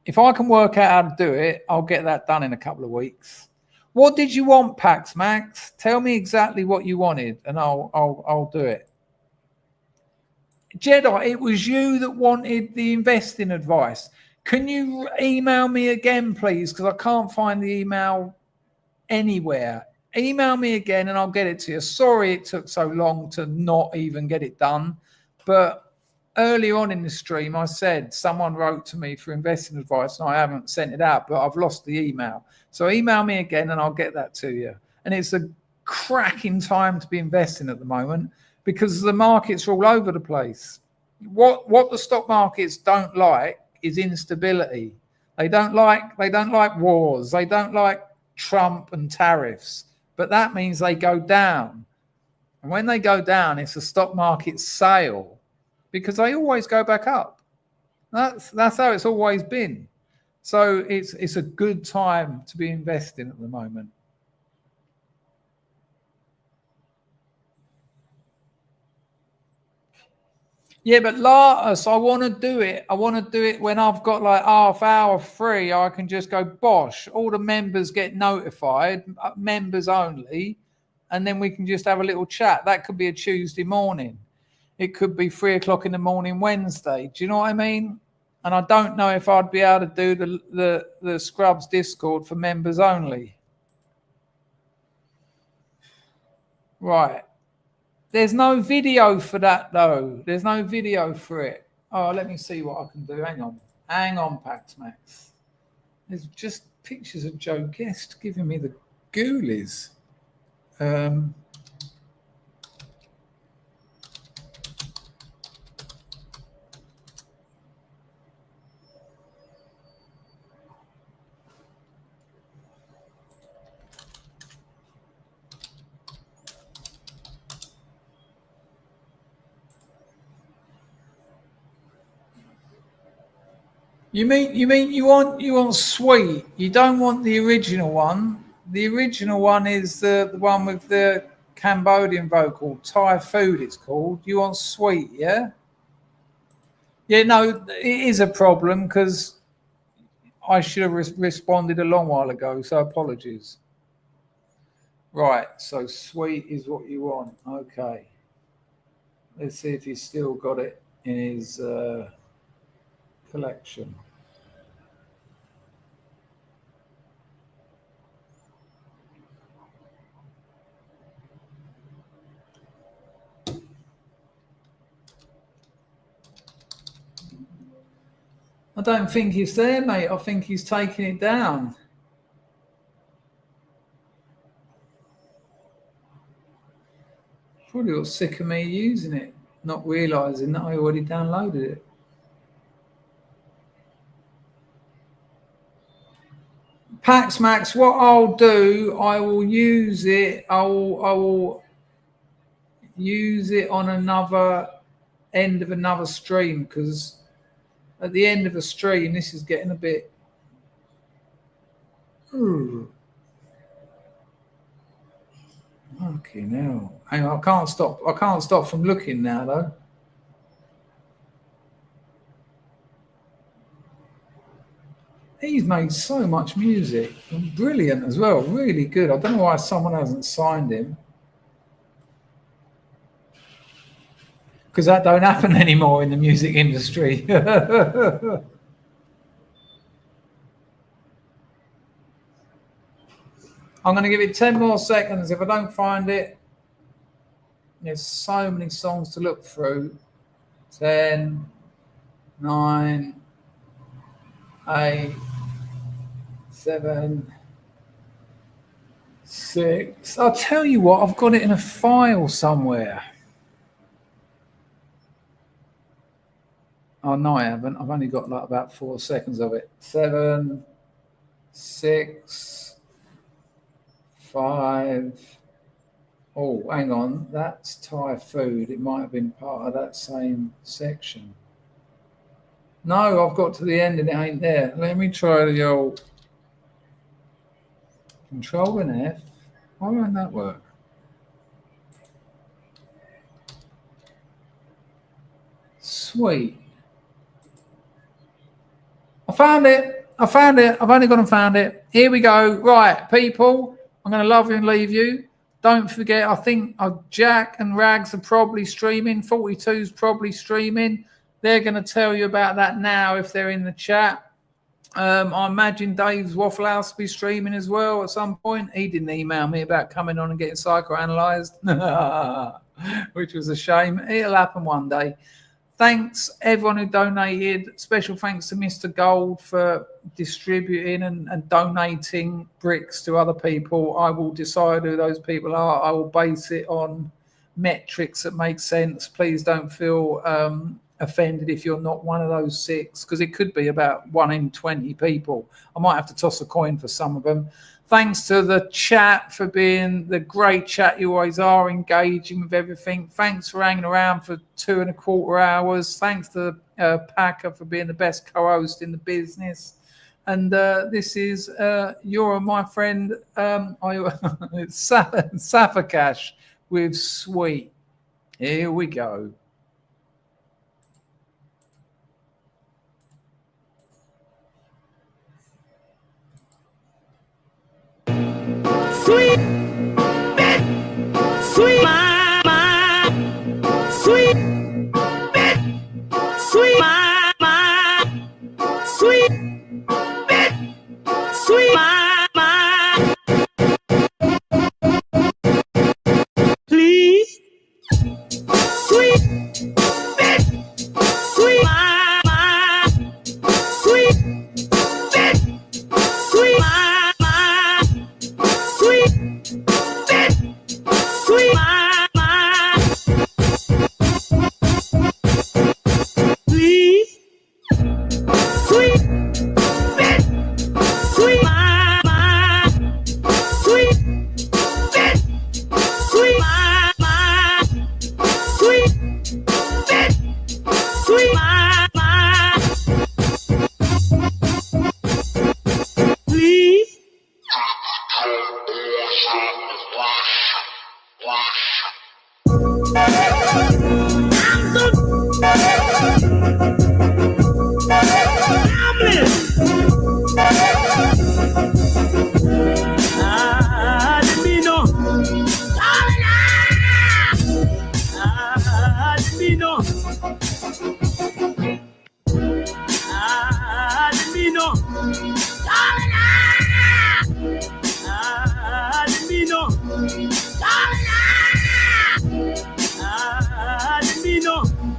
If I can work out how to do it, I'll get that done in a couple of weeks. What did you want, Pax Max? Tell me exactly what you wanted, and I'll do it. Jedi, it was you that wanted the investing advice. Can you email me again, please? Because I can't find the email anywhere. Email me again, and I'll get it to you. Sorry it took so long to not even get it done, but earlier on in the stream, I said someone wrote to me for investing advice, and I haven't sent it out, but I've lost the email. So email me again, and I'll get that to you. And it's a cracking time to be investing at the moment because the markets are all over the place. What the stock markets don't like is instability. They don't like wars. They don't like Trump and tariffs. But that means they go down. And when they go down, it's a stock market sale because they always go back up. That's how it's always been. So it's a good time to be investing at the moment. Yeah, but Latus, I want to do it. I want to do it when I've got like half hour free. I can just go bosh. All the members get notified, members only, and then we can just have a little chat. That could be a Tuesday morning. It could be 3 o'clock in the morning Wednesday. Do you know what I mean? And I don't know if I'd be able to do the Scrubs Discord for members only. Right. There's no video for that, though. There's no video for it. Oh, let me see what I can do. Hang on. Hang on, Pax Max. There's just pictures of Joe Guest giving me the ghoulies. You mean you want sweet? You don't want the original one. The original one is the one with the Cambodian vocal, Thai food. It's called. You want sweet, yeah? Yeah, no, it is a problem because I should have responded a long while ago. So apologies. Right, so sweet is what you want. Okay, let's see if he's still got it in his collection. I don't think he's there, mate. I think he's taking it down. Probably got sick of me using it, not realising that I already downloaded it. Pax Max, what I'll do, I will use it. I will use it on another end of another stream because at the end of a stream, this is getting a bit. Okay, now hang on. I can't stop from looking now, though. He's made so much music, and brilliant as well, really good. I don't know why someone hasn't signed him, because that don't happen anymore in the music industry. I'm going to give it 10 more seconds. If I don't find it, there's so many songs to look through. 10, 9, 8, 7, 6. I'll tell you what, I've got it in a file somewhere. Oh, no, I haven't. I've only got like about 4 seconds of it. 7, 6, 5. Oh, hang on. That's Thai food. It might have been part of that same section. No, I've got to the end and it ain't there. Let me try the old Control and F. Why won't that work? Sweet. I found it. I've only gone and found it. Here we go. Right, people. I'm going to love you and leave you. Don't forget, I think Jack and Rags are probably streaming. 42's probably streaming. They're going to tell you about that now if they're in the chat. I imagine Dave's Waffle House will be streaming as well at some point. He didn't email me about coming on and getting psychoanalyzed, which was a shame. It'll happen one day. Thanks, everyone who donated. Special thanks to Mr. Gold for distributing and donating bricks to other people. I will decide who those people are. I will base it on metrics that make sense. Please don't feel offended if you're not one of those 6, because it could be about 1 in 20 people. I might have to toss a coin for some of them. Thanks to the chat for being the great chat you always are, engaging with everything. Thanks for hanging around for 2.25 hours. Thanks to Packer for being the best co-host in the business. And this is you're my friend, Safakash with Sweet. Here we go. sweet bit, sweet my, sweet bit, sweet my, sweet bit, sweet my, please, sweet bit, sweet my, sweet bit, sweet my, sweet bit, sweet my, please, sweet bit, sweet my, sweet bit, sweet my, sweet bit, sweet my, please.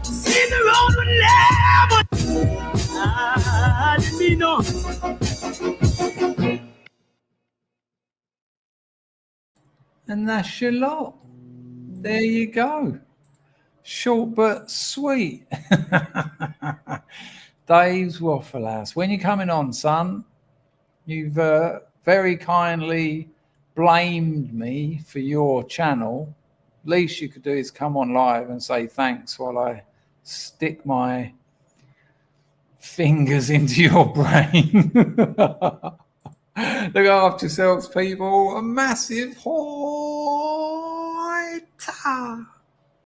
See the road would never. And that's your lot. There you go. Short but sweet. Dave's Waffle House. When you're coming on, son, you've very kindly blamed me for your channel. Least you could do is come on live and say thanks while I stick my fingers into your brain. Look after yourselves, people. A massive hoita.